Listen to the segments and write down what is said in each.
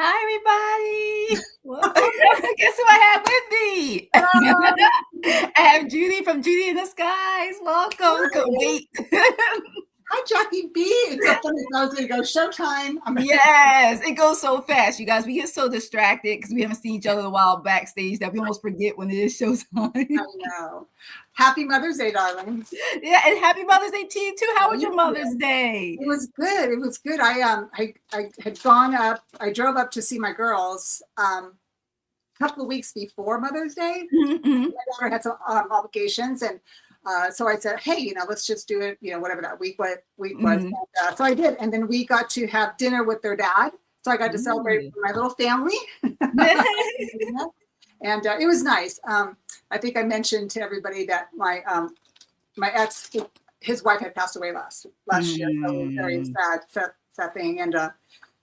Hi, everybody. Well, guess who I have with me? I have Judy from Judy in the Skies. Welcome. Couldn't wait. Hi, Jackie B. It's so funny. I was going to go showtime. Yes, it goes so fast, you guys. We get so distracted because we haven't seen each other in a while backstage that we almost forget when it is showtime. I know. Happy Mother's Day, darling. Yeah, and happy Mother's Day to you too. How was your Mother's Day? It was good. It was good. I had gone up. I drove up to see my girls a couple of weeks before Mother's Day. Mm-hmm. My daughter had some obligations, and so I said, hey, let's just do it, whatever that week was. And, so I did. And then we got to have dinner with their dad. So I got to celebrate with my little family. And it was nice. I think I mentioned to everybody that my ex, his wife had passed away last year. So it was very sad thing. And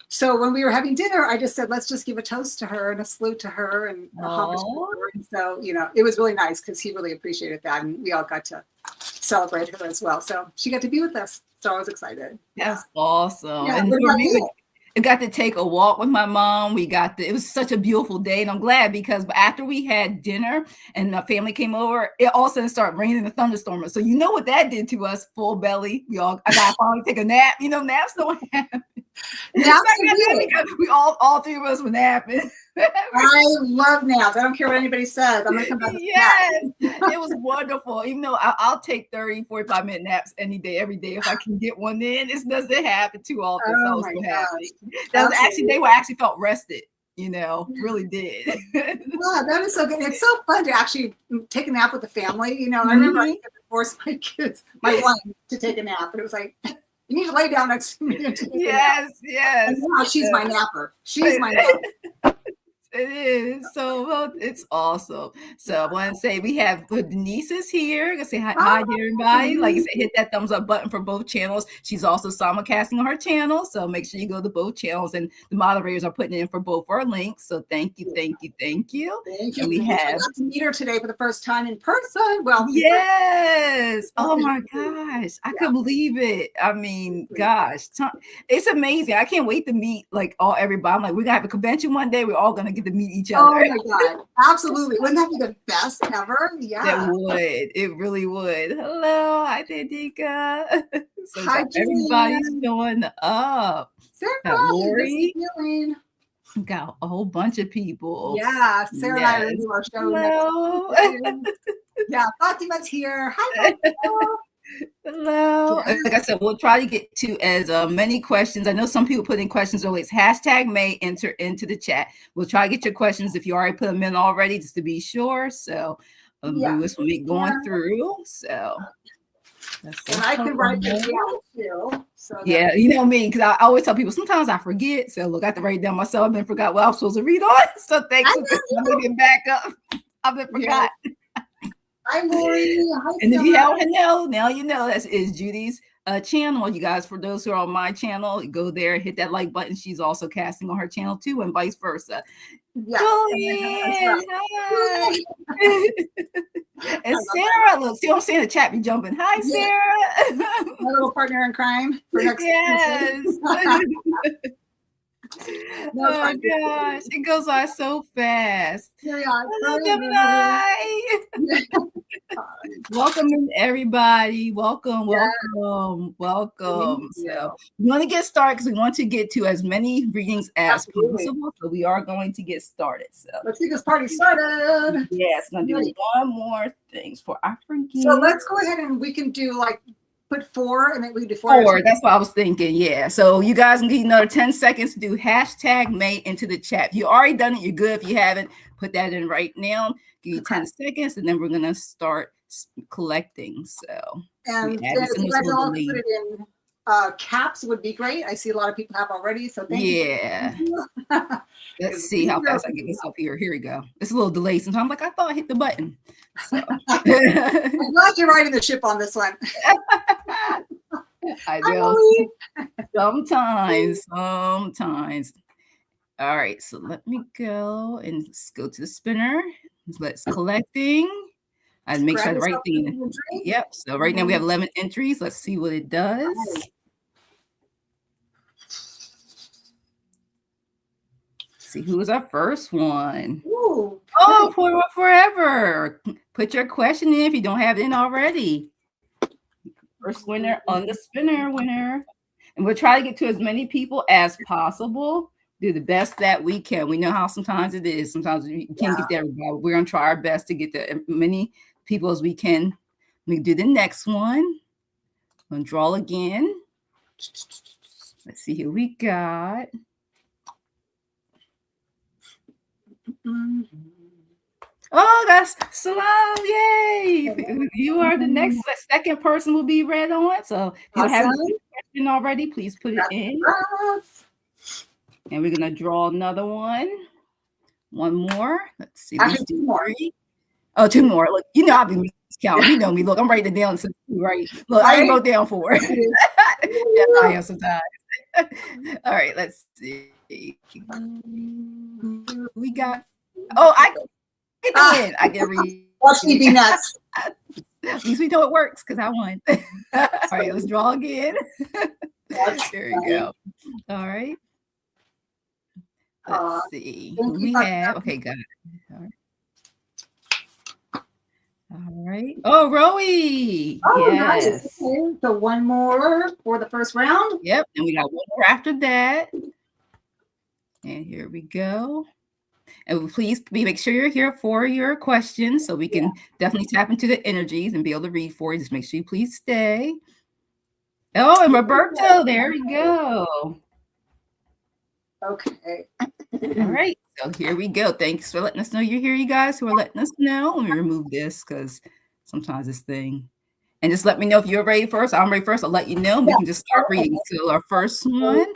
so when we were having dinner, I just said, let's just give a toast to her and a salute to her and a homage to her. And so, it was really nice because he really appreciated that. And we all got to celebrate her as well. So she got to be with us. So I was excited. That's awesome. Yeah, and for me, I got to take a walk with my mom. It was such a beautiful day. And I'm glad because after we had dinner and the family came over, it all of a sudden started raining and thunderstorming. So you know what that did to us, full belly. I got to finally take a nap. Naps don't happen. We all three of us were napping. I love naps. I don't care what anybody says. I'm going to come back. Yes, it was wonderful. Even though I'll take 30, 45-minute naps any day, every day if I can get one in. It doesn't happen too often. So I was so happy. They were actually felt rested. Really did. Wow, that is so good. It's so fun to actually take a nap with the family. I remember I had to force my kids, my one, to take a nap, and it was like, you need to lay down next to me. Yes. And now she's my napper. She's my napper. It is. So it's awesome. So I want to say we have Denise is here. I'm gonna say hi to everybody. Like you said, hit that thumbs up button for both channels. She's also simulcasting on her channel. So make sure you go to both channels, and the moderators are putting in for both our links. So thank you. Thank you. And we have I got to meet her today for the first time in person. Well, yes. Oh my gosh. I couldn't believe it. I mean, gosh, it's amazing. I can't wait to meet everybody. I'm like, we're gonna have a convention one day. We're all gonna get to meet each other. Oh my God. Absolutely. Wouldn't that be the best ever? Yeah. It would. It really would. Hello. Hi, Danica. So hi, everybody's showing up. Sarah, Lori. Got a whole bunch of people. Yeah. Sarah and I are into our show. Hello. Yeah. Fatima's here. Hi, Fatima. Hello. Like I said, we'll try to get to as many questions. I know some people put in questions early. It's #May enter into the chat. We'll try to get your questions if you already put them in already, just to be sure. So Lewis will be going through. So and I can write them down too. So yeah, you know me, because I always tell people sometimes I forget. So look, I have to write it down myself. I've been forgot what I'm supposed to read on. So thanks for getting back up. I've been forgot. Hi, Lori. Hi, and if you haven't know, now you know that is Judy's channel. You guys, for those who are on my channel, go there, hit that like button. She's also casting on her channel too, and vice versa. Yes. Julian, hi. And Sarah, look, see what I'm saying? The chat be jumping. Hi, Sarah. My little partner in crime for next Oh my gosh, it goes by so fast. Hello, welcome everybody. Welcome. So we want to get started because we want to get to as many readings as possible. So we are going to get started. So let's get this party started. Yes, I'm gonna do one more thing before I forget. So let's go ahead and we can do put 4 and then we do 4. 4. That's what I was thinking. Yeah. So you guys need another 10 seconds to do #May into the chat. If you already done it, you're good. If you haven't, put that in right now. Give you 10 seconds, and then we're gonna start collecting. So and if you guys all put it in caps would be great. I see a lot of people have already. So thank you. Let's see how fast I get this up here. Here we go. It's a little delayed sometimes. I thought I hit the button. So. I'm glad you're riding the ship on this one. I know. Sometimes. All right. So let me go and let's go to the spinner. Let's collecting. I make sure the right thing. Yep. So right now we have 11 entries. Let's see what it does. see who is our first one. Ooh, Oh, forever. Put your question in if you don't have it in already. First winner on the spinner winner. And we'll try to get to as many people as possible. Do the best that we can. We know how sometimes it is. Sometimes we can't get to everybody. We're going to try our best to get to as many people as we can. We do the next one. I'm going to draw again. Let's see who we got. Oh, that's Salam. Yay. You are the next. The second person will be read on. So if you have a question already, please put it in. And we're going to draw another one. One more. Let's see. Let's do 3. Oh, 2 more. Look, you know I'll be miscounting. You know me. Look, I'm writing it down. Right. Look, I ain't wrote down 4. Yeah, I am sometimes. All right, let's see. We got. Oh, I get to win. I get read. Watch me be nuts. At least we know it works because I won. All right, let's draw again. There you go. All right. Let's see who we have. Okay, got it. All right. All right. Oh, Rowie. Oh, yes. Nice. Okay. So one more for the first round. Yep. And we got one more after that. And here we go. And please make sure you're here for your questions so we can definitely tap into the energies and be able to read for you. Just make sure you please stay. Oh, and Roberto, there we go. Okay. All right. So here we go. Thanks for letting us know you're here, you guys who are letting us know. Let me remove this because sometimes this thing. And just let me know if you're ready first. I'm ready first. I'll let you know. We can just start reading. So our first one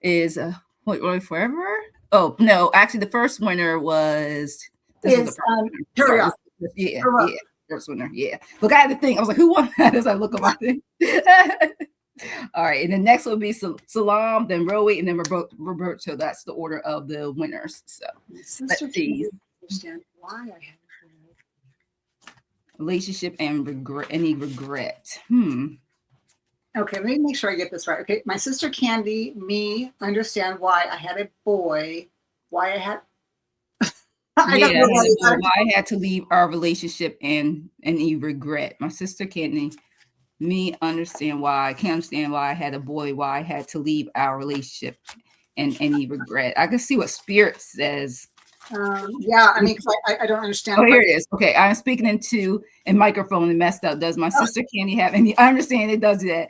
is Wait Forever. Oh, no. Actually, the first winner was... First winner. Yeah. Look, I had to think. I was like, who won that? As I look at my thing. All right. And the next will be Salam, then Rowie, and then Roberto. That's the order of the winners. So let's see. Understand why I had relationship and regret. Any regret? Okay, let me make sure I get this right. Okay, my sister Candy, me, understand why I had a boy, why I had why I had to leave our relationship and any regret. My sister Candy, me understand why I can't understand why I had a boy, why I had to leave our relationship and any regret. I can see what Spirit says. Yeah, I mean, I don't understand. Oh, here it is. Okay, I'm speaking into a microphone and messed up. Does my sister Candy have any? I understand it does that.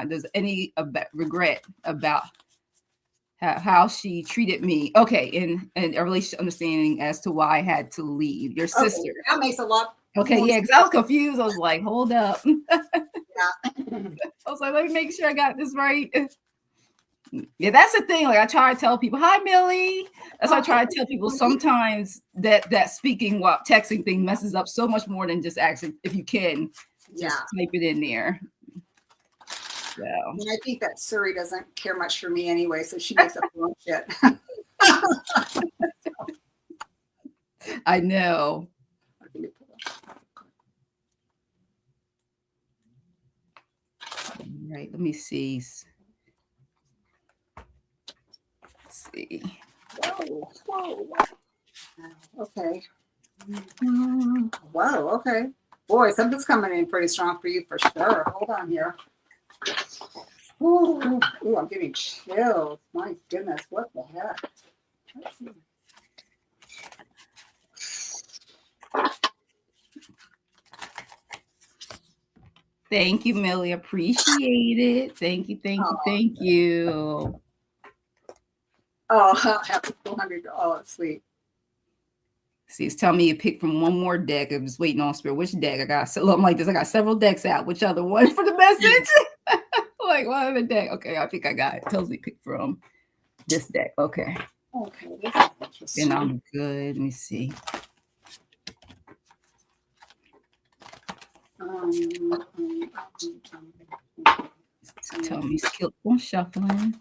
Does any regret about how she treated me? Okay, in a relationship understanding as to why I had to leave your sister. Okay, that makes a lot. Okay, yeah, because I was confused. I was like, hold up. Yeah. I was like, let me make sure I got this right. Yeah, that's the thing. Like I try to tell people, hi Millie. That's why I try to tell people sometimes that speaking while texting thing messes up so much more than just actually, if you can, just type it in there. So. And I think that Suri doesn't care much for me anyway, so she makes up her own shit. I know. All right, let me see. Let's see. Whoa. Okay. Whoa, okay. Boy, something's coming in pretty strong for you for sure. Hold on here. Ooh, I'm getting chills. My goodness, what the heck? Let's see. Thank you, Millie. Appreciate it. Thank you. Oh, happy 400. Oh, sweet. See, it's telling me you pick from one more deck. I'm just waiting on Spirit. Which deck I got? So I'm like this. I got several decks out. Which other one for the message? Like what other deck? Okay, I think I got it. It tells me pick from this deck. Okay. Okay, this is interesting. And I'm good. Let me see. Tell me skillful shuffling.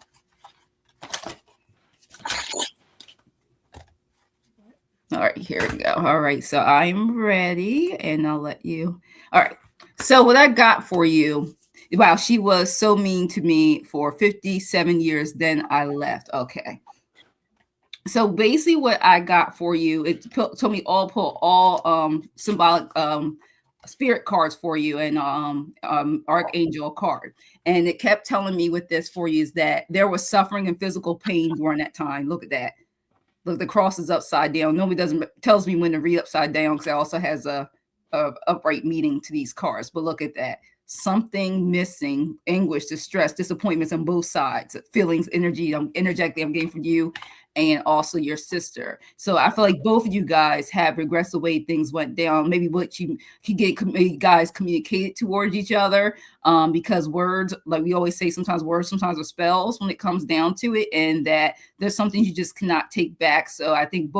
All right, here we go. All right, so I'm ready and I'll let you. All right, so what I got for you. Wow, she was so mean to me for 57 years. Then I left. Okay. So basically what I got for you, it told me pull all symbolic spirit cards for you, and archangel card. And it kept telling me with this for you is that there was suffering and physical pain during that time. Look at that. Look, the cross is upside down. Nobody doesn't tells me when to read upside down, because it also has a upright meaning to these cards. But look at that. Something missing, anguish, distress, disappointments on both sides, feelings, energy, energetically I'm getting from you and also your sister. So I feel like both of you guys have regressed the way things went down. Maybe what you guys communicated towards each other, because words, like we always say, sometimes words sometimes are spells when it comes down to it, and that there's something you just cannot take back. So I think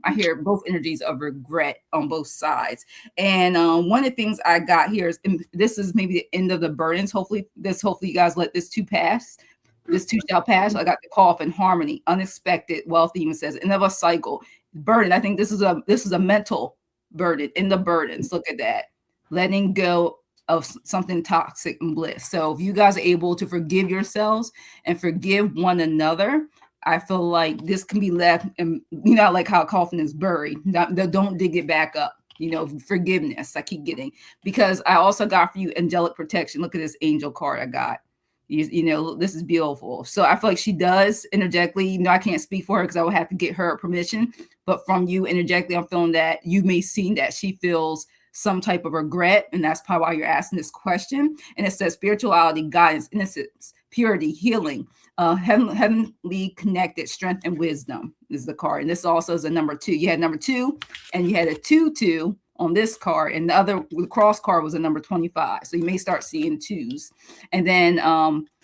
I hear both energies of regret on both sides. And one of the things I got here is, and this is maybe the end of the burdens. Hopefully you guys let this too pass. This too shall pass. I got the cough and harmony, unexpected wealth. Even says end of a cycle, burden. I think this is a mental burden. In the burdens, look at that, letting go of something toxic and bliss. So if you guys are able to forgive yourselves and forgive one another, I feel like this can be left, and like how a coffin is buried. Don't dig it back up. Forgiveness. I keep getting, because I also got for you angelic protection. Look at this angel card I got. This is beautiful. So I feel like she does energetically, I can't speak for her because I would have to get her permission, but from you energetically, I'm feeling that you may see that she feels some type of regret, and that's probably why you're asking this question. And it says spirituality, guidance, innocence, purity, healing, heavenly connected, strength, and wisdom is the card. And this also is a number 2. You had number 2, and you had a 2-2 on this card, and the cross card was a number 25. So you may start seeing 2s. And then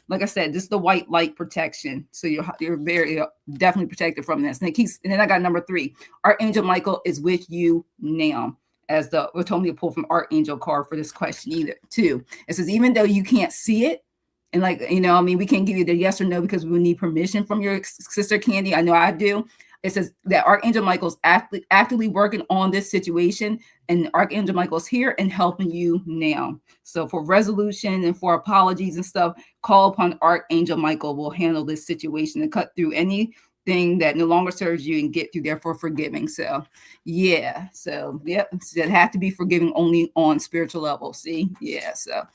like I said, just the white light protection. So you're very definitely protected from this. And then I got number 3. Archangel Michael is with you now, as what told me to pull from Archangel card for this question either too. It says, even though you can't see it, and we can't give you the yes or no because we need permission from your sister Candy. I know I do. It says that Archangel Michael's actively working on this situation, and Archangel Michael's here and helping you now. So for resolution and for apologies and stuff, call upon Archangel Michael. Will handle this situation and cut through anything that no longer serves you and get through there for forgiving. So yeah. So yep. So it have to be forgiving only on spiritual level. See? Yeah. So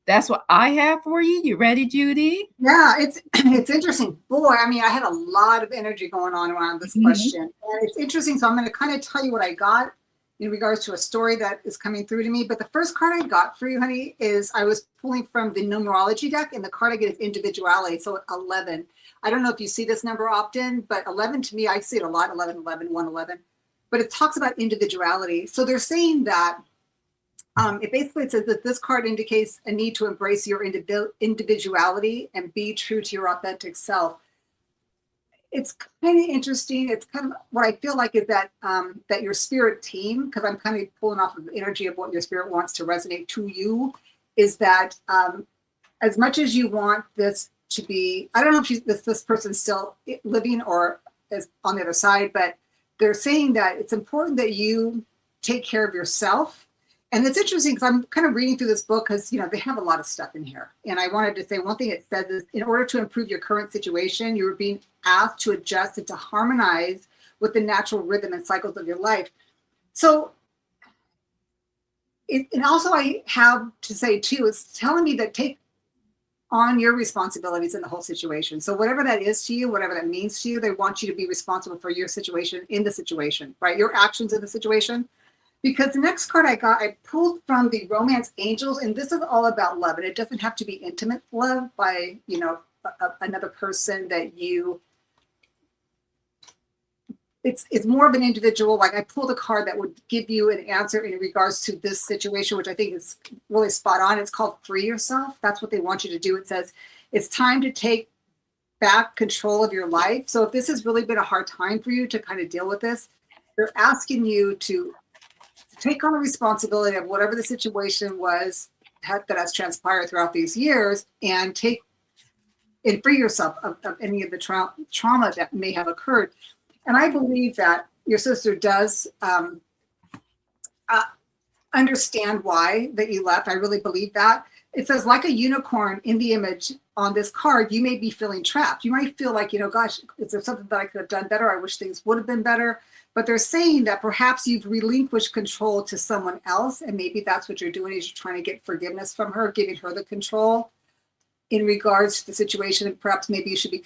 that's what I have for you. You ready, Judy? Yeah, it's interesting. Boy, I had a lot of energy going on around this question. And it's interesting. So I'm going to kind of tell you what I got in regards to a story that is coming through to me. But the first card I got for you, honey, is I was pulling from the numerology deck, and the card I get is individuality. So 11. I don't know if you see this number often, but 11 to me, I see it a lot, 11, 11, 111. But it talks about individuality. So they're saying that it basically says that this card indicates a need to embrace your individuality and be true to your authentic self. It's kind of interesting. It's kind of what I feel like is that that your spirit team, because I'm kind of pulling off of the energy of what your spirit wants to resonate to you, is that as much as you want this to be, I don't know if this person's still living or is on the other side, but they're saying that it's important that you take care of yourself. And it's interesting because I'm kind of reading through this book because, they have a lot of stuff in here. And I wanted to say one thing it says is, in order to improve your current situation, you're being asked to adjust and to harmonize with the natural rhythm and cycles of your life. So, and also I have to say too, it's telling me that take on your responsibilities in the whole situation. So whatever that is to you, whatever that means to you, they want you to be responsible for your situation in the situation, right? Your actions in the situation. Because the next card I got, I pulled from the Romance Angels, and this is all about love. And it doesn't have to be intimate love by, another person that you, it's more of an individual. Like I pulled a card that would give you an answer in regards to this situation, which I think is really spot on. It's called Free Yourself. That's what they want you to do. It says, it's time to take back control of your life. So if this has really been a hard time for you to kind of deal with this, they're asking you to take on the responsibility of whatever the situation was that has transpired throughout these years, and free yourself of any of the trauma that may have occurred. And I believe that your sister does understand why that you left. I really believe that. It says, like a unicorn in the image on this card, you may be feeling trapped. You might feel like, gosh, is there something that I could have done better? I wish things would have been better. But they're saying that perhaps you've relinquished control to someone else. And maybe that's what you're doing, is you're trying to get forgiveness from her, giving her the control in regards to the situation. And perhaps maybe you should be,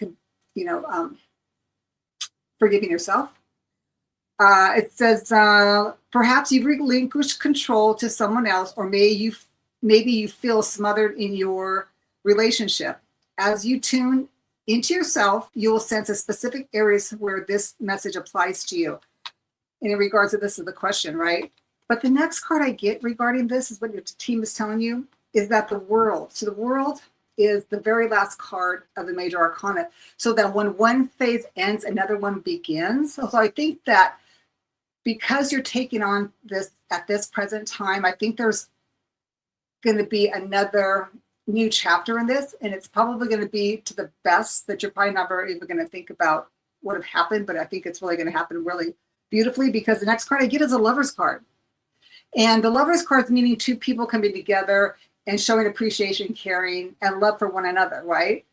forgiving yourself. It says, perhaps you've relinquished control to someone else, or maybe you feel smothered in your relationship. As you tune into yourself, you will sense a specific areas where this message applies to you. And in regards to this is the question, right? But the next card I get regarding this is what your team is telling you, is that the world. So the world is the very last card of the major arcana. So that when one phase ends, another one begins. So I think that because you're taking on this at this present time, I think there's going to be another new chapter in this, and it's probably going to be to the best that you're probably never even going to think about what have happened, but I think it's really going to happen really beautifully, because the next card I get is a lover's card. And the lover's card is meaning two people coming together and showing appreciation, caring, and love for one another, right?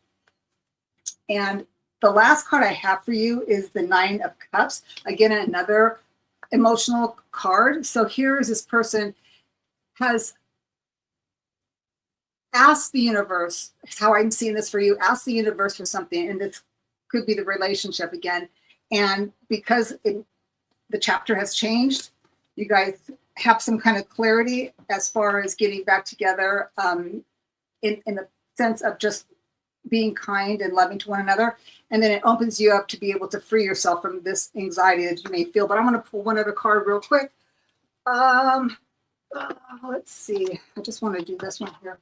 And the last card I have for you is the Nine of Cups. Again, another emotional card. So here's this person has asked the universe, how I'm seeing this for you, ask the universe for something, and this could be the relationship again. And because the chapter has changed, you guys have some kind of clarity as far as getting back together, in the sense of just being kind and loving to one another. And then it opens you up to be able to free yourself from this anxiety that you may feel. But I'm going to pull one other card real quick. Let's see. I just want to do this one here.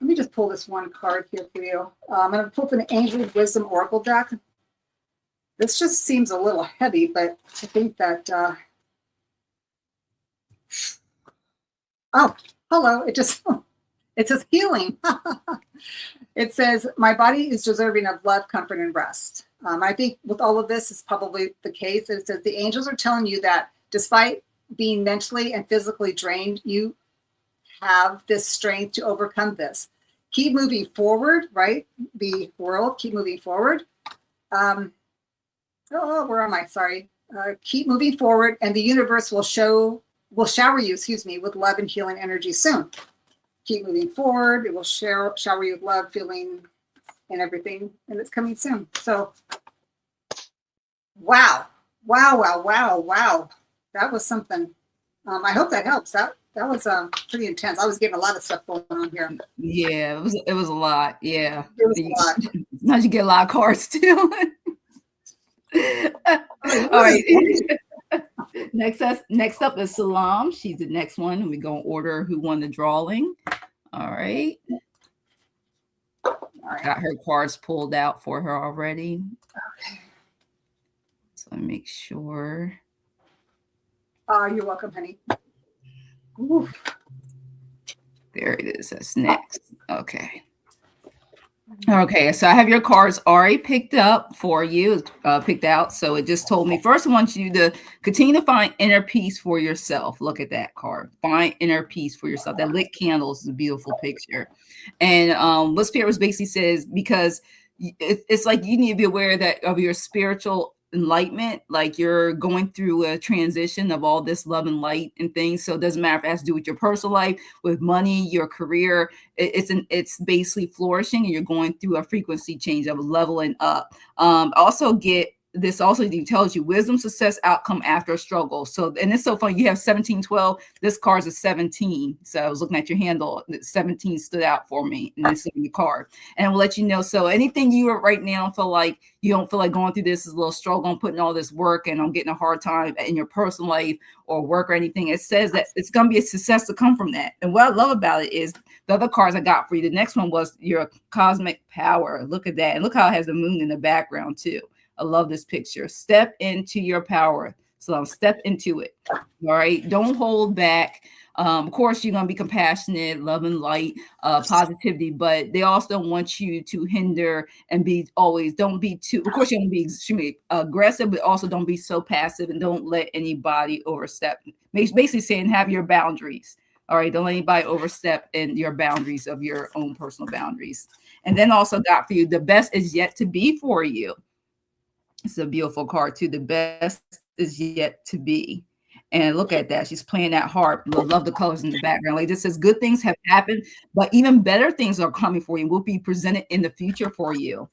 Let me just pull this one card here for you. I'm going to pull from the Angel of Wisdom Oracle deck. This just seems a little heavy, but I think that, oh, hello. It says healing. It says, my body is deserving of love, comfort, and rest. I think with all of this is probably the case. It says the angels are telling you that despite being mentally and physically drained, you have this strength to overcome this. Keep moving forward, right? The world, keep moving forward. Where am I? Sorry. Keep moving forward, and the universe will shower you, with love and healing energy soon. Keep moving forward. It will shower you with love, feeling, and everything, and it's coming soon. So, wow. That was something. I hope that helps. That was pretty intense. I was getting a lot of stuff going on here. Yeah, it was a lot. Yeah, it was a lot. Now you get a lot of cards too. All right. Next up is Salam. She's the next one, and we go in order who won the drawing. All right. Got her cards pulled out for her already. Okay. So make sure. You're welcome, honey. Ooh. There it is. That's next. Okay. Okay, so I have your cards already picked up for you, picked out. So it just told me, first I want you to continue to find inner peace for yourself. Look at that card. Find inner peace for yourself. That lit candles is a beautiful picture. And what Spirit was basically says, because it's like you need to be aware that of your spiritual enlightenment, like you're going through a transition of all this love and light and things. So it doesn't matter if it has to do with your personal life, with money, your career. It's basically flourishing, and you're going through a frequency change of leveling up. Also get this also tells you wisdom, success, outcome after a struggle. So, and it's so funny. You have 1712. This card's a 17. So I was looking at your handle. 17 stood out for me, and this is the card. And I will let you know. So anything you are right now feel like you don't feel like going through this is a little struggle, I'm putting all this work, and I'm getting a hard time in your personal life or work or anything. It says that it's going to be a success to come from that. And what I love about it is the other cards I got for you. The next one was your cosmic power. Look at that. And look how it has the moon in the background too. I love this picture. Step into your power. So step into it. All right. Don't hold back. Of course, you're going to be compassionate, love and light, positivity, but they also don't want you to hinder and be always, don't be too, of course, you don't be extremely aggressive, but also don't be so passive and don't let anybody overstep. Basically saying have your boundaries. All right. Don't let anybody overstep in your boundaries of your own personal boundaries. And then also got for you, the best is yet to be for you. It's a beautiful card too. The best is yet to be. And look at that. She's playing that harp. Love the colors in the background. Like this says, good things have happened, but even better things are coming for you and will be presented in the future for you.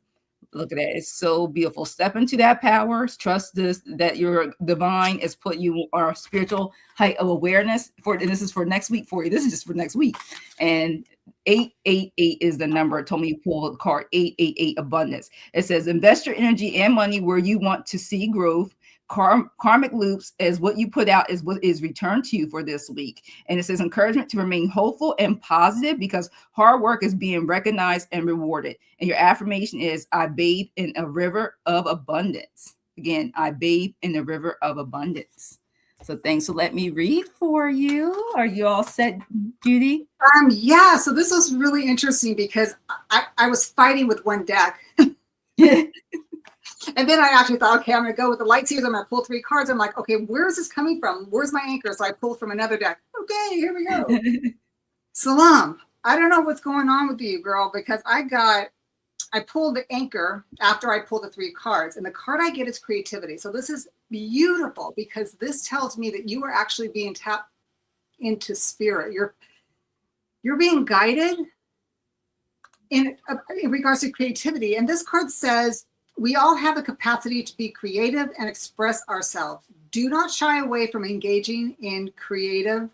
Look at that. It's so beautiful. Step into that power. Trust this, that your divine is put you on a spiritual height of awareness for, and this is for next week for you. This is just for next week. And 888 is the number. It told me to pull the card 888 abundance. It says invest your energy and money where you want to see growth. Karmic loops is what you put out is what is returned to you for this week. And it says encouragement to remain hopeful and positive because hard work is being recognized and rewarded. And your affirmation is I bathe in a river of abundance. Again, I bathe in the river of abundance. So thanks for letting me read for you. Are you all set, Judy? Yeah, so this was really interesting because I was fighting with one deck. And then I actually thought, okay, I'm going to go with the light seers. I'm going to pull 3 cards. I'm like, okay, where is this coming from? Where's my anchor? So I pulled from another deck. Okay, here we go. Salam. I don't know what's going on with you, girl, because I pulled the anchor after I pulled the 3 cards. And the card I get is creativity. So this is beautiful because this tells me that you are actually being tapped into spirit. You're being guided in regards to creativity. And this card says, we all have the capacity to be creative and express ourselves. Do not shy away from engaging in creative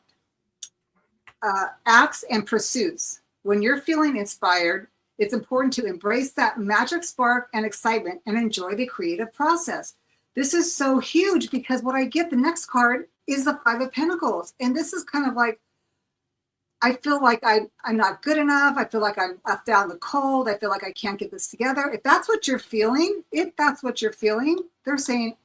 acts and pursuits. When you're feeling inspired, it's important to embrace that magic spark and excitement and enjoy the creative process. This is so huge because what I get, the next card is the 5 of Pentacles. And this is kind of like, I feel like I'm not good enough. I feel like I'm left out in the cold. I feel like I can't get this together. If that's what you're feeling, they're saying,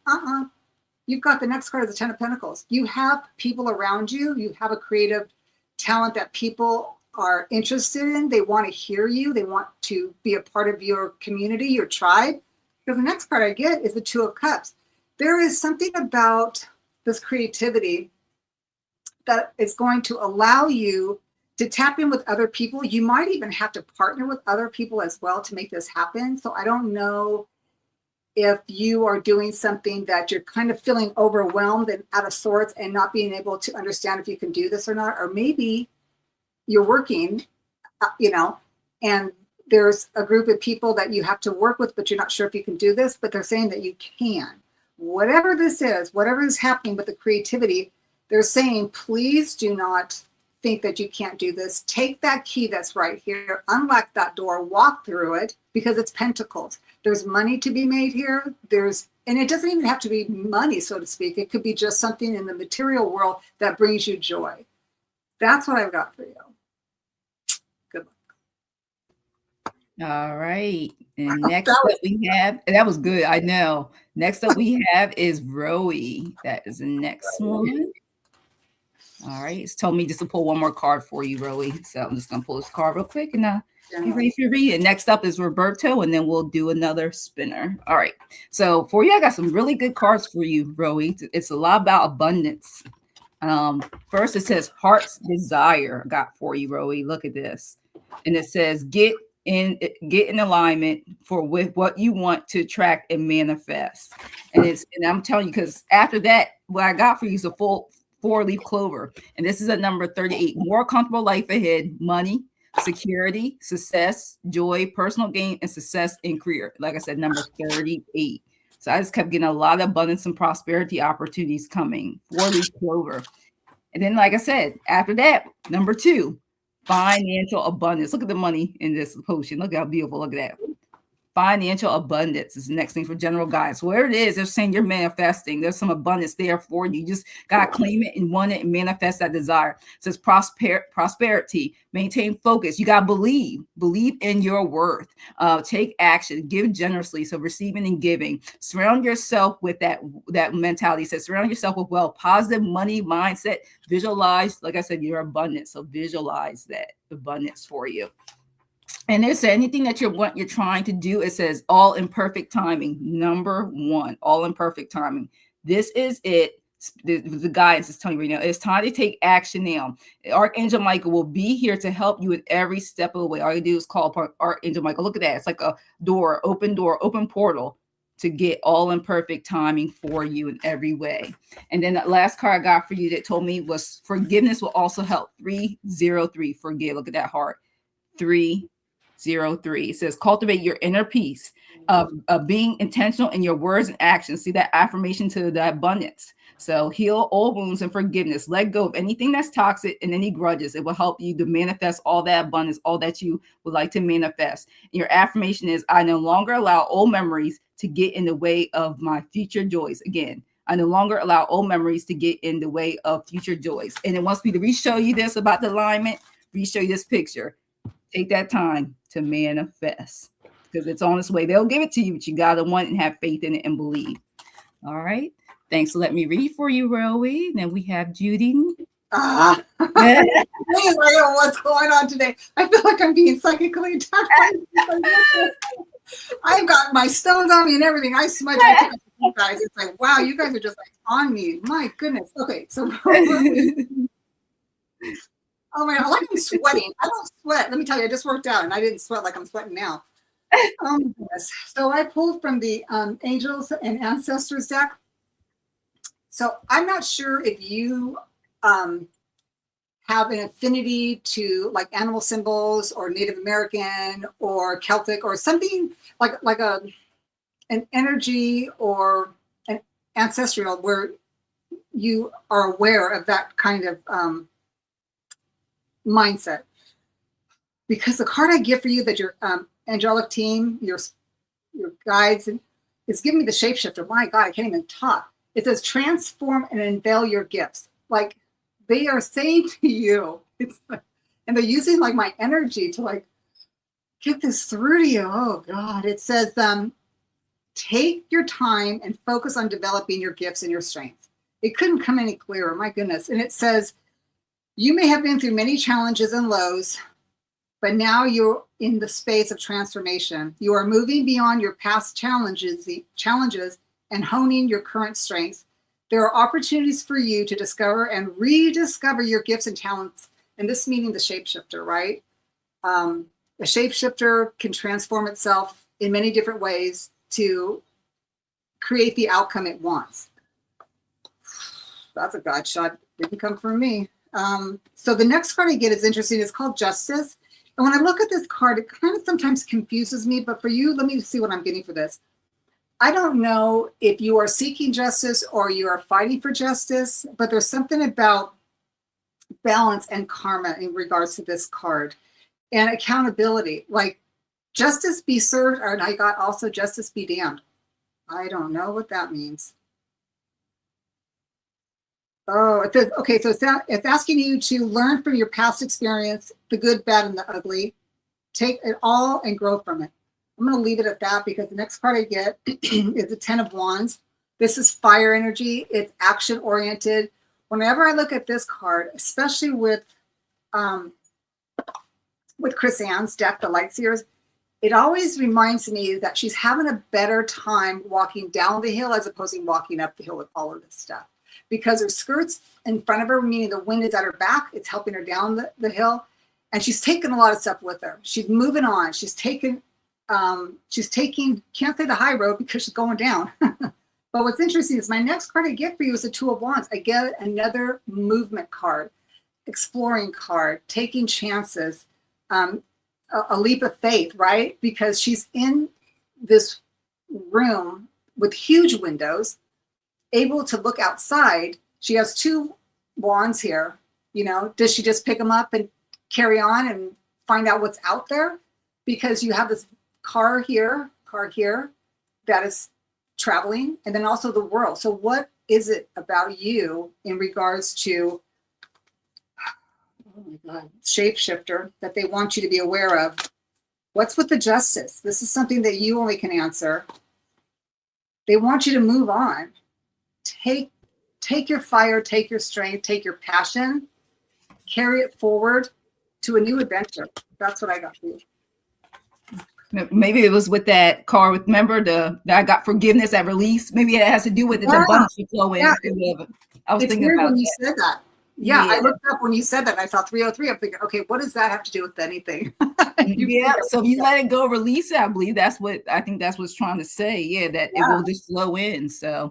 you've got the next card of the 10 of Pentacles. You have people around you. You have a creative talent that people are interested in. They want to hear you. They want to be a part of your community, your tribe. Because the next card I get is the 2 of Cups. There is something about this creativity that is going to allow you to tap in with other people. You might even have to partner with other people as well to make this happen. So I don't know if you are doing something that you're kind of feeling overwhelmed and out of sorts and not being able to understand if you can do this or not, or maybe you're working, and there's a group of people that you have to work with, but you're not sure if you can do this, but they're saying that you can. Whatever this is, whatever is happening with the creativity, they're saying, please do not think that you can't do this. Take that key that's right here, unlock that door, walk through it, because it's Pentacles. There's money to be made here. And it doesn't even have to be money, so to speak. It could be just something in the material world that brings you joy. That's what I've got for you. Good luck. All right. And next up we have, that was good, I know. Next up we have is Roe. That is the next one. All right. It's told me just to pull one more card for you, Roe. So I'm just going to pull this card real quick and be ready for your read. Next up is Roberto, and then we'll do another spinner. All right. So for you, I got some really good cards for you, Roe. It's a lot about abundance. First, it says Heart's Desire. I got for you, Roe. Look at this. And it says get in alignment with what you want to attract and manifest. And I'm telling you, because after that, what I got for you is a full 4-leaf clover. And this is a number 38. More comfortable life ahead, money, security, success, joy, personal gain, and success in career. Like I said, number 38. So I just kept getting a lot of abundance and prosperity opportunities coming. 4-leaf clover. And then, like I said, after that, number 2, financial abundance. Look at the money in this potion. Look how beautiful. Look at that. Financial abundance is the next thing for general guides. Where it is, they're saying you're manifesting. There's some abundance there for you. You just got to claim it and want it and manifest that desire. It says prosperity, maintain focus. You got to believe in your worth. Take action, give generously. So receiving and giving. Surround yourself with that mentality. It says surround yourself with positive money mindset. Visualize, like I said, your abundance. So visualize that abundance for you. And it says anything that you're trying to do, it says all in perfect timing. Number 1, all in perfect timing. This is it. the guidance is telling you right now, it's time to take action now. Archangel Michael will be here to help you with every step of the way. All you do is call upon Archangel Michael. Look at that. It's like a door, open portal to get all in perfect timing for you in every way. And then that last card I got for you that told me was forgiveness will also help. 303, forgive. Look at that heart. 303. It says cultivate your inner peace of being intentional in your words and actions. See that affirmation to the abundance. So heal all wounds and forgiveness. Let go of anything that's toxic and any grudges. It will help you to manifest all that abundance, all that you would like to manifest. And your affirmation is, I no longer allow old memories to get in the way of my future joys. Again, I no longer allow old memories to get in the way of future joys. And it wants me to re-show you this about the alignment, re-show you this picture. Take that time to manifest because it's on its way. They'll give it to you, but you got to want and have faith in it and believe. All right. Thanks for letting me read for you, Rowie. Then we have Judy. I don't know what's going on today. I feel like I'm being psychically attacked. I've got my stones on me and everything. I smudge you guys. It's like, wow, you guys are just like on me. My goodness. Okay, so oh my God, like I'm sweating. I don't sweat. Let me tell you, I just worked out and I didn't sweat like I'm sweating now. Oh my goodness. So I pulled from the Angels and Ancestors deck. So I'm not sure if you have an affinity to like animal symbols or Native American or Celtic or something like an energy or an ancestral where you are aware of that kind of mindset. Because the card I get for you that your angelic team, your guides, is giving me the shapeshifter. My God, I can't even talk. It says transform and unveil your gifts. Like they are saying to you, it's like, and they're using like my energy to like get this through to you. Oh God. It says take your time and focus on developing your gifts and your strengths. It couldn't come any clearer. My goodness. And it says you may have been through many challenges and lows, but now you're in the space of transformation. You are moving beyond your past challenges and honing your current strengths. There are opportunities for you to discover and rediscover your gifts and talents. And this meaning the shapeshifter, right? A shapeshifter can transform itself in many different ways to create the outcome it wants. That's a God shot. Didn't come from me. So the next card I get is interesting. It's called Justice. And when I look at this card, it kind of sometimes confuses me. But for you, let me see what I'm getting for this. I don't know if you are seeking justice or you are fighting for justice, but there's something about balance and karma in regards to this card and accountability. Like justice be served, and I got also justice be damned. I don't know what that means. Oh, it says, okay, so it's asking you to learn from your past experience, the good, bad, and the ugly. Take it all and grow from it. I'm going to leave it at that because the next card I get is the 10 of Wands. This is fire energy. It's action-oriented. Whenever I look at this card, especially with Chris Ann's deck, the Light Seers, it always reminds me that she's having a better time walking down the hill as opposed to walking up the hill with all of this stuff. Because her skirt's in front of her, meaning the wind is at her back. It's helping her down the hill. And she's taken a lot of stuff with her. She's moving on. She's taking, can't say the high road because she's going down. But what's interesting is my next card I get for you is the 2 of Wands. I get another movement card, exploring card, taking chances, a leap of faith, right? Because she's in this room with huge windows, able to look outside. She has 2 wands here. You know, does she just pick them up and carry on and find out what's out there? Because you have this car here that is traveling, and then also the world. So what is it about you in regards to, oh my God, shapeshifter that they want you to be aware of? What's with the justice? This is something that you only can answer. They want you to move on. Take your fire, take your strength, take your passion, carry it forward to a new adventure. That's what I got for you. Maybe it was with that card. Remember that I got forgiveness at release. Maybe it has to do with the abundance you flow in. Yeah. I was It's thinking weird about when you that. said that. Yeah, I looked up when you said that and I saw 303. I'm thinking, okay, what does that have to do with anything? Yeah, so if you let it go, release it. I believe that's what it's trying to say. Yeah, that it will just flow in. So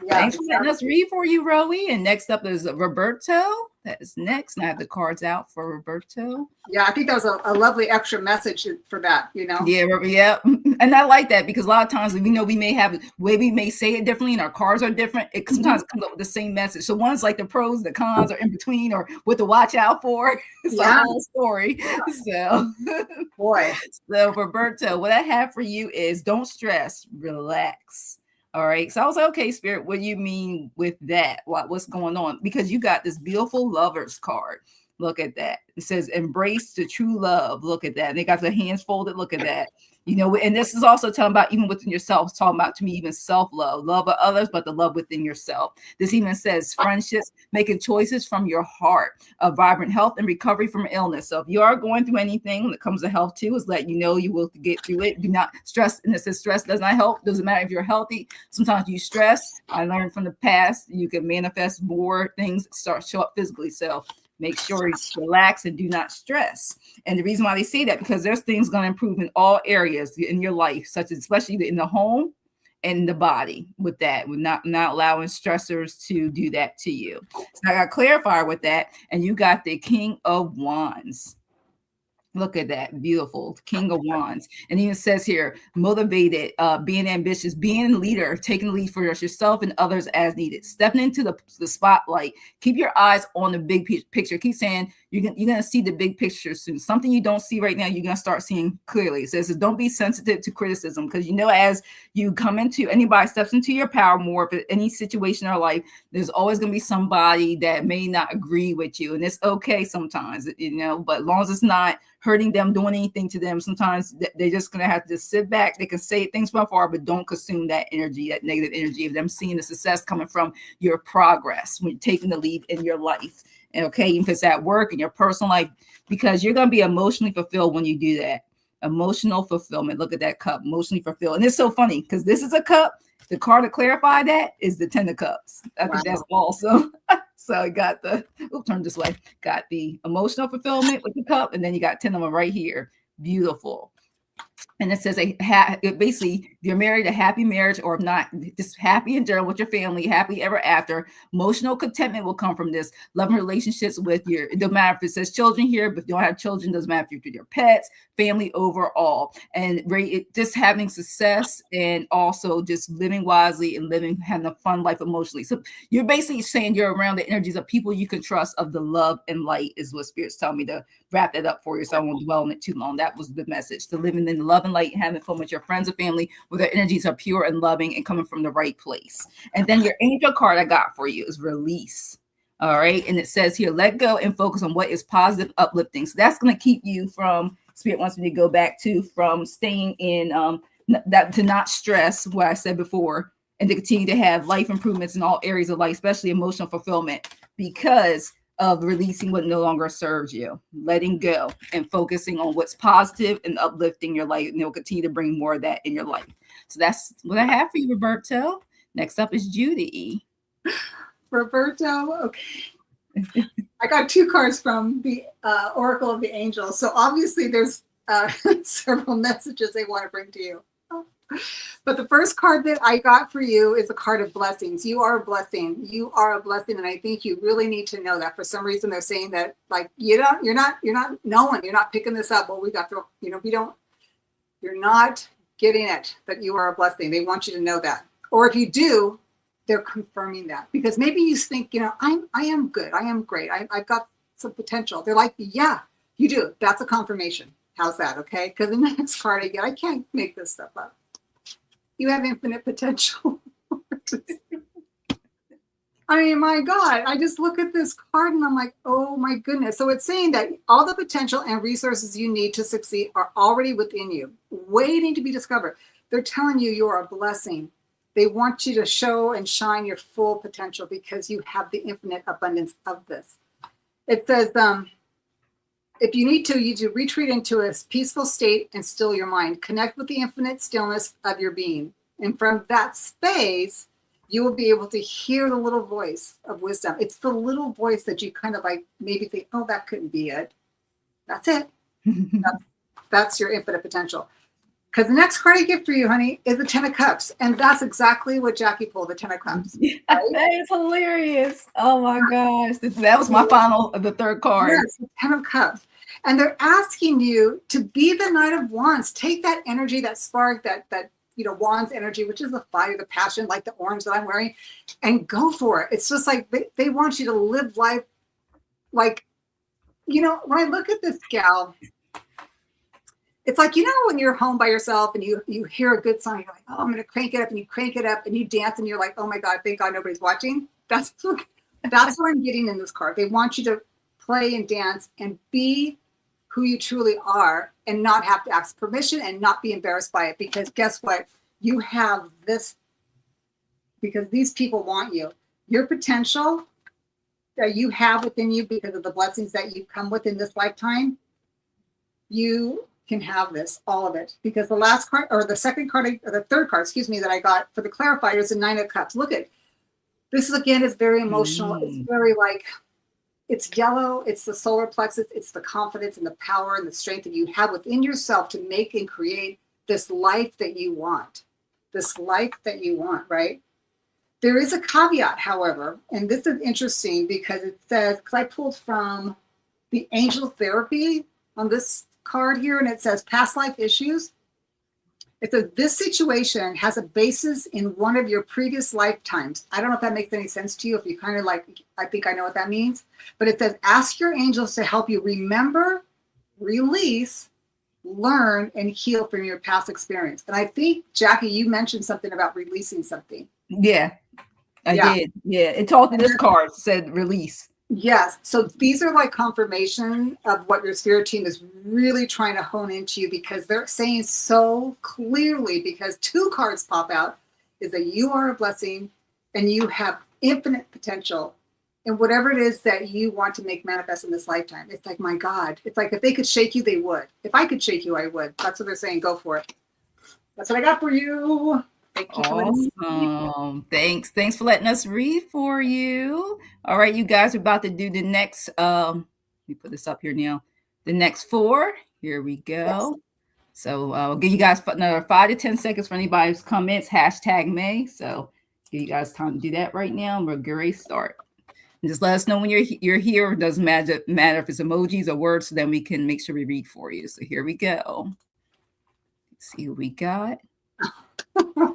thanks for letting us read for you, Rowie. And next up is Roberto. That is next. And I have the cards out for Roberto. Yeah, I think that was a lovely extra message for that, you know? Yeah. And I like that because a lot of times we know we may have way we may say it differently and our cards are different. It sometimes comes up with the same message. So one's like the pros, the cons, or in between, or what to watch out for. It's a whole story. So boy. So Roberto, what I have for you is don't stress, relax. All right. So I was like, okay, Spirit, what do you mean with that? What's going on? Because you got this beautiful lovers card. Look at that. It says embrace the true love. Look at that. And they got their hands folded. Look at that. You know, and this is also talking about even within yourself, it's talking about to me even self-love, love of others, but the love within yourself. This even says friendships, making choices from your heart, a vibrant health and recovery from illness. So if you are going through anything when it comes to health too, is let you know you will get through it. Do not stress. And it says stress does not help. Doesn't matter if you're healthy. Sometimes you stress. I learned from the past, you can manifest more things, show up physically. So make sure you relax and do not stress. And the reason why they say that, because there's things going to improve in all areas in your life, such as especially in the home and the body with that, with not allowing stressors to do that to you. So I got to clarify with that. And you got the King of Wands. Look at that. Beautiful. King of Wands. And even says here, motivated, being ambitious, being a leader, taking the lead for yourself and others as needed, stepping into the spotlight. Keep your eyes on the big picture. Keep saying you're going to see the big picture soon. Something you don't see right now, you're going to start seeing clearly. It says, don't be sensitive to criticism, because you know, as you come into, anybody steps into your power more, if any situation in our life, there's always going to be somebody that may not agree with you. And it's okay sometimes, you know, but as long as it's not hurting them, doing anything to them, sometimes they're just going to have to just sit back. They can say things from afar, but don't consume that energy, that negative energy of them seeing the success coming from your progress when you're taking the lead in your life. And okay, if it's at work and your personal life, because you're going to be emotionally fulfilled when you do that. Emotional fulfillment. Look at that cup, emotionally fulfilled. And it's so funny because this is a cup. The card to clarify that is the 10 of cups. I think that's awesome. So I got turn this way. Got the emotional fulfillment with the cup, and then you got 10 of them right here. Beautiful. And it says basically, if you're married, a happy marriage, or if not, just happy in general with your family, happy ever after. Emotional contentment will come from this. Loving relationships with it don't matter if it says children here, but if you don't have children, doesn't matter if you're with your pets, family overall. And just having success and also just living wisely and having a fun life emotionally. So you're basically saying you're around the energies of people you can trust, of the love and light, is what Spirit's telling me to wrap that up for you. So I won't dwell on it too long. That was the message, to living in love and light and having fun with your friends and family where their energies are pure and loving and coming from the right place. And then your angel card I got for you is release. All right. And it says here, let go and focus on what is positive, uplifting. So that's going to keep you from, Spirit wants me to go back to, from staying in that, to not stress, what I said before, and to continue to have life improvements in all areas of life, especially emotional fulfillment, because of releasing what no longer serves you, letting go and focusing on what's positive and uplifting your life. And it'll continue to bring more of that in your life. So that's what I have for you, Roberto. Next up is Judy. Roberto, okay. I got 2 cards from the Oracle of the Angels. So obviously there's several messages they want to bring to you. But the first card that I got for you is a card of blessings. You are a blessing. You are a blessing. And I think you really need to know that. For some reason, they're saying that, like, you're not knowing, you're not picking this up. Well, we got you're not getting it, that you are a blessing. They want you to know that. Or if you do, they're confirming that, because maybe you think, I am good. I am great. I've got some potential. They're like, yeah, you do. That's a confirmation. How's that? Okay. Because the next card I get, I can't make this stuff up. You have infinite potential. I mean, my God, I just look at this card and I'm like, oh my goodness. So it's saying that all the potential and resources you need to succeed are already within you, waiting to be discovered. They're telling you you're a blessing. They want you to show and shine your full potential because you have the infinite abundance of this. It says, if you need to, you do retreat into a peaceful state and still your mind. Connect with the infinite stillness of your being. And from that space, you will be able to hear the little voice of wisdom. It's the little voice that you kind of like maybe think, oh, that couldn't be it. That's it. That's your infinite potential. Because the next card I get for you, honey, is the 10 of Cups. And that's exactly what Jackie pulled, the 10 of Cups. Right? That is hilarious. Oh my gosh. That was my final, the third card. Yes, the 10 of Cups. And they're asking you to be the Knight of Wands. Take that energy, that spark, that Wands energy, which is the fire, the passion, like the orange that I'm wearing, and go for it. It's just like they want you to live life like, when I look at this gal, it's like, when you're home by yourself and you hear a good song, you're like, oh, I'm going to crank it up, and you crank it up and you dance and you're like, oh my God, thank God nobody's watching. That's what I'm getting in this card. They want you to play and dance and be who you truly are and not have to ask permission and not be embarrassed by it, because guess what? You have this, because these people want you. Your potential that you have within you because of the blessings that you come with in this lifetime, you can have this, all of it. Because the last card, or the second card, or the third card, that I got for the clarifier is the 9 of Cups. Look at this. Again, is very emotional. It's very like, it's yellow. It's the solar plexus. It's the confidence and the power and the strength that you have within yourself to make and create this life that you want. This life that you want, right? There is a caveat, however, and this is interesting because it says, because I pulled from the angel therapy on this card here, and it says past life issues. It says this situation has a basis in one of your previous lifetimes. I don't know if that makes any sense to you. If you kind of like, I think I know what that means. But it says ask your angels to help you remember, release, learn, and heal from your past experience. And I think, Jackie, you mentioned something about releasing something. Yeah, I did. Yeah, it told me this card said release. Yes. So these are like confirmation of what your spirit team is really trying to hone into you, because they're saying so clearly, because 2 cards pop out, is that you are a blessing and you have infinite potential in whatever it is that you want to make manifest in this lifetime. It's like, my God, it's like if they could shake you, they would. If I could shake you, I would. That's what they're saying. Go for it. That's what I got for you. Awesome. Thanks for letting us read for you. All right, you guys are about to do the next let me put this up here now. The next 4. Here we go. Yes. So I'll give you guys another 5 to 10 seconds for anybody's comments, #May. So give you guys time to do that right now. We're going to start. And just let us know when you're here. It doesn't matter if it's emojis or words, so then we can make sure we read for you. So here we go. Let's see what we got.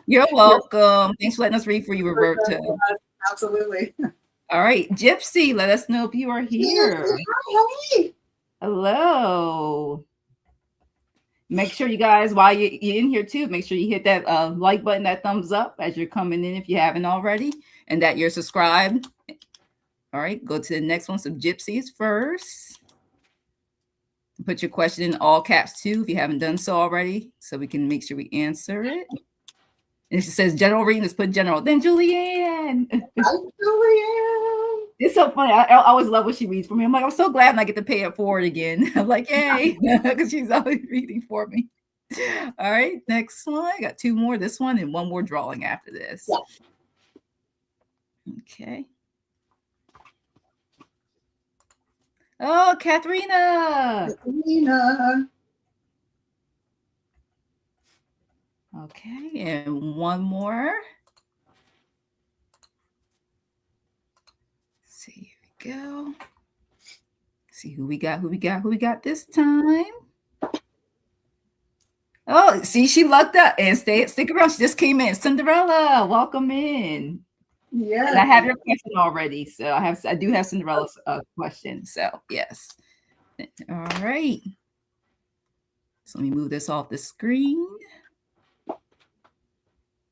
You're welcome. Thanks for letting us read for you, Roberta. Absolutely. All right, Gypsy, let us know if you are here. Hi. Hello. Make sure you guys, while you're in here too, make sure you hit that like button, that thumbs up as you're coming in if you haven't already, and that you're subscribed. All right, go to the next one. So Gypsy's first. Put your question in all caps too if you haven't done so already, so we can make sure we answer it. And if it says general reading, let's put general. Then Julianne. Hi, Julianne. It's so funny. I always love what she reads for me. I'm like, I'm so glad I get to pay it forward again. I'm like, yay, because she's always reading for me. All right, next one. I got 2 more. This one and 1 more drawing after this. Yeah. Okay. Oh, Katharina. Okay, and 1 more. Let's see, here we go. See who we got this time. Oh, see, she lucked up and stick around. She just came in. Cinderella, welcome in. Yeah. And I have your question already. So I do have Cinderella's question. So yes. All right. So let me move this off the screen.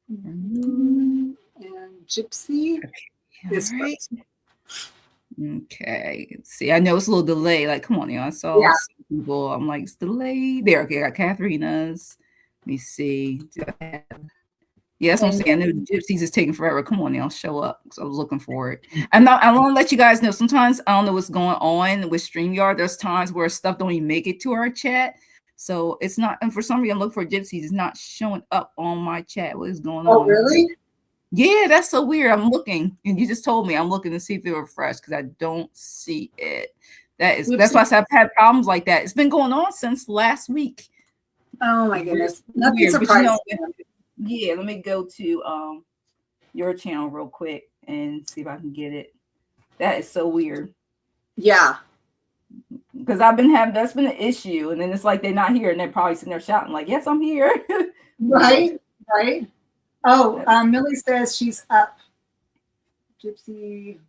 And Gypsy. Okay. All right. Okay. Let's see. I know it's a little delay. Like, come on, I saw people. I'm like, it's delayed. There. Okay, I got Katharina's. Let me see. Do I have Yeah, that's what I'm And saying. I know the gypsies is taking forever. Come on now, show up. So I was looking for it. I want to let you guys know. Sometimes I don't know what's going on with StreamYard. There's times where stuff don't even make it to our chat. So it's not, and for some reason, I'm looking for gypsies. It's not showing up on my chat. What is going oh, on? really? Yeah, that's so weird. I'm looking, and you just told me I'm looking to see if it refreshed because I don't see it. That's why I've had problems like that. It's been going on since last week. Oh my goodness. Nothing Weird, but surprising. yeah, let me go to your channel real quick and see if I can get it. That is so weird. Yeah. Because I've been having that's been an issue, and then it's like they're not here, and they're probably sitting there shouting like, "Yes, I'm here." Right. Right. Oh, Millie says she's up. Gypsy.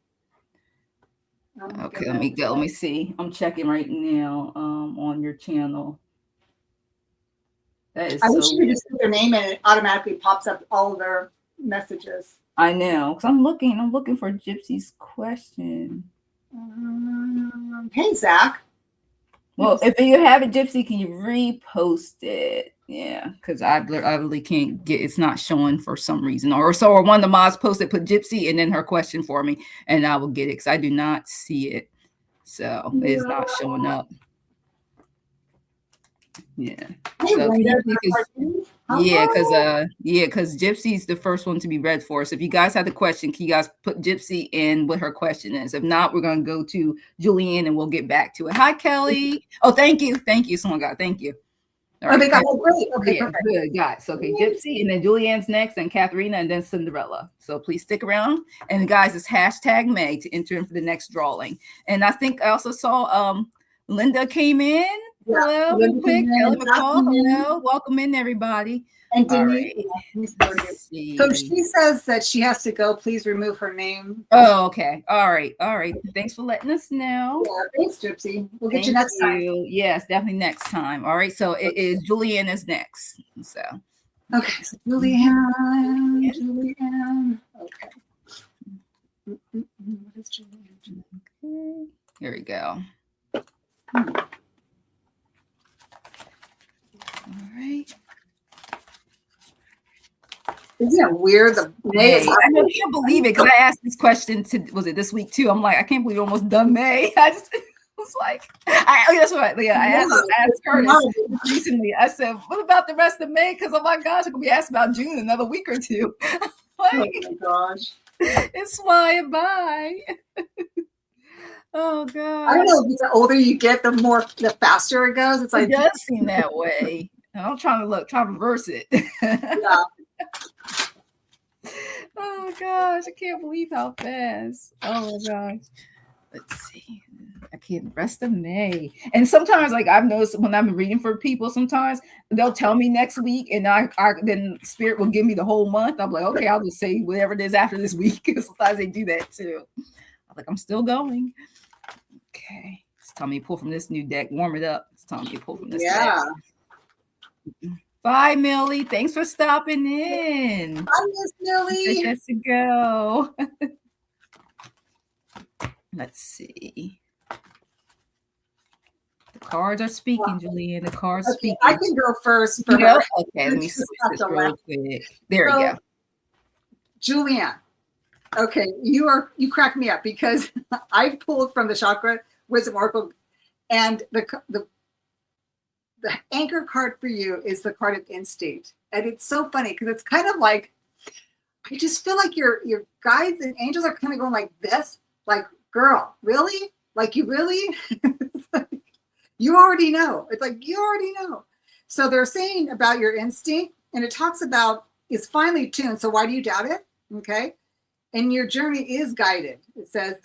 Okay, let me go. Let me see. I'm checking right now on your channel. That is I so wish you could just put their name in and it automatically pops up all of their messages. I know, because I'm looking for Gypsy's question. Hey, Zach. Well, if you have it, Gypsy, can you repost it? Yeah, because I really can't get. It's not showing for some reason, or one of the mods posted, put Gypsy and then her question for me, and I will get it because I do not see it, so it's not showing up. Yeah. Hey, so Linda, because Gypsy's the first one to be read for us. If you guys have the question, can you guys put Gypsy in what her question is? If not, we're gonna go to Julianne and we'll get back to it. Hi, Kelly. Oh, thank you. Someone got thank you. All right. They got great. Okay, yeah, perfect. Good, got so okay, Gypsy, and then Julianne's next, and Katharina, and then Cinderella. So please stick around. And guys, it's hashtag May to enter in for the next drawing. And I think I also saw Linda came in. Hello, quick. Kelly McCall. Hello, welcome in, everybody. And Denise, so she says that she has to go. Please remove her name. Oh, okay. All right. Thanks for letting us know. Yeah, thanks, Gypsy. We'll get you next time. Yes, definitely next time. All right. So it is Julianne is next. So okay. So Julianne. Okay. What is Julianne? Okay. Here we go. All right. Isn't it weird? I can't believe it because I asked this question was it this week too? I'm like, I can't believe we're almost done May. I just was like, that's what I asked Curtis recently. I said, what about the rest of May? Because oh my gosh, I'm gonna be asked about June in another week or two. Like, oh my gosh. It's flying by. Oh god. I don't know, the older you get, the faster it goes. It's like it does seem that way. I'm trying to reverse it. Yeah. Oh gosh, I can't believe how fast. Oh my gosh. Let's see. I can't rest of May. And sometimes, like I've noticed when I'm reading for people, sometimes they'll tell me next week, and I then Spirit will give me the whole month. I'm like, okay, I'll just say whatever it is after this week. Sometimes they do that too. I'm like, I'm still going. Okay. It's time me to pull from this new deck. Warm it up. It's time me to pull from this deck. Bye, Millie. Thanks for stopping in. Bye, Miss Millie. Let's go. Let's see. The cards are speaking, Julianne. The cards speaking. I can go first. Okay, let me switch this real quick. There we go. Julianne. Okay, you crack me up because I pulled from the Chakra Wisdom Oracle, and the anchor card for you is the card of instinct. And it's so funny because it's kind of like, I just feel like your guides and angels are kind of going like this, like, girl, really? Like, you really? You already know. It's like, you already know. So they're saying about your instinct, and it talks about it's finely tuned. So why do you doubt it? Okay. And your journey is guided. It says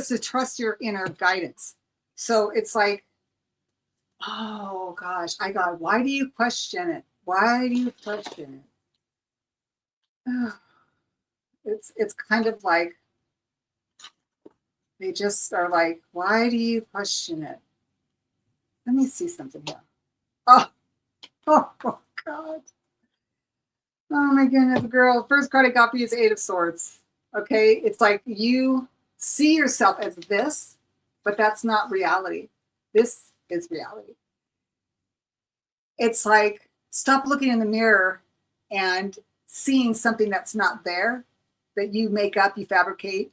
to trust your inner guidance. So it's like, oh gosh, why do you question it? Why do you question it? It's kind of like, they just are like, why do you question it? Let me see something here. Oh God. Oh my goodness, girl. First card I got for you is Eight of Swords. Okay, it's like you see yourself as this, but that's not reality. This is reality. It's like, stop looking in the mirror and seeing something that's not there, that you make up, you fabricate,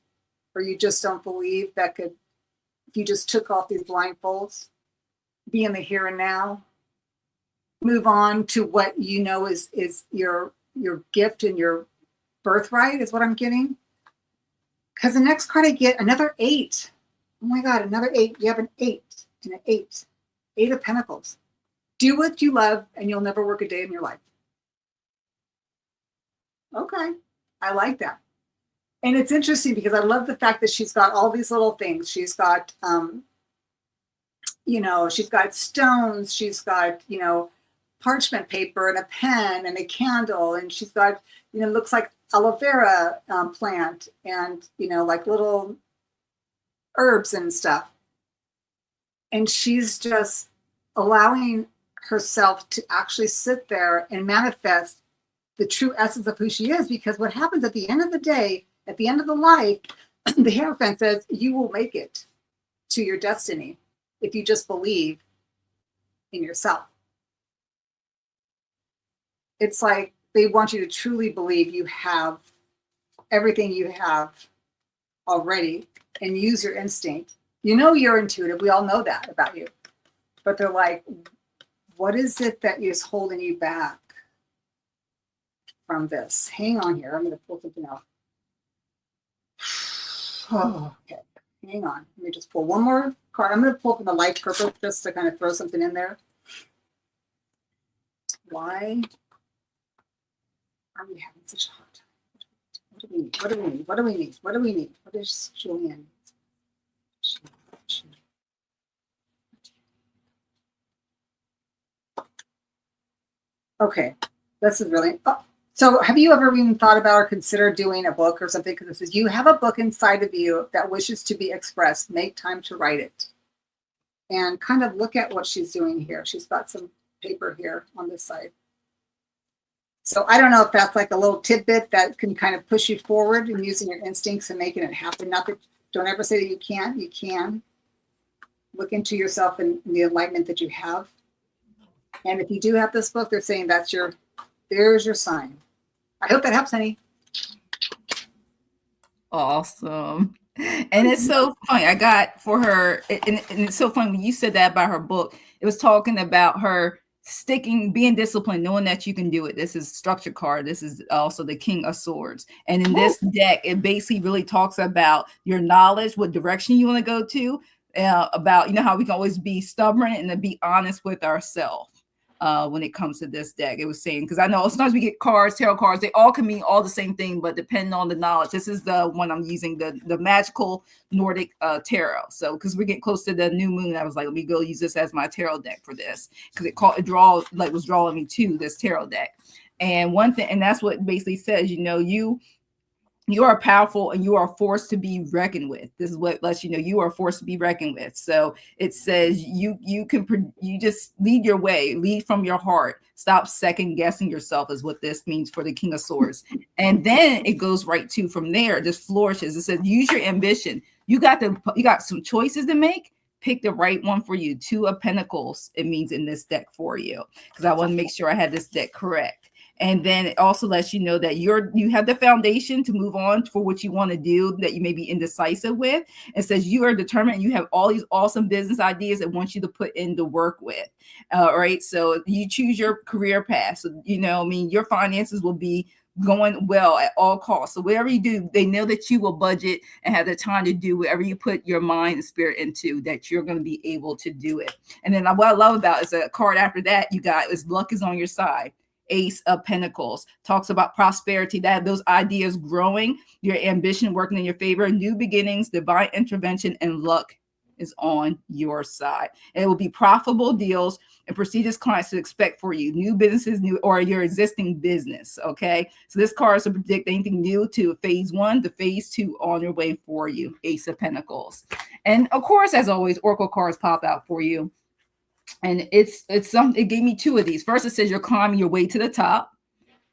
or you just don't believe, that could, if you just took off these blindfolds, be in the here and now, move on to what you know is your gift and your birthright, is what I'm getting. Because the next card I get, another 8. Oh my God, another 8. You have an 8 and an 8. 8 of Pentacles. Do what you love and you'll never work a day in your life. Okay, I like that. And it's interesting because I love the fact that she's got all these little things. She's got, she's got stones. She's got, parchment paper and a pen and a candle. And she's got, looks like aloe vera plant and, like little herbs and stuff. And she's just allowing herself to actually sit there and manifest the true essence of who she is. Because what happens at the end of the day, at the end of the life, the Hierophant says you will make it to your destiny if you just believe in yourself. It's like they want you to truly believe you have everything you have already and use your instinct. You're intuitive. We all know that about you. But they're like, what is it that is holding you back from this? Hang on here. I'm going to pull something out. Oh, okay. Hang on. Let me just pull one more card. I'm going to pull from the life purpose just to kind of throw something in there. Why are we having such a hard time? What do we need? What do we need? What do we need? What do we need? What is Julian? Okay, this is really. Oh, so, have you ever even thought about or considered doing a book or something? Because it says you have a book inside of you that wishes to be expressed. Make time to write it, and kind of look at what she's doing here. She's got some paper here on this side. So I don't know if that's like a little tidbit that can kind of push you forward in using your instincts and making it happen. Not that, don't ever say that you can't. You can. Look into yourself and the enlightenment that you have. And if you do have this book, they're saying there's your sign. I hope that helps, honey. Awesome. And it's so funny. I got for her, and it's so funny when you said that about her book, it was talking about her being disciplined, knowing that you can do it. This is structure card. This is also the King of Swords. And in this deck, it basically really talks about your knowledge, what direction you want to go to, about, how we can always be stubborn and to be honest with ourselves. When it comes to this deck, it was saying, because I know sometimes we get cards, tarot cards, they all can mean all the same thing, but depending on the knowledge. This is the one I'm using, the magical Nordic tarot. So because we're getting close to the new moon, I was like, let me go use this as my tarot deck for this, because was drawing me to this tarot deck. And one thing, and that's what basically says, you are powerful and you are a force to be reckoned with. This is what lets you know you are a force to be reckoned with. So it says you just lead your way, lead from your heart. Stop second guessing yourself is what this means for the King of Swords. And then it goes right to from there, just flourishes. It says use your ambition. You got some choices to make. Pick the right one for you. 2 of Pentacles, it means in this deck for you, because I want to make sure I had this deck correct. And then it also lets you know that you have the foundation to move on for what you want to do that you may be indecisive with. It says you are determined. You have all these awesome business ideas that want you to put in the work with. Right. So you choose your career path. So, your finances will be going well at all costs. So whatever you do, they know that you will budget and have the time to do whatever you put your mind and spirit into, that you're going to be able to do it. And then what I love about is a card after that you got is luck is on your side. Ace of Pentacles talks about prosperity, that those ideas growing, your ambition working in your favor, new beginnings, divine intervention, and luck is on your side. And it will be profitable deals and prestigious clients to expect for you, new businesses, or your existing business. Okay, so this card is to predict anything new to phase 1 to phase 2 on your way for you. Ace of Pentacles. And of course, as always, Oracle cards pop out for you. And it's something. It gave me 2 of these. First, it says you're climbing your way to the top.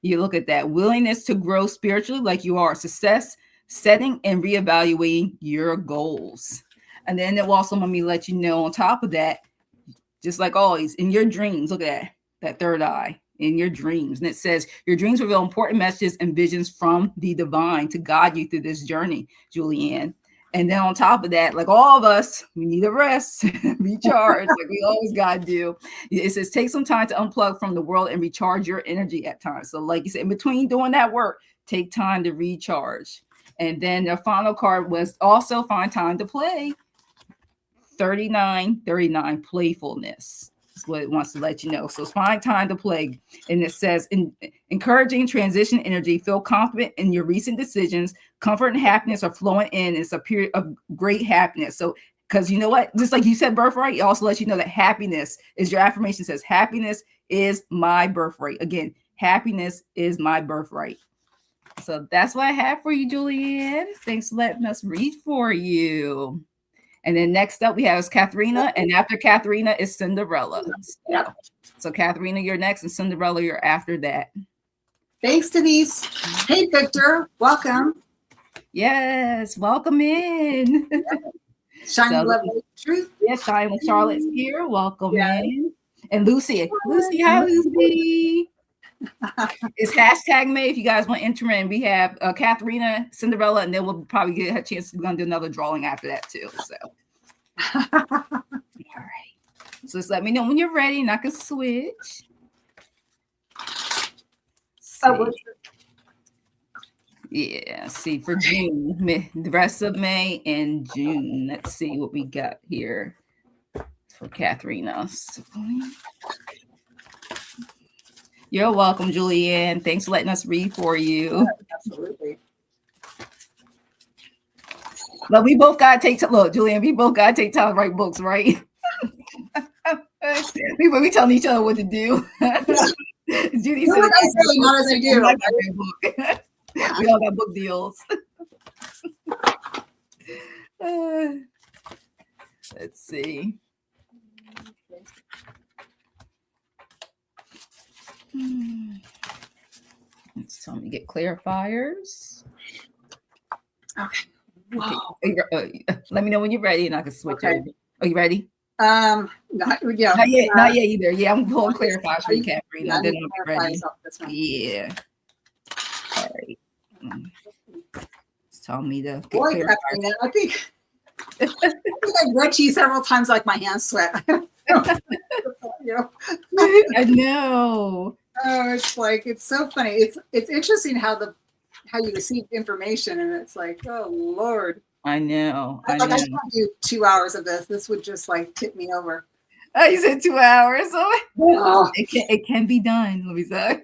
You look at that willingness to grow spiritually, like you are. Success, setting and reevaluating your goals. And then it will also let me let you know on top of that, just like always in your dreams. Look at that third eye. in your dreams. And it says, your dreams reveal important messages and visions from the divine to guide you through this journey, Julianne. And then on top of that, like all of us, we need a rest, recharge, like we always got to do. It says, take some time to unplug from the world and recharge your energy at times. So like you said, in between doing that work, take time to recharge. And then the final card was also find time to play. 39, playfulness is what it wants to let you know. So find time to play. And it says, encouraging transition energy, feel confident in your recent decisions, comfort and happiness are flowing in. It's a period of great happiness. So, because you know what, just like you said, birthright, it also lets you know that happiness is your affirmation. Says, happiness is my birthright. Again, happiness is my birthright. So that's what I have for you, Julianne. Thanks for letting us read for you. And then next up we have is Katharina, and after Katharina is Cinderella. Yep. So Katharina, you're next, and Cinderella, you're after that. Thanks, Denise. Hey, Victor, welcome. Yes, welcome in. Shining Love Truth. Yes, Shine with Charlotte's here. Welcome in. And Lucy, hi Lucy. It's hashtag May if you guys want to enter in. We have Katharina, Cinderella, and then we'll probably get a chance. We're going to do another drawing after that too. So, all right. So just let me know when you're ready, and I can switch. Yeah, see for June, the rest of May and June. Let's see what we got here for Katharina. You're welcome, Julianne. Thanks for letting us read for you. Yeah, absolutely. But we both gotta take look, Julianne. We both gotta take time to write books, right? we telling each other what to do. Judy said, "Not as I do." We all got book deals. Let's see. Let's tell me get clarifiers. Okay. Let me know when you're ready, and I can switch over. Are you ready? Not yet either. Yeah, I'm pulling clarifiers for you, Katharina. Then I'll be ready. Yeah. All right. Tell me to get Katharina, I think I've read you several times, like my hands sweat. I know. Oh, it's like, it's so funny. It's interesting how you receive information, and it's like, oh Lord. I know. I can't do 2 hours of this. This would just like tip me over. Oh, you said 2 hours. Oh. It can be done, let me say.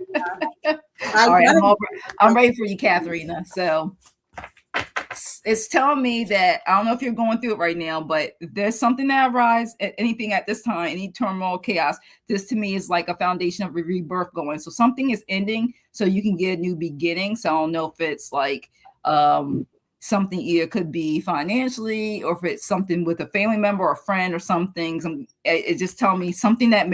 Yeah. All right, I'm ready for you, Katharina. So it's telling me that, I don't know if you're going through it right now, but if there's something that arises at anything at this time, any turmoil, chaos, this to me is like a foundation of a rebirth going. So something is ending so you can get a new beginning. So I don't know if it's like something either could be financially, or if it's something with a family member or a friend or something. It just tell me something that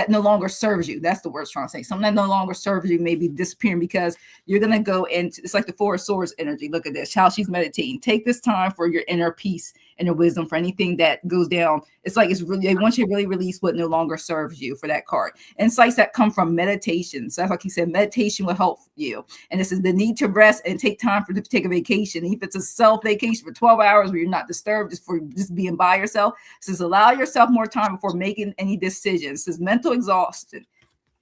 no longer serves you. That's the word I'm trying to say. Something that no longer serves you may be disappearing, because you're going to go into, it's like the Four of Swords energy. Look at this, how she's meditating. Take this time for your inner peace and your wisdom, for anything that goes down. It's like, it's really, they want you to really release what no longer serves you for that card. Insights that come from meditation. So that's like he said, meditation will help you. And this is the need to rest and take time to take a vacation. If it's a self vacation for 12 hours where you're not disturbed, just being by yourself. It says, allow yourself more time before making any decisions. It says mental exhaustion.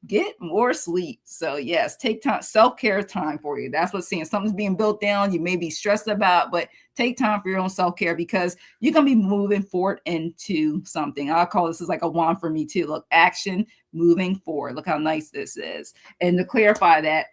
Get more sleep. So yes, take time, self-care time for you. That's what's saying. Something's being built down. You may be stressed about, but take time for your own self-care, because you're going to be moving forward into something. I'll call this is like a wand for me too. Look, action, moving forward. Look how nice this is. And to clarify that,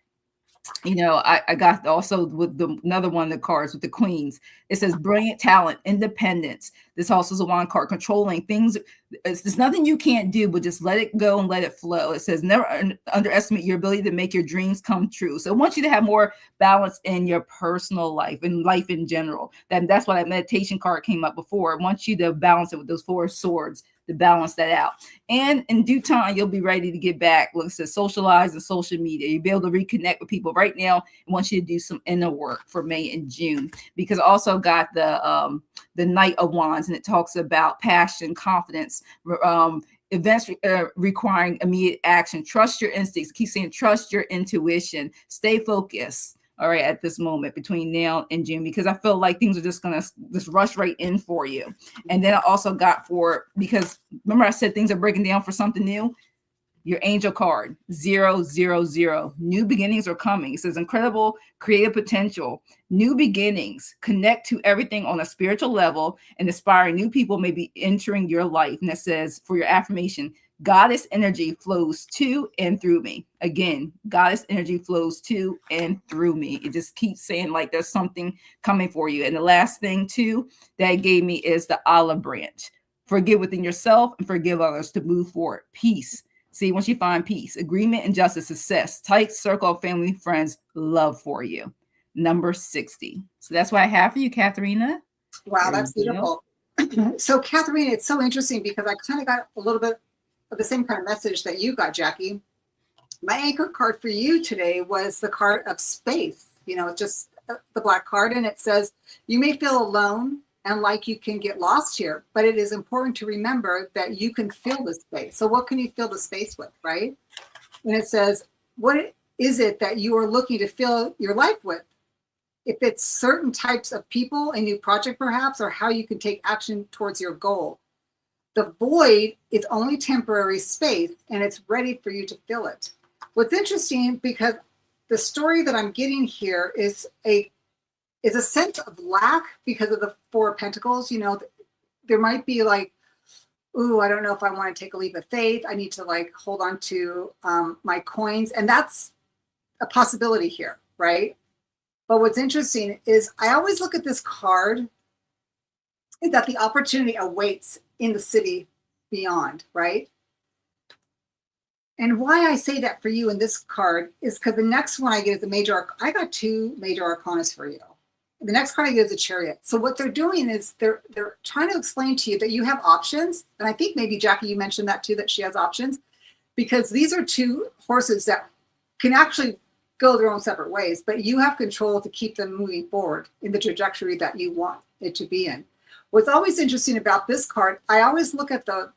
you know, I got also with another one of the cards with the queens. It says brilliant talent, independence. This also is a wand card, controlling things. There's nothing you can't do, but just let it go and let it flow. It says never underestimate your ability to make your dreams come true. So I want you to have more balance in your personal life and life in general. That's why that meditation card came up before. I want you to balance it with those four swords, to balance that out. And in due time, you'll be ready to get back. Look, it says socialize and social media. You'll be able to reconnect with people. Right now, I want you to do some inner work for May and June, because I also got the Knight of Wands, and it talks about passion, confidence, events requiring immediate action. Trust your instincts. Keep saying trust your intuition. Stay focused. All right, at this moment between now and June, because I feel like things are just gonna just rush right in for you. And then I also got because remember I said things are breaking down for something new. Your angel card 000. New beginnings are coming. It says incredible creative potential, new beginnings. Connect to everything on a spiritual level, and inspiring new people may be entering your life. And it says for your affirmation, goddess energy flows to and through me. Again, goddess energy flows to and through me. It just keeps saying like there's something coming for you. And the last thing too that it gave me is the olive branch. Forgive within yourself and forgive others to move forward. Peace. See, once you find peace, agreement, and justice, success, tight circle of family, friends, love for you. Number 60. So that's what I have for you, Katharina. Wow, that's beautiful. So, Katharina, it's so interesting because I kind of got a little bit of the same kind of message that you got, Jackie. My anchor card for you today was the card of space. You know, just the black card, and it says, you may feel alone and like you can get lost here, but it is important to remember that you can fill the space. So what can you fill the space with, right? And it says, what is it that you are looking to fill your life with? If it's certain types of people, a new project perhaps, or how you can take action towards your goal. The void is only temporary space, and it's ready for you to fill it. What's interesting, because the story that I'm getting here is a sense of lack because of the Four of Pentacles. You know, there might be like, ooh, I don't know if I want to take a leap of faith. I need to like hold on to my coins. And that's a possibility here, right? But what's interesting is I always look at this card is that the opportunity awaits in the city beyond, right? And why I say that for you in this card is because the next one I get is the major. I got two major arcanas for you. The next card I get is a Chariot. So what they're doing is they're trying to explain to you that you have options. And I think maybe Jackie, you mentioned that too, that she has options, because these are two horses that can actually go their own separate ways, but you have control to keep them moving forward in the trajectory that you want it to be in. What's always interesting about this card, I always look at the,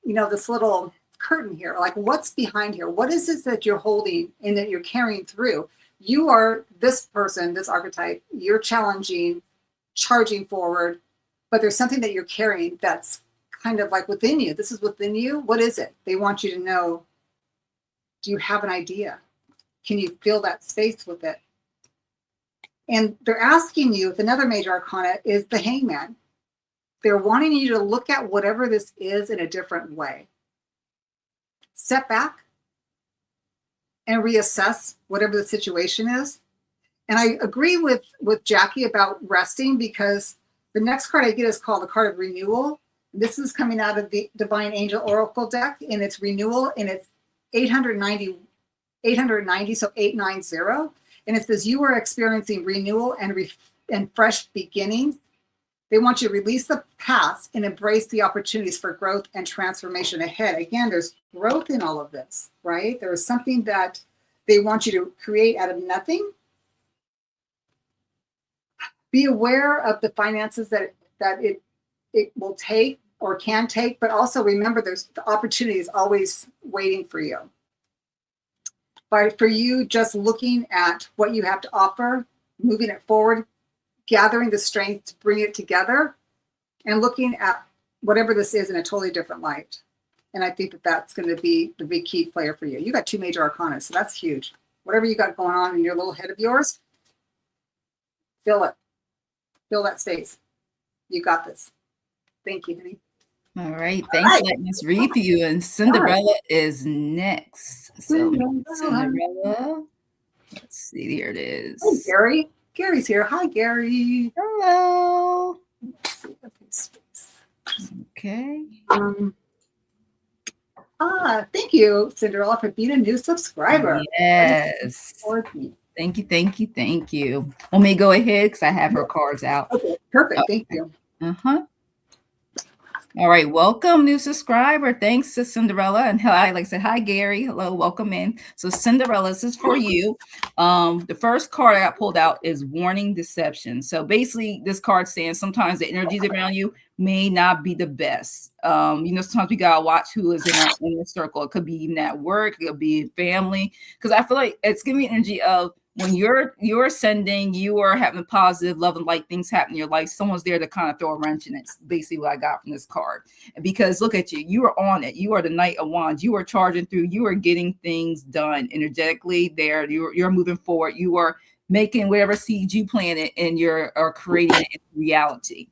you know, this little curtain here, like what's behind here? What is this that you're holding and that you're carrying through? You are this person, this archetype, you're challenging, charging forward, but there's something that you're carrying that's kind of like within you. This is within you. What is it? They want you to know, do you have an idea? Can you fill that space with it? And they're asking you, with another major arcana, is the Hangman. They're wanting you to look at whatever this is in a different way. Step back and reassess whatever the situation is. And I agree with Jackie about resting, because the next card I get is called the card of renewal. This is coming out of the Divine Angel Oracle deck, and it's renewal, and it's 890, so 890. And it says you are experiencing renewal and fresh beginnings. They want you to release the past and embrace the opportunities for growth and transformation ahead. Again, there's growth in all of this, right? There is something that they want you to create out of nothing. Be aware of the finances that it will take or can take, but also remember there's the opportunity is always waiting for you. But for you, just looking at what you have to offer, moving it forward, gathering the strength to bring it together, and looking at whatever this is in a totally different light. And I think that that's going to be the big key player for you. You got two major arcana, so that's huge. Whatever you got going on in your little head of yours, fill it. Fill that space. You got this. Thank you, honey. All right. Thanks for letting us read for you. And Cinderella is next. So Cinderella. Let's see. Here it is. Hey, Gary. Gary's here. Hi, Gary. Hello. Let's see what this is. Okay. Thank you, Cinderella, for being a new subscriber. Yes. Thank you, thank you, thank you. Want me to go ahead because I have her cards out. Okay, perfect. Thank you. Uh-huh. All right, welcome, new subscriber. Thanks to Cinderella. And hi, like I said, hi, Gary. Hello, welcome in. So, Cinderella, this is for you. The first card I got pulled out is Warning Deception. So, basically, this card saying sometimes the energies around you may not be the best. Sometimes we got to watch who is in our inner circle. It could be even at work, it could be family. Because I feel like it's giving me energy of when you're ascending, you are having positive love and light things happen in your life, someone's there to kind of throw a wrench in it. It's basically what I got from this card. Because look at you, you are on it. You are the Knight of Wands. You are charging through. You are getting things done energetically there. You're moving forward. You are making whatever seeds you planted and you're creating it in reality.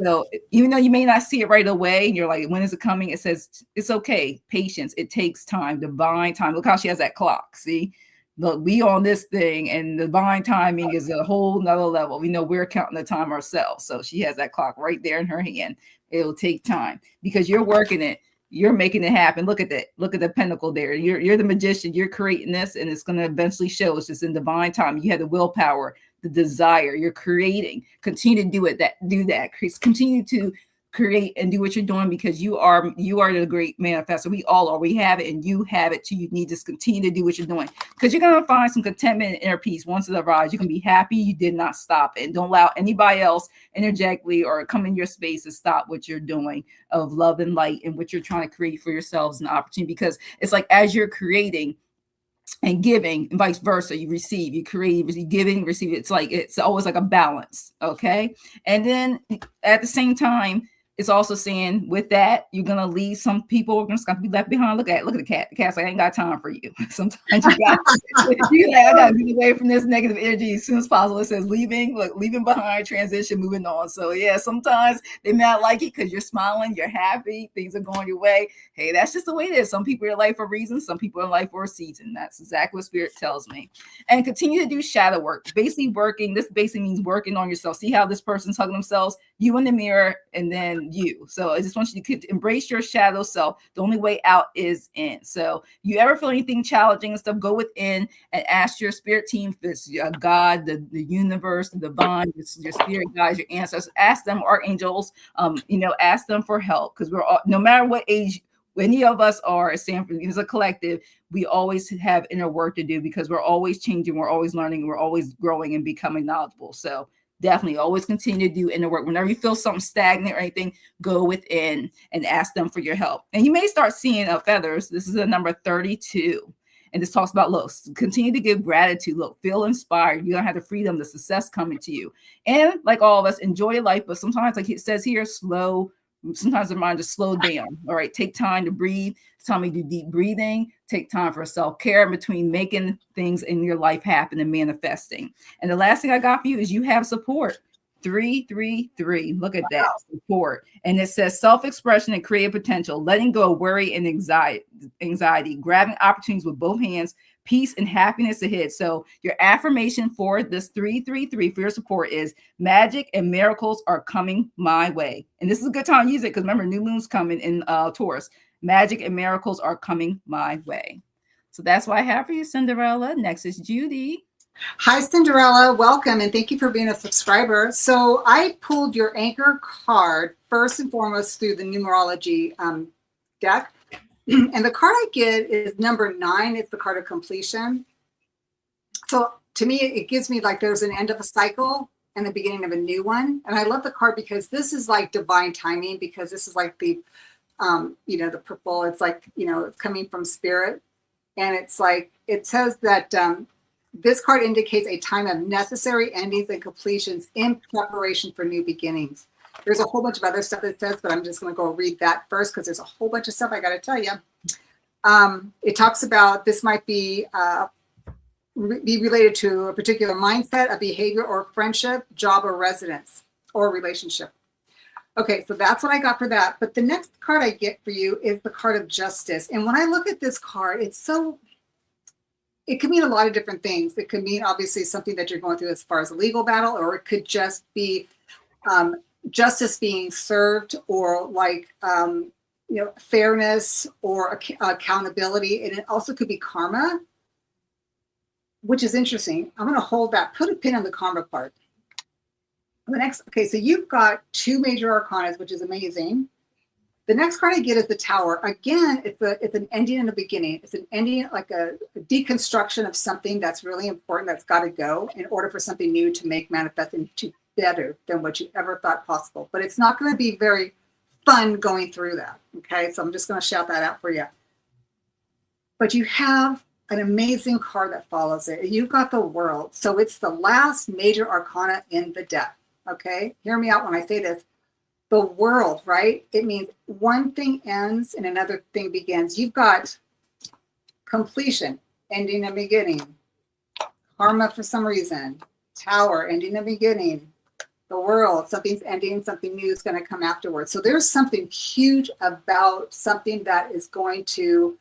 So even though you may not see it right away, you're like, when is it coming? It says it's okay. Patience. It takes time, divine time. Look how she has that clock. See? Look, we on this thing, and the divine timing is a whole nother level. We know we're counting the time ourselves. So she has that clock right there in her hand. It'll take time because you're working it. You're making it happen. Look at that. Look at the pentacle there. You're the magician. You're creating this, and it's going to eventually show. It's just in divine time. You have the willpower, the desire. You're creating. Continue to do it. Do that. Continue to create and do what you're doing because you are the great manifestor. We all are. We have it and you have it too. You need to continue to do what you're doing because you're going to find some contentment and inner peace once it arrives. You can be happy you did not stop it. And don't allow anybody else energetically or come in your space to stop what you're doing of love and light and what you're trying to create for yourselves and opportunity, because it's like as you're creating and giving and vice versa, you receive, you create, you giving, receive. It's always like a balance. Okay. And then at the same time, it's also saying with that, you're going to leave some people are going to be left behind. Look at the cat. The cat's like, I ain't got time for you. Sometimes I got to get away from this negative energy as soon as possible. It says leaving behind, transition, moving on. So yeah, sometimes they may not like it because you're smiling, you're happy, things are going your way. Hey, that's just the way it is. Some people are in life for a reason. Some people are in life for a season. That's exactly what Spirit tells me. And continue to do shadow work. Basically working. This basically means working on yourself. See how this person's hugging themselves, you in the mirror, and then you. So I just want you to embrace your shadow self. The only way out is in. So you ever feel anything challenging and stuff, go within and ask your spirit team, if it's God, the universe, the divine, your spirit guides, your ancestors, ask them, archangels, ask them for help, because we're all, no matter what age any of us are, as a collective, we always have inner work to do because we're always changing, we're always learning, we're always growing and becoming knowledgeable. So definitely always continue to do inner work. Whenever you feel something stagnant or anything, go within and ask them for your help. And you may start seeing feathers. This is a number 32. And this talks about, look, continue to give gratitude. Look, feel inspired. You're going to have the freedom, the success coming to you. And like all of us, enjoy life. But sometimes, like it says here, sometimes the mind just slow down. All right, take time to breathe. Time to do deep breathing. Take time for self-care in between making things in your life happen and manifesting. And the last thing I got for you is you have support. 333. Look at that support. And it says self-expression and creative potential, letting go of worry and anxiety, grabbing opportunities with both hands, peace and happiness ahead. So your affirmation for this 333 for your support is magic and miracles are coming my way. And this is a good time to use it because remember, new moon's coming in Taurus. Magic and miracles are coming my way. So that's what I have for you, Cinderella. Next is Judy. Hi, Cinderella. Welcome, and thank you for being a subscriber. So I pulled your anchor card first and foremost through the numerology deck. And the card I get is number 9. It's the card of completion. So to me, it gives me like there's an end of a cycle and the beginning of a new one. And I love the card because this is like divine timing, because this is like the the purple, it's like, it's coming from spirit. And it's like, it says that this card indicates a time of necessary endings and completions in preparation for new beginnings. There's a whole bunch of other stuff it says, but I'm just going to go read that first because there's a whole bunch of stuff I got to tell you. It talks about this might be related to a particular mindset, a behavior or friendship, job or residence or relationship. Okay, so that's what I got for that. But the next card I get for you is the card of justice. And when I look at this card, it could mean a lot of different things. It could mean obviously something that you're going through as far as a legal battle, or it could just be justice being served, or like fairness or accountability. And it also could be karma, which is interesting. I'm going to hold that, put a pin on the karma part. The next, okay, so you've got 2 major arcanas, which is amazing. The next card I get is the Tower. Again, it's an ending and a beginning. It's an ending, like a deconstruction of something that's really important, that's got to go in order for something new to make manifest into better than what you ever thought possible. But it's not going to be very fun going through that. Okay, so I'm just going to shout that out for you. But you have an amazing card that follows it. You've got the World. So it's the last major arcana in the deck. Okay, hear me out when I say this. The World, right? It means one thing ends and another thing begins. You've got completion, ending and beginning. Karma for some reason. Tower, ending and beginning. The World, something's ending, something new is going to come afterwards. So there's something huge about something that is going to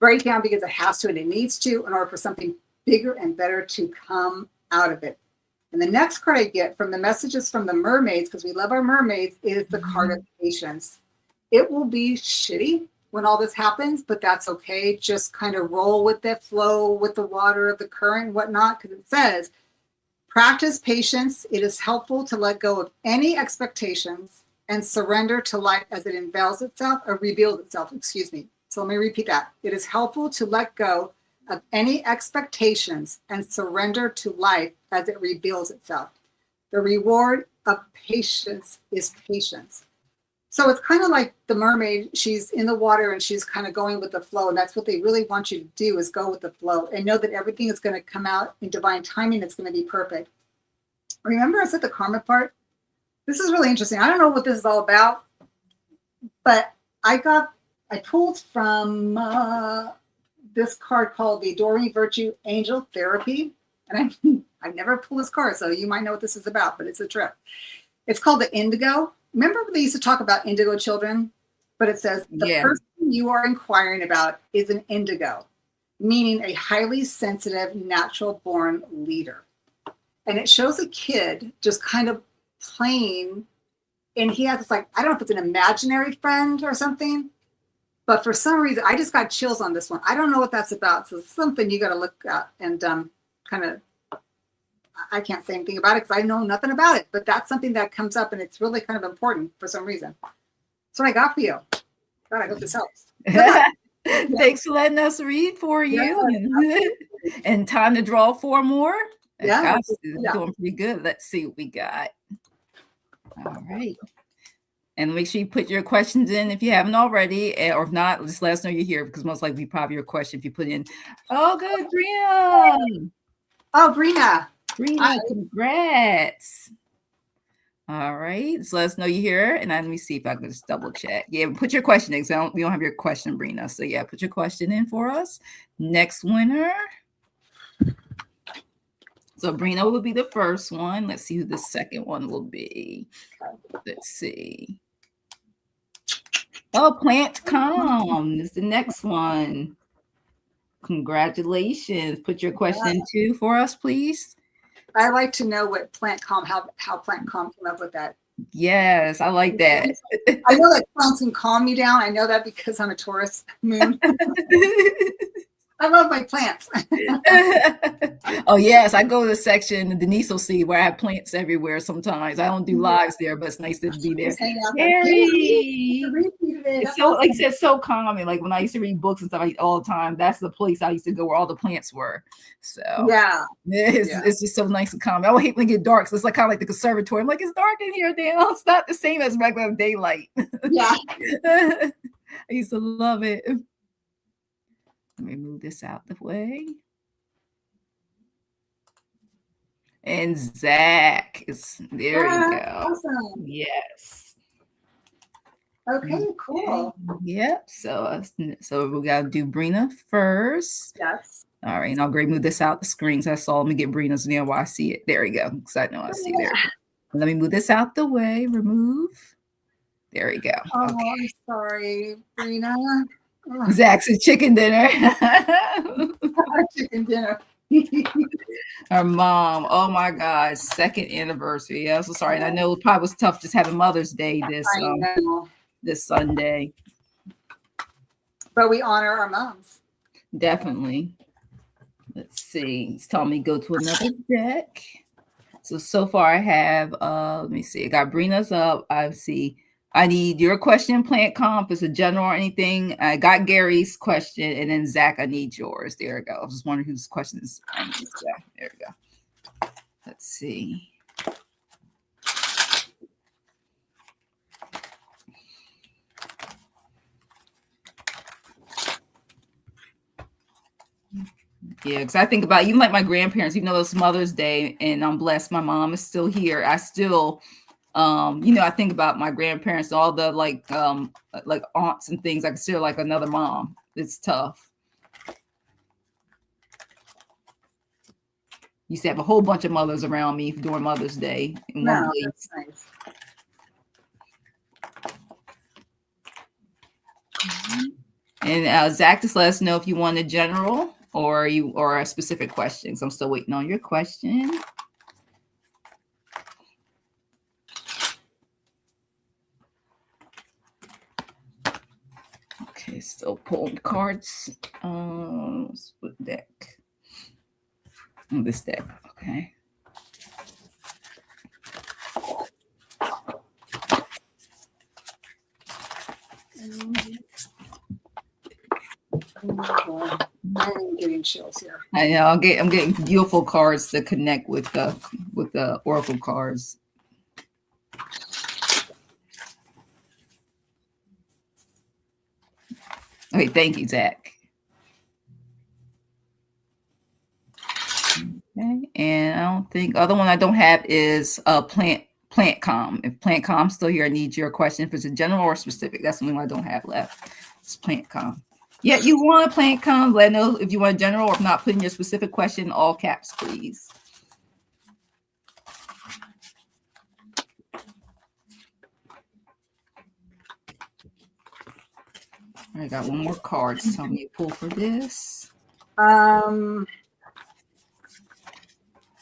break down because it has to and it needs to in order for something bigger and better to come out of it. And the next card I get from the messages from the mermaids, because we love our mermaids, is the card of patience. It will be shitty when all this happens, but that's okay. Just kind of roll with it, flow with the water of the current and whatnot, because it says, practice patience. It is helpful to let go of any expectations and surrender to life as it unveils itself or reveals itself, excuse me. So let me repeat that. It is helpful to let go of any expectations and surrender to life as it reveals itself. The reward of patience is patience. So it's kind of like the mermaid. She's in the water and she's kind of going with the flow. And that's what they really want you to do, is go with the flow and know that everything is going to come out in divine timing. It's going to be perfect. Remember I said the karma part? This is really interesting. I don't know what this is all about, but I pulled from this card called the Adoring Virtue Angel Therapy. And I've never pulled this card, so you might know what this is about, but it's a trip. It's called the Indigo. Remember when they used to talk about indigo children? But it says, the person you are inquiring about is an indigo, meaning a highly sensitive, natural-born leader. And it shows a kid just kind of playing, and he has this, like, I don't know if it's an imaginary friend or something, but for some reason, I just got chills on this one. I don't know what that's about. So it's something you got to look at and kind of, I can't say anything about it because I know nothing about it, but that's something that comes up and it's really kind of important for some reason. That's what I got for you. God, I hope this helps. Thanks for letting us read for you. And time to draw 4 more. Yeah. Doing pretty good. Let's see what we got. All right. And make sure you put your questions in if you haven't already, or if not, just let us know you're here, because most likely probably your question if you put in. Oh, good, Brina. Oh, Brina, congrats. All right, so let us know you're here, and let me see if I can just double check. Yeah, put your question in. So we don't have your question, Brina. So yeah, put your question in for us. Next winner. So Brina will be the first one. Let's see who the second one will be. Let's see. Oh, Plant Calm is the next one. Congratulations. Put your question too for us, please. I like to know what Plant Calm, how Plant Calm came up with that. Yes, I like that. I know that plants can calm me down. I know that because I'm a Taurus moon. I love my plants. Oh, yes. I go to the section, Denise will see, where I have plants everywhere sometimes. I don't do lives there, but it's nice to be there. Harry! It's so, like I said, so calming. Like when I used to read books and stuff all the time, that's the place I used to go where all the plants were. So yeah, it's just so nice and calm. I would hate when it get dark. So it's like kind of like the conservatory. I'm like, it's dark in here now. It's not the same as regular daylight. Yeah. I used to love it. Let me move this out the way. And Zach is there. You go. Awesome. Yes. Okay, cool. Yep. So we gotta do Brina first. Yes. All right, and I'll move this out the screen. So I saw. Let me get Brina's name while I see it. There we go. Because I know I see there. Let me move this out the way. Remove. There we go. Oh, okay. I'm sorry, Brina. Zach's chicken dinner. Chicken dinner. Her mom. Oh my God, 2nd anniversary. Yeah, so sorry. And I know it probably was tough just having Mother's Day this Sunday. But we honor our moms. Definitely. Let's see. It's telling me to go to another deck. So far I have let me see. I got Brina's up. I see I need your question, plant comp. If it's a general or anything. I got Gary's question, and then Zach, I need yours. There we go. I was just wondering whose questions I need. Yeah, there we go. Let's see. Yeah, because I think about even like my grandparents, even though it's Mother's Day and I'm blessed, my mom is still here. I still, I think about my grandparents, all the like aunts and things. I consider like another mom. It's tough. Used to have a whole bunch of mothers around me during Mother's Day in one place. That's nice. And Zach, just let us know if you want a general or a specific question. So I'm still waiting on your question. Okay, still pulling cards. Split deck. Oh, this deck. Okay. I'm getting chills here. I know. I'm getting beautiful cards to connect with the oracle cards. Okay, thank you, Zach. Okay, and I don't think other one I don't have is plant com. If plant com's still here, I need your question. If it's a general or specific, that's the only one I don't have left. It's plant com. Yeah, you want a plant com? Let know if you want a general, or if not, put in your specific question in all caps, please. I got one more card. Tell me to pull for this.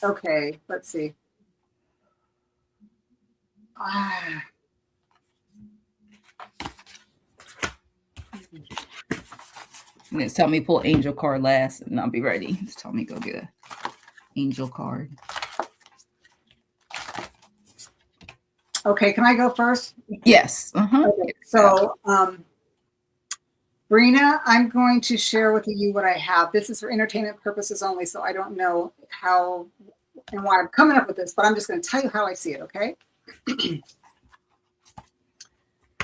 Okay, let's see. And it's tell me pull angel card last, and I'll be ready. Just tell me go get a angel card. Okay, can I go first? Yes. Okay, so Brina, I'm going to share with you what I have. This is for entertainment purposes only, so I don't know how and why I'm coming up with this, but I'm just going to tell you how I see it, okay?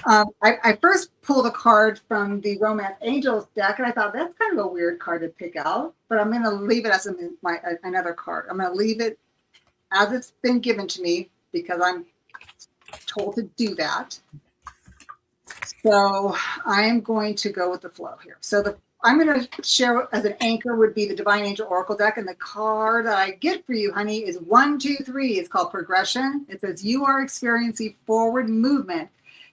I first pulled a card from the Romance Angels deck, and I thought that's kind of a weird card to pick out, but I'm going to leave it as another card. I'm going to leave it as it's been given to me because I'm told to do that. So I'm going to go with the flow here. So I'm going to share as an anchor would be the Divine Angel Oracle deck. And the card that I get for you, honey, is 1, 2, 3. It's called Progression. It says you are experiencing forward movement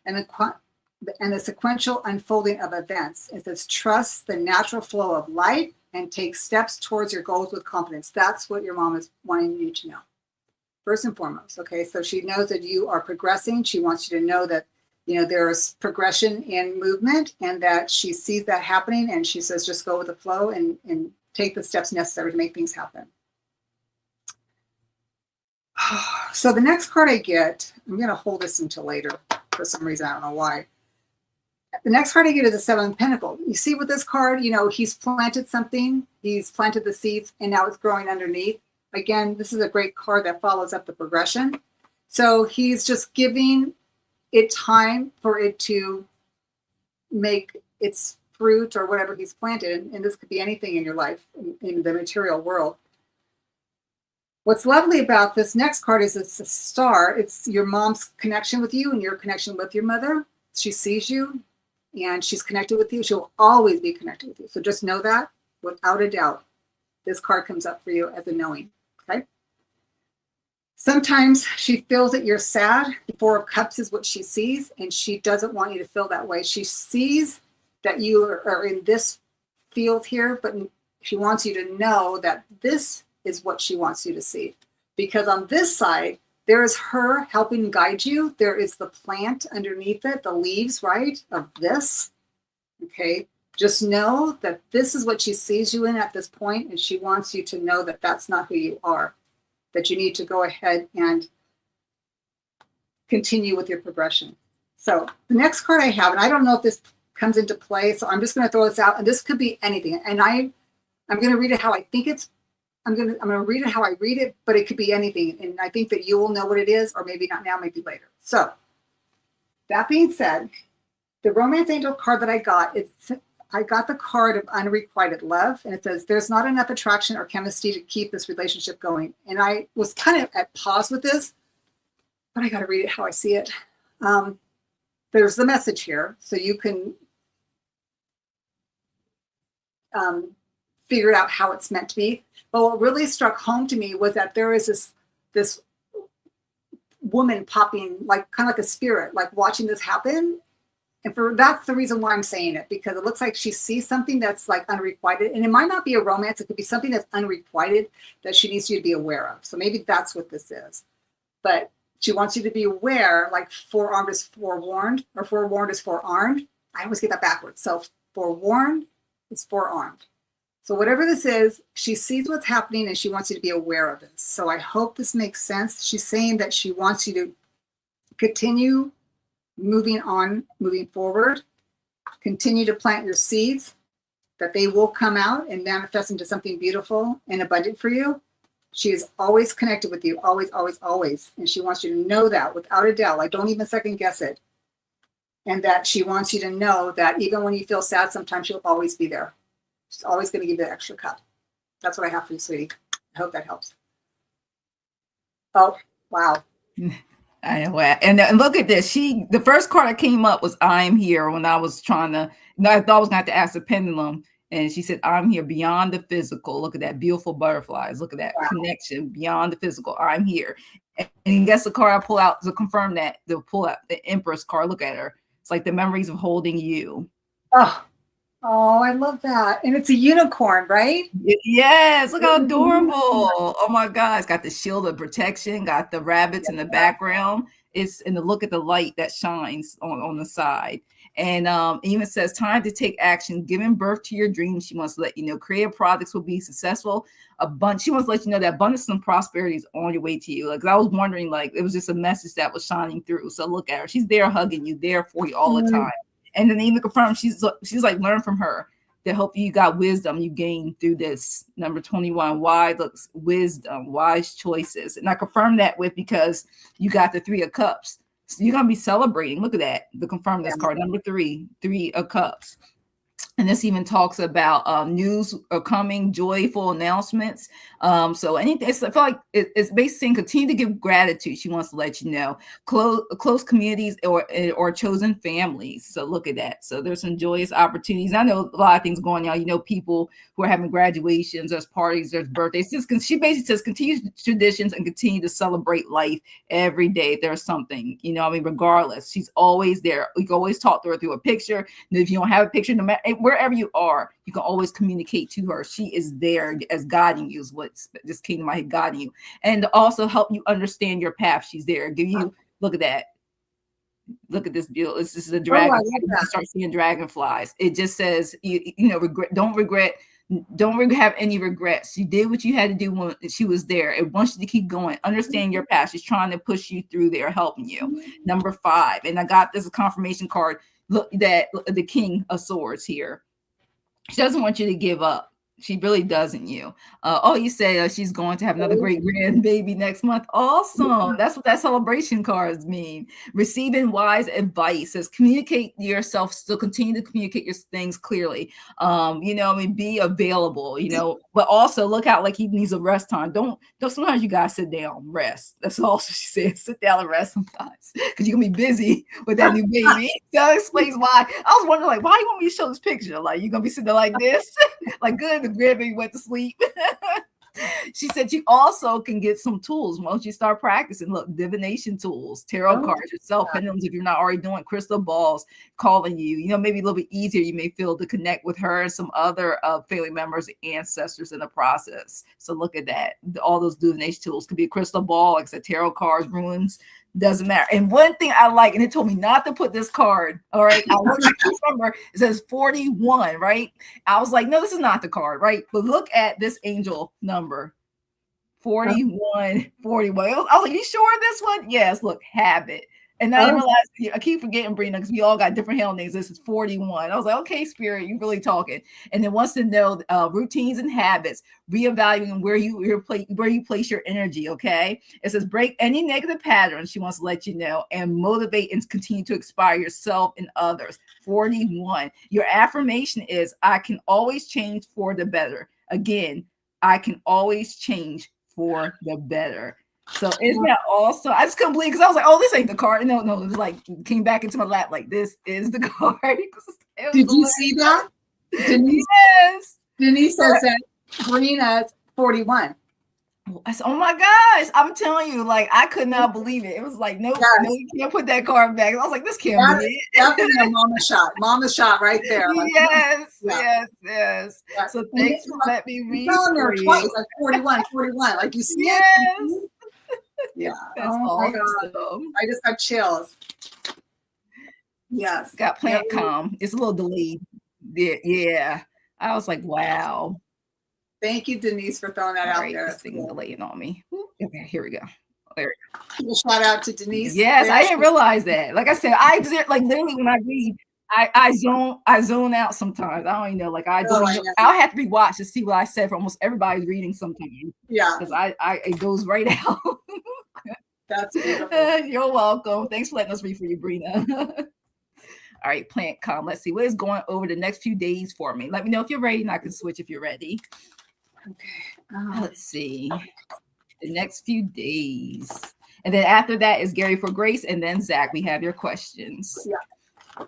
and the sequential unfolding of events. It says trust the natural flow of life and take steps towards your goals with confidence. That's what your mom is wanting you to know. First and foremost, okay? So she knows that you are progressing. She wants you to know that there's progression in movement and that she sees that happening, and she says, just go with the flow and take the steps necessary to make things happen. So the next card I get, I'm going to hold this until later for some reason. I don't know why. The next card I get is a 7 of Pentacles. You see with this card, he's planted something. He's planted the seeds and now it's growing underneath. Again, this is a great card that follows up the progression. So he's just giving it time for it to make its fruit or whatever he's planted. And this could be anything in your life, in the material world. What's lovely about this next card is it's a star. It's your mom's connection with you and your connection with your mother. She sees you and she's connected with you. She'll always be connected with you. So just know that without a doubt, this card comes up for you as a knowing, okay? Sometimes she feels that you're sad. The 4 of Cups is what she sees, and she doesn't want you to feel that way. She sees that you are in this field here, but she wants you to know that this is what she wants you to see. Because on this side, there is her helping guide you. There is the plant underneath it, the leaves, right, of this, okay? Just know that this is what she sees you in at this point, and she wants you to know that that's not who you are, that you need to go ahead and continue with your progression. So the next card I have, and I don't know if this comes into play, so I'm just going to throw this out, and this could be anything. And I'm going to read it how I think it's. I'm going to read it how I read it, but it could be anything. And I think that you will know what it is, or maybe not now, maybe later. So that being said, the Romance Angel card that I got, I got the card of unrequited love, and it says, there's not enough attraction or chemistry to keep this relationship going. And I was kind of at pause with this, but I got to read it how I see it. There's the message here, so you can figure out how it's meant to be. But what really struck home to me was that there is this woman popping, like kind of like a spirit, like watching this happen. And that's the reason why I'm saying it, because it looks like she sees something that's like unrequited, and it might not be a romance. It could be something that's unrequited that she needs you to be aware of. So maybe that's what this is. But she wants you to be aware, like forearmed is forewarned, or forewarned is forearmed. I always get that backwards. So forewarned is forearmed. So whatever this is, she sees what's happening and she wants you to be aware of this. So I hope this makes sense. She's saying that she wants you to continue moving on, moving forward, continue to plant your seeds, that they will come out and manifest into something beautiful and abundant for you. She is always connected with you, always, always, always. And she wants you to know that without a doubt. Like, don't even second guess it. And that she wants you to know that even when you feel sad, sometimes she'll always be there. She's always going to give you the extra cup. That's what I have for you, sweetie. I hope that helps. Oh, wow. I know. And look at this. The first card that came up was I'm here when I was trying to, I thought I was going to have to ask the pendulum. And she said, I'm here beyond the physical. Look at that beautiful butterflies. Look at that connection beyond the physical. I'm here. And guess the card I pull out to confirm that, to pull out the Empress card. Look at her. It's like the memories of holding you. Oh, I love that. And it's a unicorn, right? Yes. Look how adorable. Oh my God. It's got the shield of protection, got the rabbits in the background. And look at the light that shines on the side. And even says, time to take action, giving birth to your dreams. She wants to let you know creative products will be successful. She wants to let you know that abundance and prosperity is on your way to you. Like, I was wondering, like, it was just a message that was shining through. So look at her. She's there hugging you, there for you all the time. And then even confirm she's like, learn from her to help you. Got wisdom you gain through this. Number 21, wise looks wisdom, wise choices. And I confirm that with, because you got the 3 of Cups. So you're going to be celebrating. Look at that. To confirm this card, number 3 of Cups. And this even talks about news are coming, joyful announcements. So anything, I feel like it's basically saying continue to give gratitude. She wants to let you know close communities or chosen families. So look at that. So there's some joyous opportunities. I know a lot of things going on. You know, people who are having graduations, there's parties, there's birthdays. She basically says continue traditions and continue to celebrate life every day. There's something, you know, I mean, regardless, she's always there. We can always talk to her through a picture. And if you don't have a picture, no matter wherever you are, you can always communicate to her. She is there as guiding you, is what just came to my head, guiding you, and also help you understand your path. She's there, give you, look at that. Look at this beautiful. This is a dragon. Start seeing dragonflies. It just says, you know, don't have any regrets. You did what you had to do when she was there. It wants you to keep going. Understand your past. She's trying to push you through there, helping you. Number 5, and I got this confirmation card. Look, that the King of Swords here. She doesn't want you to give up. She really doesn't. You say she's going to have another great grandbaby next month. Awesome. That's what that celebration cards mean. Receiving wise advice says communicate yourself, still continue to communicate your things clearly. You know, I mean, be available, you know, but also look out like he needs a rest time. Don't sometimes you guys sit down, rest. That's also she said, sit down and rest sometimes because you're gonna be busy with that new baby. That explains why. I was wondering, like, why you want me to show this picture? Like, you're gonna be sitting there like this, like good. The grandbaby went to sleep. She said you also can get some tools once you start practicing. Look, divination tools, tarot cards yourself, pendulums if you're not already doing, crystal balls calling you. You know, maybe a little bit easier you may feel to connect with her and some other family members, ancestors in the process. So look at that. All those divination tools could be a crystal ball, like I said, tarot cards, runes. Doesn't matter. And one thing I like, and it told me not to put this card. All right. I remember it says 41, right? I was like, no, this is not the card, right? But look at this angel number 41. I was like, you sure this one? Yes, look, habit. And I didn't realize, I keep forgetting, Brina, because we all got different hell names. This is 41. I was like, okay, Spirit, you really talking. And then wants to know routines and habits, reevaluating where you place your energy. Okay. It says break any negative patterns. She wants to let you know, and motivate and continue to inspire yourself and others. 41. Your affirmation is, I can always change for the better. Again, I can always change for the better. So isn't that awesome? I just couldn't believe, because I was like, oh, this ain't the card. No, it was like, came back into my lap like, this is the card. Did you see that? Denise, yes. Denise says that Karina's 41. I said, oh my gosh, I'm telling you, like, I could not believe it. It was like, nope, Yes. no, you can't put that card back. I was like, this can't be it. Definitely a mama shot right there. Like, yes. So thanks for letting me read. There twice, like 41, like you see it? Yeah. That's awesome. My God. I just got chills. Yes. Got plant calm. It's a little delayed. Yeah. I was like, wow. Thank you, Denise, for throwing that out there. This thing delaying on me. Okay, here we go. There we go. Shout out to Denise. Yes, I didn't realize that. Like I said, like literally when I read, I zone out sometimes. I don't even know. Like I'll have to rewatch to see what I said for almost everybody's reading sometimes. Yeah. Because it goes right out. That's beautiful. You're welcome. Thanks for letting us read for you, Brina. All right, plant calm. Let's see what is going over the next few days for me. Let me know if you're ready, and I can switch if you're ready. Okay. Let's see. The next few days. And then after that is Gary for Grace, and then Zach. We have your questions. Yeah.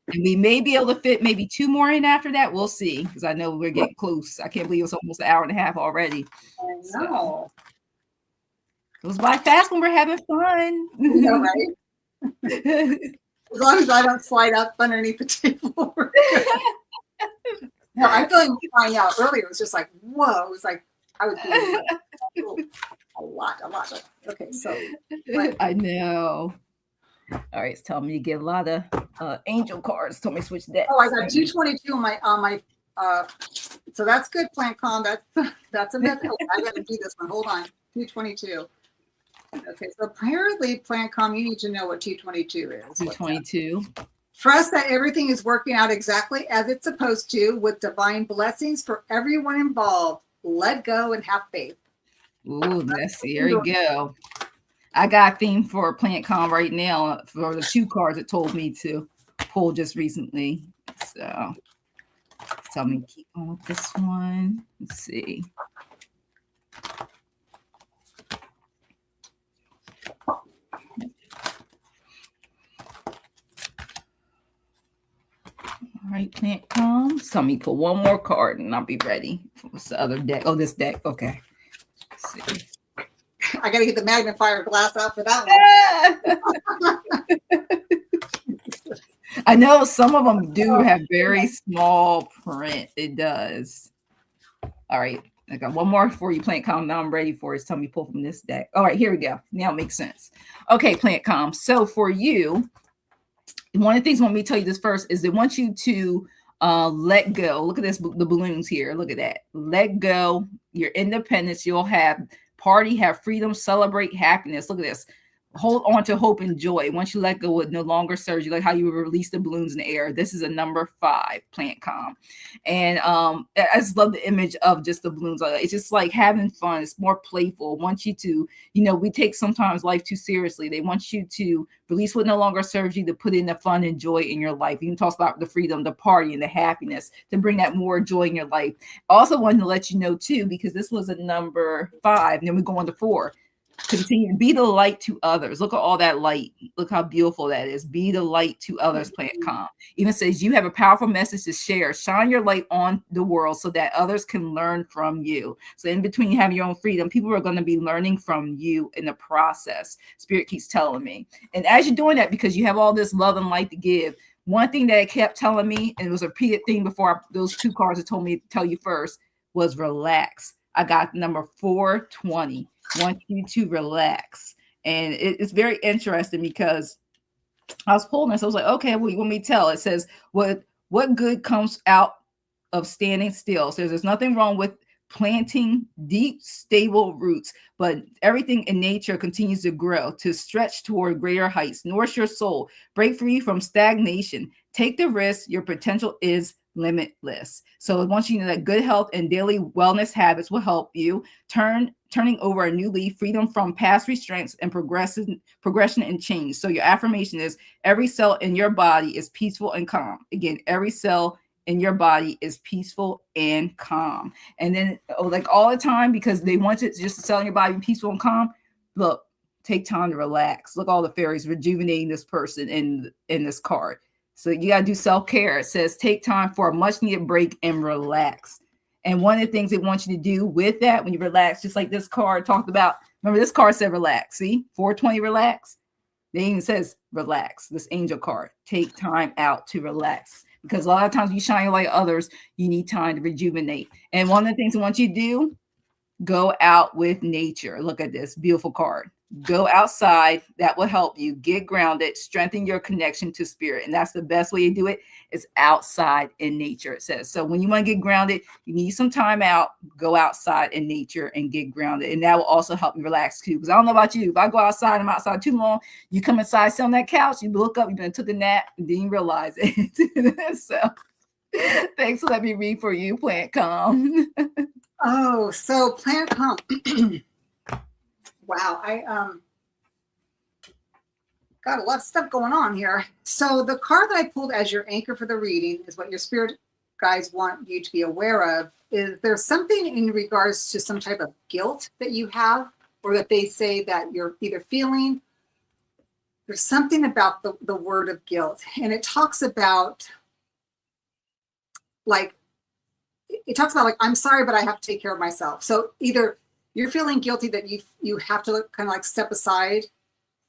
And we may be able to fit maybe 2 more in after that. We'll see, because I know we're getting close. I can't believe it's almost an hour and a half already. I know. So, it goes by fast when we're having fun. Yeah, right? As long as I don't slide up underneath the table. No, I feel like flying out earlier. It was just like, whoa. It was like, I was doing a lot. Okay, so. I know. All right, it's telling me to get a lot of angel cards. Told me to switch that. Oh, I got 222 on my so that's good, Plant Calm. That's a method. I got to do this one. Hold on. 222. Okay, so apparently, Plant Calm, you need to know what 222 is. 222. Trust that everything is working out exactly as it's supposed to, with divine blessings for everyone involved. Let go and have faith. Ooh, here we go. I got a theme for Plant Calm right now for the 2 cards it told me to pull just recently. So tell me to keep on with this one. Let's see. All right, Plant Calm. Tell me pull one more card and I'll be ready. What's the other deck? Oh, this deck. Okay. Let's see. I got to get the magnifier glass out for that one. I know some of them do have very small print. It does. All right. I got one more for you, Plant Calm. Now I'm ready for it. Tell me pull from this deck. All right, here we go. Now it makes sense. Okay, Plant Calm. So for you, one of the things I want me to tell you this first is they want you to let go. Look at this, the balloons here. Look at that. Let go your independence. You'll have party, have freedom, celebrate happiness. Look at this. Hold on to hope and joy. Once you let go, it no longer serves you. Like how you release the balloons in the air. This is a number 5, Plant Calm. And I just love the image of just the balloons. It's just like having fun. It's more playful. Want you to, we take sometimes life too seriously. They want you to release what no longer serves you, to put in the fun and joy in your life. You can talk about the freedom, the party, and the happiness, to bring that more joy in your life. Also wanted to let you know too, because this was a number 5, and then we go on to 4. Continue to be the light to others. Look at all that light. Look how beautiful that is. Be the light to others, Plant Calm. Even says you have a powerful message to share. Shine your light on the world so that others can learn from you. So in between having your own freedom, people are going to be learning from you in the process. Spirit keeps telling me. And as you're doing that, because you have all this love and light to give, one thing that it kept telling me, and it was a repeated thing before those 2 cards that told me to tell you first, was relax. I got number 420. Want you to relax. And it's very interesting because I was pulling this. I was like, okay, well, you want me to tell? It says, what good comes out of standing still? So there's nothing wrong with planting deep, stable roots, but everything in nature continues to grow, to stretch toward greater heights. Nourish your soul, break free from stagnation, take the risk. Your potential is limitless. So I want you to know that good health and daily wellness habits will help you turning over a new leaf, freedom from past restraints, and progression and change. So your affirmation is every cell in your body is peaceful and calm. Again, every cell in your body is peaceful and calm. And then like all the time, because they want it just to cell in your body be peaceful and calm. Look, take time to relax. Look, all the fairies rejuvenating this person in this card. So you got to do self-care. It says take time for a much needed break and relax. And one of the things they want you to do with that when you relax, just like this card talked about, remember this card said relax. See, 420 relax. It even says relax. This angel card, take time out to relax. Because a lot of times you shine like others, you need time to rejuvenate. And one of the things I want you to do, go out with nature. Look at this beautiful card. Go outside. That will help you get grounded, strengthen your connection to spirit. And that's the best way to do it is outside in nature, it says. So when you want to get grounded, you need some time out, go outside in nature and get grounded. And that will also help you relax too. Because I don't know about you, if I go outside, I'm outside too long, you come inside, sit on that couch, you look up, you've been took a nap, and didn't realize it. So thanks for letting me read for you, Plant Calm. Oh, so Plant Calm. Wow, I got a lot of stuff going on here. So the card that I pulled as your anchor for the reading is what your spirit guides want you to be aware of. Is there something in regards to some type of guilt that you have, or that they say that you're either feeling? There's something about the word of guilt, and it talks about like I'm sorry, but I have to take care of myself. So either you're feeling guilty that you have to kind of like step aside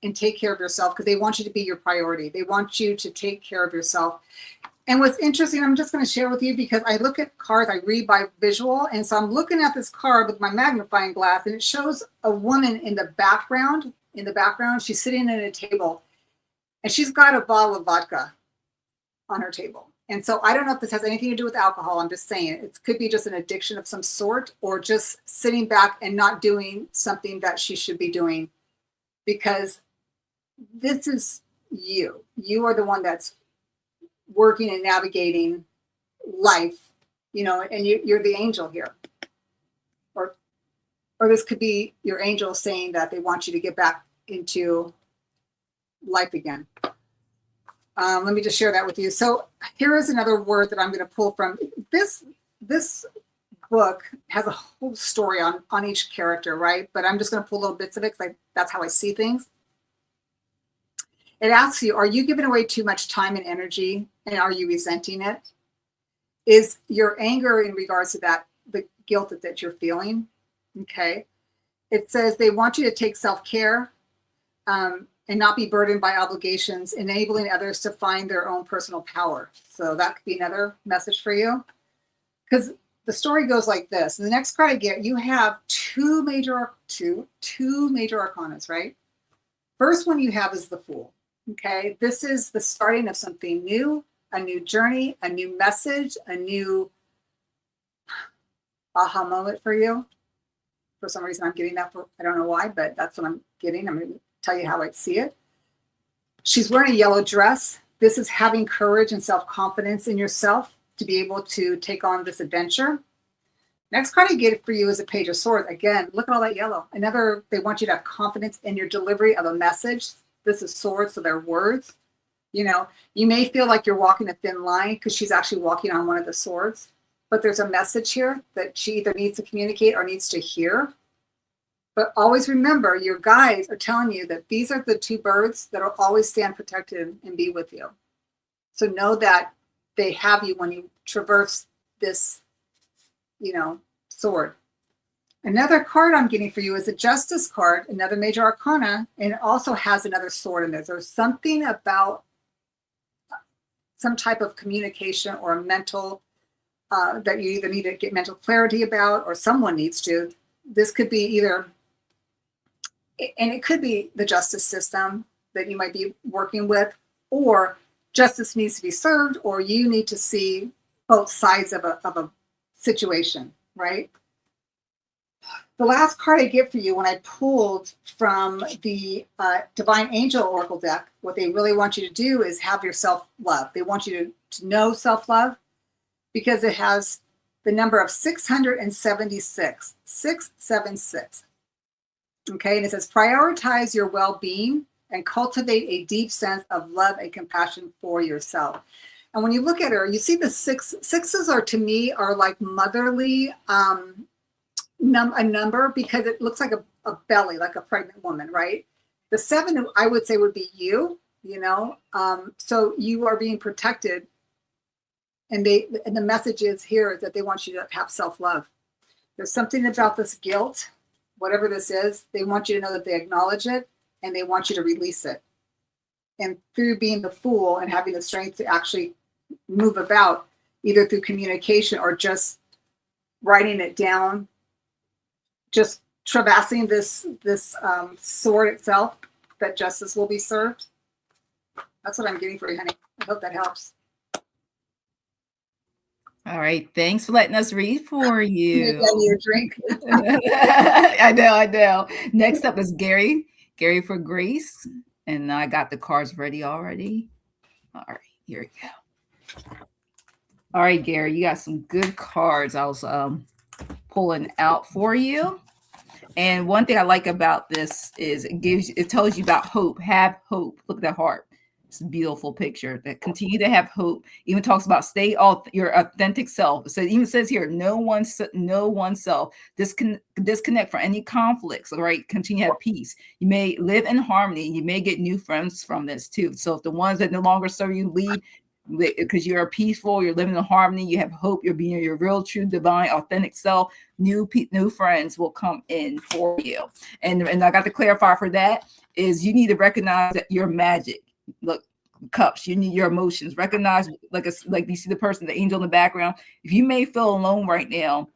and take care of yourself because they want you to be your priority. They want you to take care of yourself. And what's interesting, I'm just going to share with you because I look at cards, I read by visual. And so I'm looking at this card with my magnifying glass, and it shows a woman in the background. She's sitting at a table, and she's got a bottle of vodka on her table. And so I don't know if this has anything to do with alcohol. I'm just saying it could be just an addiction of some sort, or just sitting back and not doing something that she should be doing, because this is you. You are the one that's working and navigating life, and you're the angel here. Or this could be your angel saying that they want you to get back into life again. Let me just share that with you. So here is another word that I'm going to pull from. This book has a whole story on each character, right? But I'm just going to pull little bits of it because that's how I see things. It asks you, are you giving away too much time and energy, and are you resenting it? Is your anger in regards to that, the guilt that you're feeling? Okay. It says they want you to take self-care, and not be burdened by obligations, enabling others to find their own personal power. So that could be another message for you. Because the story goes like this. And the next card I get, you have two major arcanas, right? First one you have is the Fool. Okay, this is the starting of something new, a new journey, a new message, a new aha moment for you. For some reason, I'm getting that. I don't know why, but that's what I'm getting. I'm going to tell you how I see it. She's wearing a yellow dress. This is having courage and self-confidence in yourself to be able to take on this adventure. Next card I get for you is a Page of Swords. Again, look at all that yellow. They want you to have confidence in your delivery of a message. This is swords, so they're words. You may feel like you're walking a thin line because she's actually walking on one of the swords. But there's a message here that she either needs to communicate or needs to hear. But always remember, your guides are telling you that these are the two birds that will always stand protected and be with you. So know that they have you when you traverse this, sword. Another card I'm getting for you is a Justice card, another major arcana, and it also has another sword in there. There's something about some type of communication or a mental that you either need to get mental clarity about, or someone needs to. This could be either, and it could be the justice system that you might be working with, or justice needs to be served, or you need to see both sides of a situation, right? The last card I get for you, when I pulled from the Divine Angel Oracle deck, what they really want you to do is have your self-love. They want you to know self-love, because it has the number of 676, 676. Okay, and it says prioritize your well-being and cultivate a deep sense of love and compassion for yourself. And when you look at her, you see the sixes are, to me, are like motherly, a number, because it looks like a belly, like a pregnant woman, right? The 7, I would say, would be you, so you are being protected. And the message is here that they want you to have self-love. There's something about this guilt, whatever this is, they want you to know that they acknowledge it and they want you to release it. And through being the Fool and having the strength to actually move about, either through communication or just writing it down, just traversing this sword itself, that justice will be served. That's what I'm getting for you, honey. I hope that helps. All right. Thanks for letting us read for you. Your drink. I know. Next up is Gary for Grace. And I got the cards ready already. All right. Here we go. All right, Gary, you got some good cards I was pulling out for you. And one thing I like about this is it tells you about hope. Have hope. Look at that heart. It's a beautiful picture. That continue to have hope. Even talks about stay your authentic self. So it even says here, know oneself. Disconnect from any conflicts. All right. Continue to have peace. You may live in harmony. You may get new friends from this too. So if the ones that no longer serve you leave, because you're peaceful, you're living in harmony, you have hope, you're being your real, true, divine, authentic self, new friends will come in for you. And I got to clarify for that is you need to recognize that you're magic. Look, cups, you need your emotions. Recognize, like you see the person, the angel in the background. If you may feel alone right now,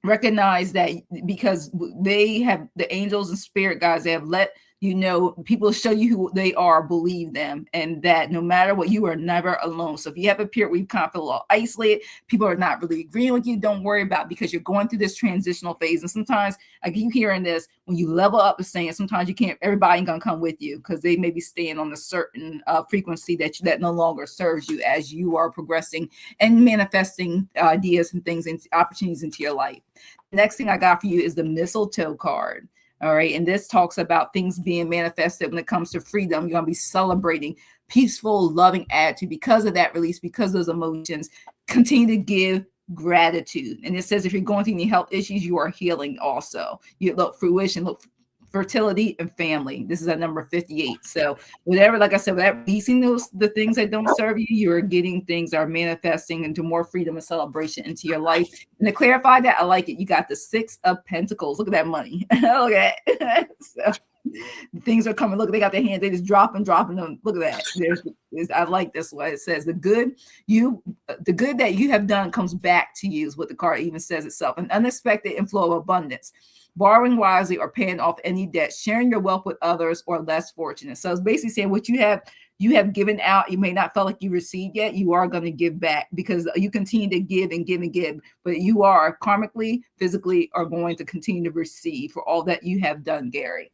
recognize that, because they have the angels and spirit guides, they have let you know, people show you who they are, believe them, and that no matter what, you are never alone. So if you have a period where you kind of feel a little isolated, people are not really agreeing with you, don't worry about it, because you're going through this transitional phase. And sometimes I keep hearing this, when you level up, is saying sometimes you can't, everybody ain't gonna come with you, because they may be staying on a certain frequency that no longer serves you as you are progressing and manifesting ideas and things and opportunities into your life. Next thing I got for you is the mistletoe card. All right. And this talks about things being manifested when it comes to freedom. You're going to be celebrating peaceful, loving attitude because of that release, because of those emotions. Continue to give gratitude. And it says if you're going through any health issues, you are healing also. You look fruition, look fertility and family. This is at number 58. So whatever, like I said, without releasing the things that don't serve you, you're getting things that are manifesting into more freedom and celebration into your life. And to clarify that, I like it. You got the 6 of Pentacles. Look at that money. Look at that. So things are coming. Look, they got their hands. They just dropping them. Look at that. I like this one. It says the good that you have done comes back to you, is what the card even says itself. An unexpected inflow of abundance. Borrowing wisely or paying off any debt, sharing your wealth with others or less fortunate. So it's basically saying what you have given out, you may not feel like you received yet, you are going to give back, because you continue to give and give and give, but you are karmically, physically are going to continue to receive for all that you have done, Gary.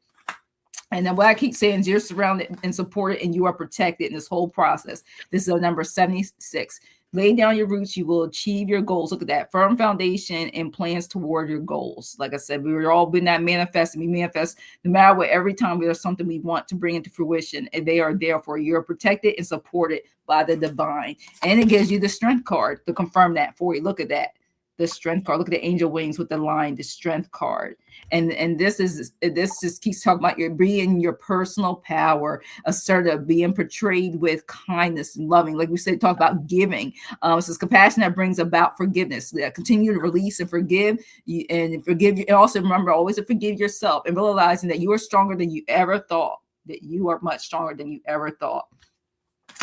And then what I keep saying is you're surrounded and supported and you are protected in this whole process. This is number 76. Lay down your roots, you will achieve your goals. Look at that. Firm foundation and plans toward your goals. Like I said, we've all been that manifesting. We manifest no matter what. Every time there's something we want to bring into fruition, and they are there for you. You're protected and supported by the divine. And it gives you the strength card to confirm that for you. Look at that. The strength card. Look at the angel wings with the line, the strength card. And this just keeps talking about your being your personal power, assertive, being portrayed with kindness and loving. Like we said, talk about giving. It says compassion that brings about forgiveness. Continue to release and forgive you, and forgive you. And also remember always to forgive yourself, and realizing that you are stronger than you ever thought. That you are much stronger than you ever thought.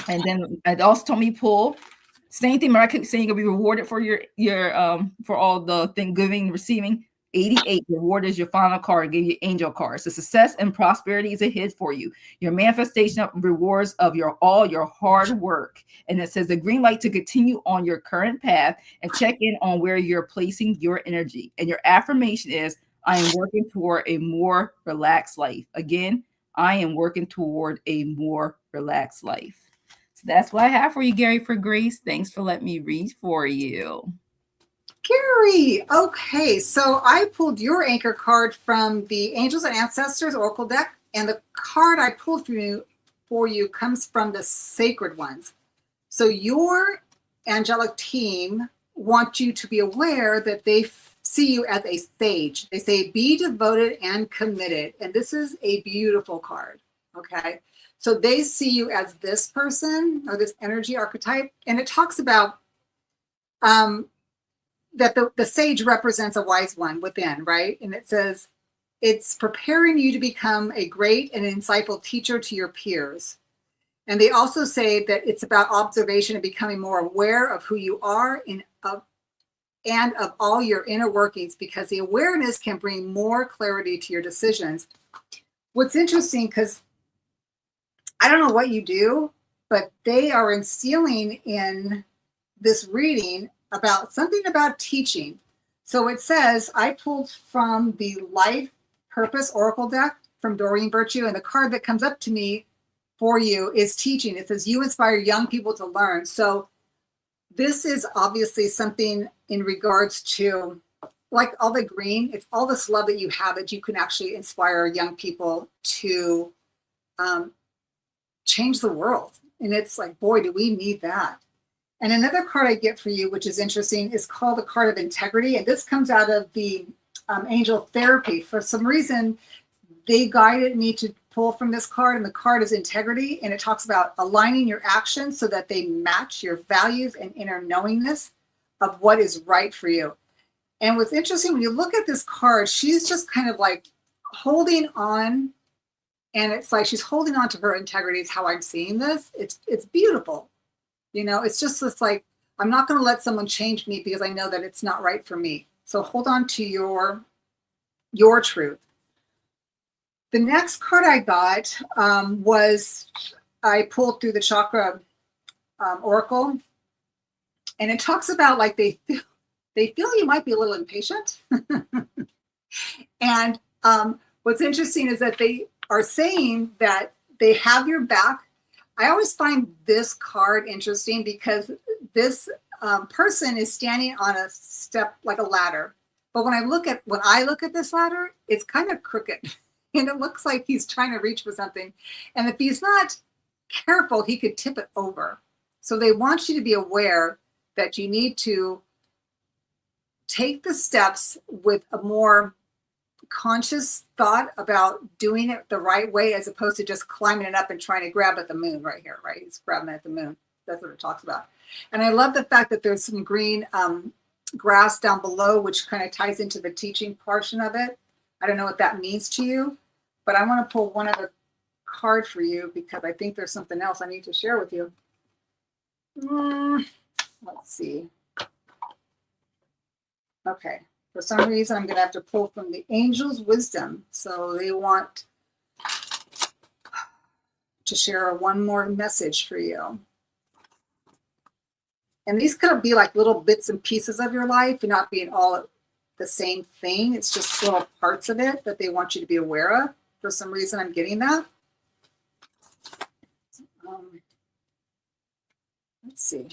And then it also told me pull. Same thing, but I keep saying you'll be rewarded for your for all the thing giving and receiving. 88, the reward is your final card. Give you angel cards. The success and prosperity is ahead for you. Your manifestation of rewards of all your hard work. And it says the green light to continue on your current path and check in on where you're placing your energy. And your affirmation is, I am working toward a more relaxed life. Again, I am working toward a more relaxed life. So that's what I have for you, Gary, for Grace. Thanks for letting me read for you. Gary, okay, so I pulled your anchor card from the Angels and Ancestors Oracle deck, and the card I pulled for you comes from the Sacred Ones. So your angelic team want you to be aware that they see you as a sage. They say, be devoted and committed, and this is a beautiful card, okay? So they see you as this person or this energy archetype, and it talks about that the sage represents a wise one within, right? And it says, it's preparing you to become a great and insightful teacher to your peers. And they also say that it's about observation and becoming more aware of who you are and of all your inner workings, because the awareness can bring more clarity to your decisions. What's interesting, because I don't know what you do, but they are instilling in this reading about something about teaching. So it says, I pulled from the Life Purpose Oracle deck from Doreen Virtue, and the card that comes up to me for you is teaching. It says, you inspire young people to learn. So this is obviously something in regards to, like all the green, it's all this love that you have that you can actually inspire young people to change the world. And it's like, boy, do we need that. And another card I get for you, which is interesting, is called the card of integrity. And this comes out of the angel therapy. For some reason, they guided me to pull from this card, and the card is integrity. And it talks about aligning your actions so that they match your values and inner knowingness of what is right for you. And what's interesting, when you look at this card, she's just kind of like holding on. And it's like she's holding on to her integrity is how I'm seeing this. It's beautiful. You know, it's just this like, I'm not going to let someone change me because I know that it's not right for me. So hold on to your truth. The next card I got was, I pulled through the chakra oracle, and it talks about like they feel you might be a little impatient. And what's interesting is that they are saying that they have your back. I always find this card interesting because this person is standing on a step like a ladder. But when I look at this ladder, it's kind of crooked. And it looks like he's trying to reach for something. And if he's not careful, he could tip it over. So they want you to be aware that you need to take the steps with a more conscious thought about doing it the right way, as opposed to just climbing it up and trying to grab at the moon right here, right? He's grabbing at the moon. That's what it talks about. And I love the fact that there's some green grass down below, which kind of ties into the teaching portion of it. I don't know what that means to you, but I want to pull one other card for you because I think there's something else I need to share with you. Let's see. Okay. For some reason, I'm going to have to pull from the Angel's Wisdom. So they want to share one more message for you. And these could be like little bits and pieces of your life and not being all the same thing. It's just little parts of it that they want you to be aware of. For some reason, I'm getting that. Let's see.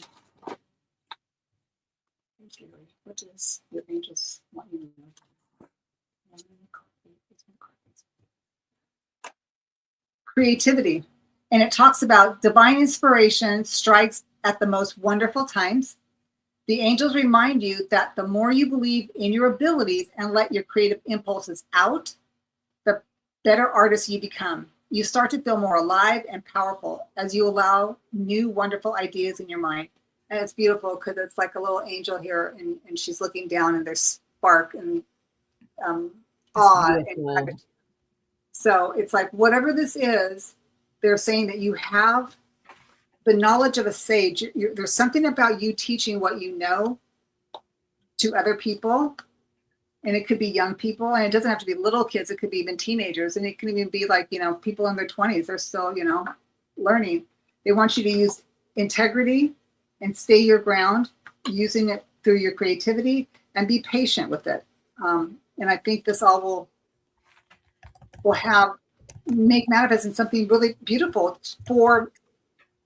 What does your angels want you to know? Creativity. And it talks about divine inspiration strikes at the most wonderful times. The angels remind you that the more you believe in your abilities and let your creative impulses out, the better artist you become. You start to feel more alive and powerful as you allow new wonderful ideas in your mind. And it's beautiful because it's like a little angel here, and she's looking down, and there's spark and awe. And so it's like, whatever this is, they're saying that you have the knowledge of a sage. There's something about you teaching what you know to other people. And it could be young people, and it doesn't have to be little kids. It could be even teenagers, and it can even be like, people in their 20s. They're still, learning. They want you to use integrity and stay your ground, using it through your creativity, and be patient with it. And I think this all will make manifest in something really beautiful for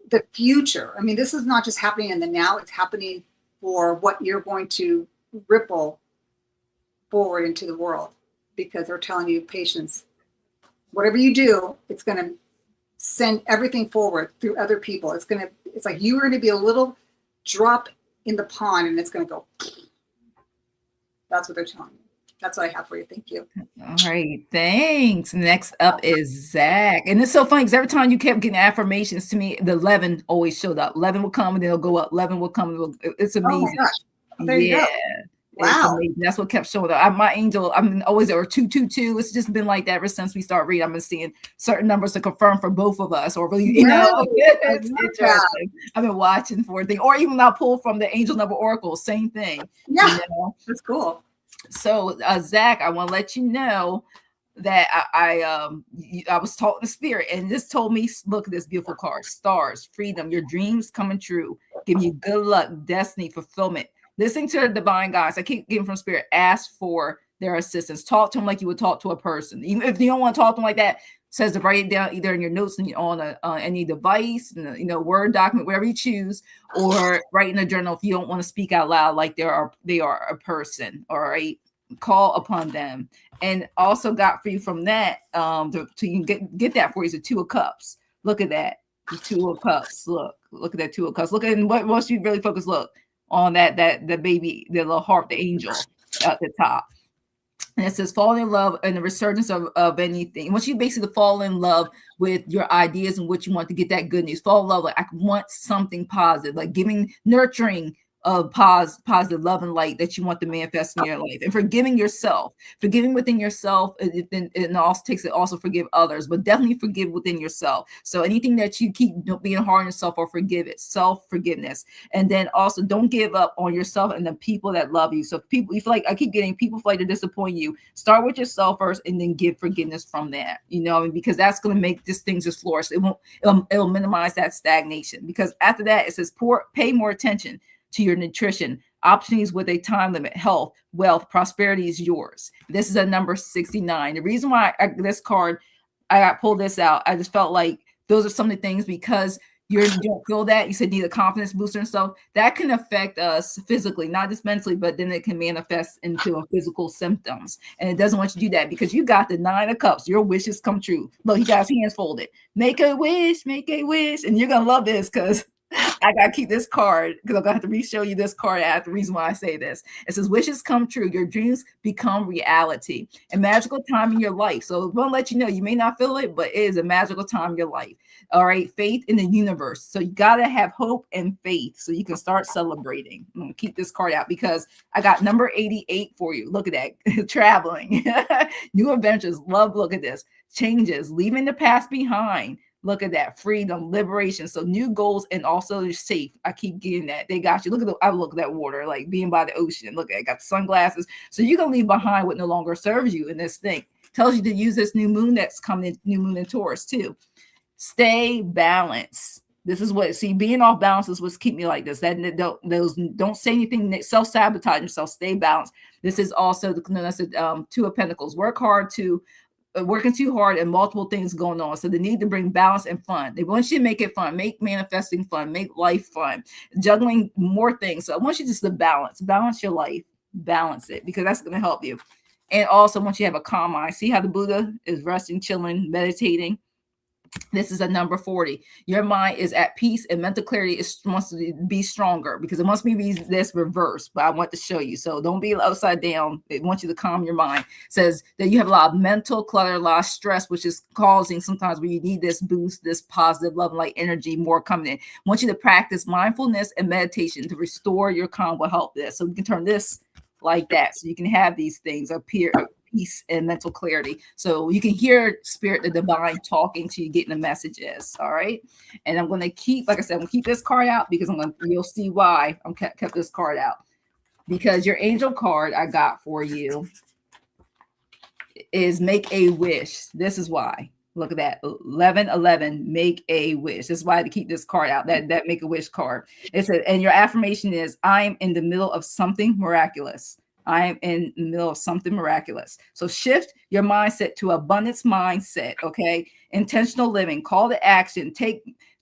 the future. I mean, this is not just happening in the now, it's happening for what you're going to ripple forward into the world, because they're telling you patience. Whatever you do, it's going to send everything forward through other people. It's like you're going to be a little drop in the pond, and it's going to go. That's what they're telling you. That's what I have for you. Thank you. All right. Thanks. Next up is Zach. And it's so funny because every time you kept getting affirmations to me, the 11 always showed up. 11 will come and then it'll go up. 11 will come. It's amazing. Oh my gosh. There you go. Wow. That's what kept showing up. My angel, I'm always there, or 222. It's just been like that ever since we start reading. I've been seeing certain numbers to confirm for both of us, or really, it's interesting. I've been watching for a thing, or even I'll pull from the angel number oracle, same thing. Yeah, that's cool. So, Zach, I want to let you know that I was taught in the spirit, and this told me, look at this beautiful card: stars, freedom, your dreams coming true, give you good luck, destiny, fulfillment. Listen to the divine guides. I keep getting from spirit. Ask for their assistance. Talk to them like you would talk to a person. Even if you don't want to talk to them like that, says to write it down either in your notes and on any device, Word document, wherever you choose, or write in a journal if you don't want to speak out loud like they are a person. All right, call upon them. And also got for you from that to you can get that for you is the 2 of Cups. Look at that, the 2 of Cups. Look at that 2 of Cups. Look at what once you really focus. Look on that the baby, the little heart, the angel at the top. And it says fall in love and the resurgence of anything. Once you basically fall in love with your ideas and what you want to get that good news, fall in love, like I want something positive, like nurturing of positive love and light that you want to manifest in your life, and forgiving within yourself. It also takes it also forgive others, but definitely forgive within yourself. So anything that you keep being hard on yourself, or forgive it, self-forgiveness. And then also don't give up on yourself and the people that love you. So people, you feel like I keep getting people feel like to disappoint you, start with yourself first and then give forgiveness from that, because that's going to make this thing just flourish. It'll minimize that stagnation, because after that it says pay more attention to your nutrition, opportunities with a time limit, health, wealth, prosperity is yours. This is a number 69. The reason why this card, I got pulled this out, I just felt like those are some of the things, because you don't feel that. You said need a confidence booster and stuff. That can affect us physically, not just mentally, but then it can manifest into a physical symptoms. And it doesn't want you to do that, because you got the 9 of Cups. Your wishes come true. Look, he got his hands folded. Make a wish. And you're going to love this, because I got to keep this card, because I'm going to have to re-show you this card at the reason why I say this. It says, wishes come true. Your dreams become reality. A magical time in your life. So I'm going to let you know, you may not feel it, but it is a magical time in your life. All right. Faith in the universe. So you got to have hope and faith so you can start celebrating. I'm going to keep this card out because I got number 88 for you. Look at that. Traveling. New adventures. Love. Look at this. Changes. Leaving the past behind. Look at that. Freedom, liberation. So new goals, and also you're safe. I keep getting that. They got you. I look at that water, like being by the ocean. Look at it. Got the sunglasses. So you're going to leave behind what no longer serves you in this thing. Tells you to use this new moon that's coming in, new moon in Taurus too. Stay balanced. This is what, being off balance is what's keep me like this. Don't say anything, self-sabotage yourself, stay balanced. This is also the 2 of Pentacles. Working too hard and multiple things going on. So they need to bring balance and fun. They want you to make it fun, make manifesting fun, make life fun, juggling more things. So I want you just to balance your life, balance it, because that's going to help you. And also once you have a calm mind, see how the Buddha is resting, chilling, meditating. This is a number 40. Your mind is at peace and mental clarity wants to be stronger, because it wants me to be this reverse, but I want to show you. So don't be upside down. It wants you to calm your mind. It says that you have a lot of mental clutter, a lot of stress, which is causing sometimes where you need this boost, this positive love and light energy more coming in. I want you to practice mindfulness and meditation to restore your calm will help this. So we can turn this like that. So you can have these things appear, peace and mental clarity. So you can hear spirit, the divine talking to you, getting the messages. All right. And I'm going to keep, like I said, I'm going to keep this card out because you'll see why I'm kept this card out, because your angel card I got for you is make a wish. This is why. Look at that. 1111, make a wish. This is why to keep this card out, that make a wish card. It says, and your affirmation is, I am in the middle of something miraculous. I am in the middle of something miraculous. So shift your mindset to abundance mindset. Okay. Intentional living, call to action,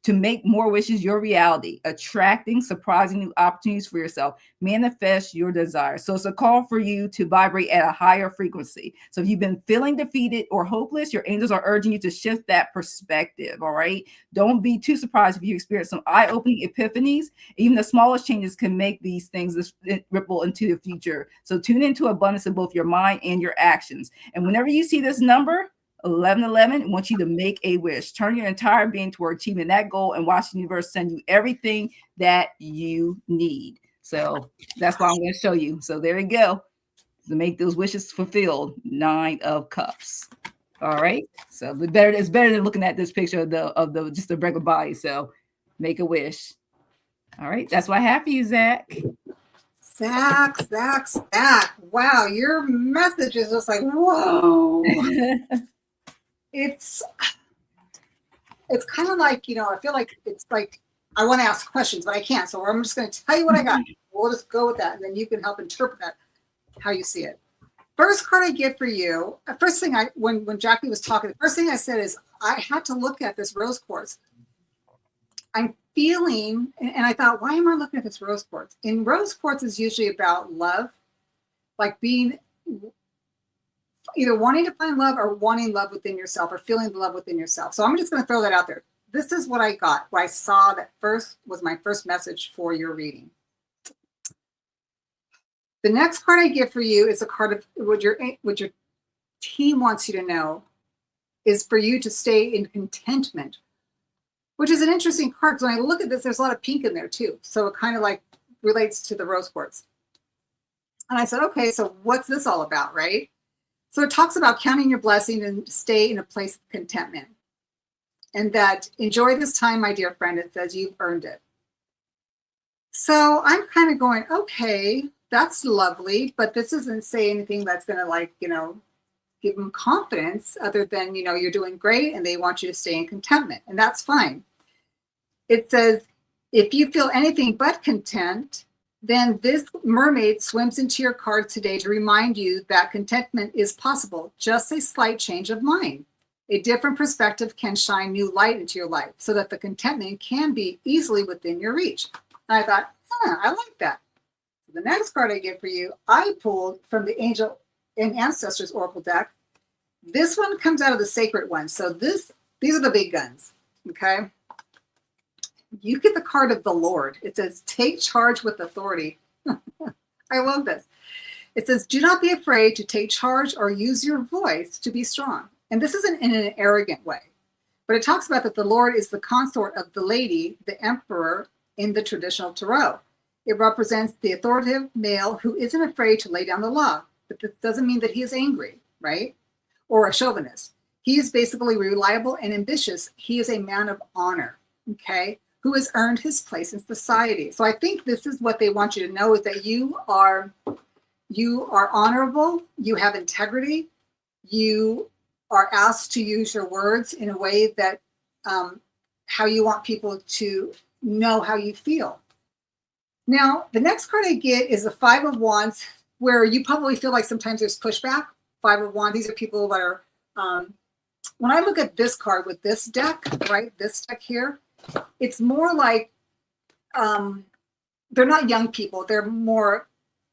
to make more wishes your reality, attracting surprising new opportunities for yourself, manifest your desires. So it's a call for you to vibrate at a higher frequency. So if you've been feeling defeated or hopeless, your angels are urging you to shift that perspective. All right. Don't be too surprised if you experience some eye-opening epiphanies. Even the smallest changes can make these things ripple into the future. So tune into abundance in both your mind and your actions. And whenever you see this number, 1111, I want you to make a wish. Turn your entire being toward achieving that goal and watch the universe send you everything that you need. So that's what I'm going to show you. So there you go. To make those wishes fulfilled, 9 of Cups. All right. So it's better than looking at this picture of the just a regular body. So make a wish. All right. That's what I have for you, Zach. Zach. Wow, your message is just like, whoa. It's kind of like, I feel like it's like I want to ask questions, but I can't. So I'm just going to tell you what I got. We'll just go with that, and then you can help interpret that how you see it. First card I get for you. First thing when Jackie was talking, the first thing I said is I had to look at this rose quartz. I'm feeling, and I thought, why am I looking at this rose quartz? And rose quartz is usually about love, like being either wanting to find love or wanting love within yourself or feeling the love within yourself. So I'm just going to throw that out there. This is what I got. What I saw that first was my first message for your reading. The next card I get for you is a card of what your team wants you to know is for you to stay in contentment, which is an interesting card. Because when I look at this, there's a lot of pink in there too. So it kind of like relates to the rose quartz. And I said, okay, so what's this all about, right? So it talks about counting your blessing and stay in a place of contentment. And that enjoy this time, my dear friend. It says you've earned it. So I'm kind of going, okay, that's lovely, but this doesn't say anything that's going to give them confidence other than, you're doing great and they want you to stay in contentment. And that's fine. It says, if you feel anything but content, then this mermaid swims into your card today to remind you that contentment is possible. Just a slight change of mind. A different perspective can shine new light into your life so that the contentment can be easily within your reach. And I thought, I like that. So the next card I get for you, I pulled from the Angel and Ancestors Oracle deck. This one comes out of the Sacred One. So these are the big guns, okay? You get the card of the Lord. It says, take charge with authority. I love this. It says, do not be afraid to take charge or use your voice to be strong. And this isn't in an arrogant way, but it talks about that the Lord is the consort of the lady, the emperor in the traditional tarot. It represents the authoritative male who isn't afraid to lay down the law, but this doesn't mean that he is angry, right? Or a chauvinist. He is basically reliable and ambitious. He is a man of honor, okay? Who has earned his place in society. So I think this is what they want you to know, is that you are honorable, you have integrity, you are asked to use your words in a way that how you want people to know how you feel. Now, the next card I get is the Five of Wands, where you probably feel like sometimes there's pushback. Five of Wands, these are people that are, when I look at this card with this deck, right, this deck here, it's more like they're not young people. They're more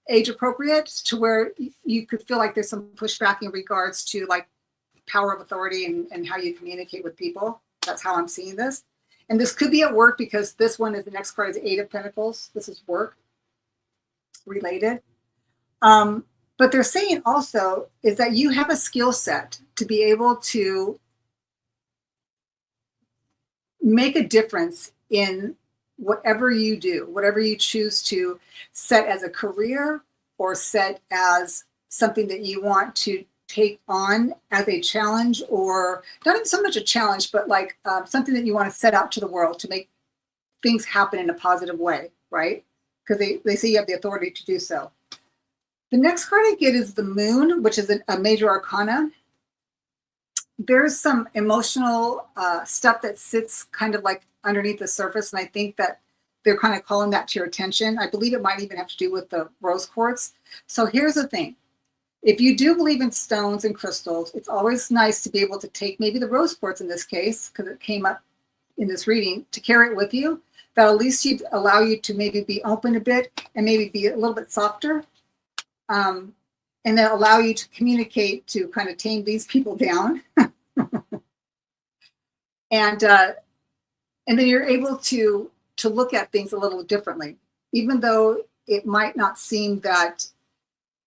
age appropriate to where you could feel like there's some pushback in regards to like power of authority and how you communicate with people. That's how I'm seeing this. And this could be at work because this one is the next card is Eight of Pentacles. This is work related. But they're saying also is that you have a skill set to be able to make a difference in whatever you do, whatever you choose to set as a career or set as something that you want to take on as a challenge, or not even so much a challenge, but like something that you want to set out to the world to make things happen in a positive way, right? Because they say you have the authority to do so. The next card I get is the Moon, which is a major arcana. there's some emotional stuff that sits kind of like underneath the surface. And I think that they're kind of calling that to your attention. I believe it might even have to do with the rose quartz. So here's the thing. If you do believe in stones and crystals, it's always nice to be able to take maybe the rose quartz in this case, because it came up in this reading, to carry it with you. That at least you allow you to maybe be open a bit and maybe be a little bit softer. And then allow you to communicate to kind of tame these people down. And then you're able to look at things a little differently, even though it might not seem that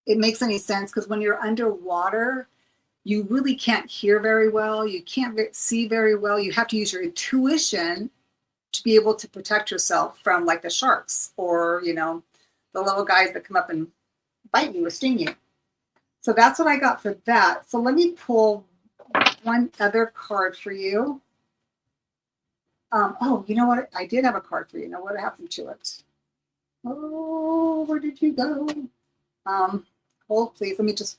it makes any sense, because when you're underwater, you really can't hear very well. You can't see very well. You have to use your intuition to be able to protect yourself from like the sharks or, you know, the little guys that come up and bite you or sting you. So that's what I got for that. So let me pull one other card for you. Oh, you know what? I did have a card for you. Now what happened to it? Oh, where did you go? Hold, please. Let me just,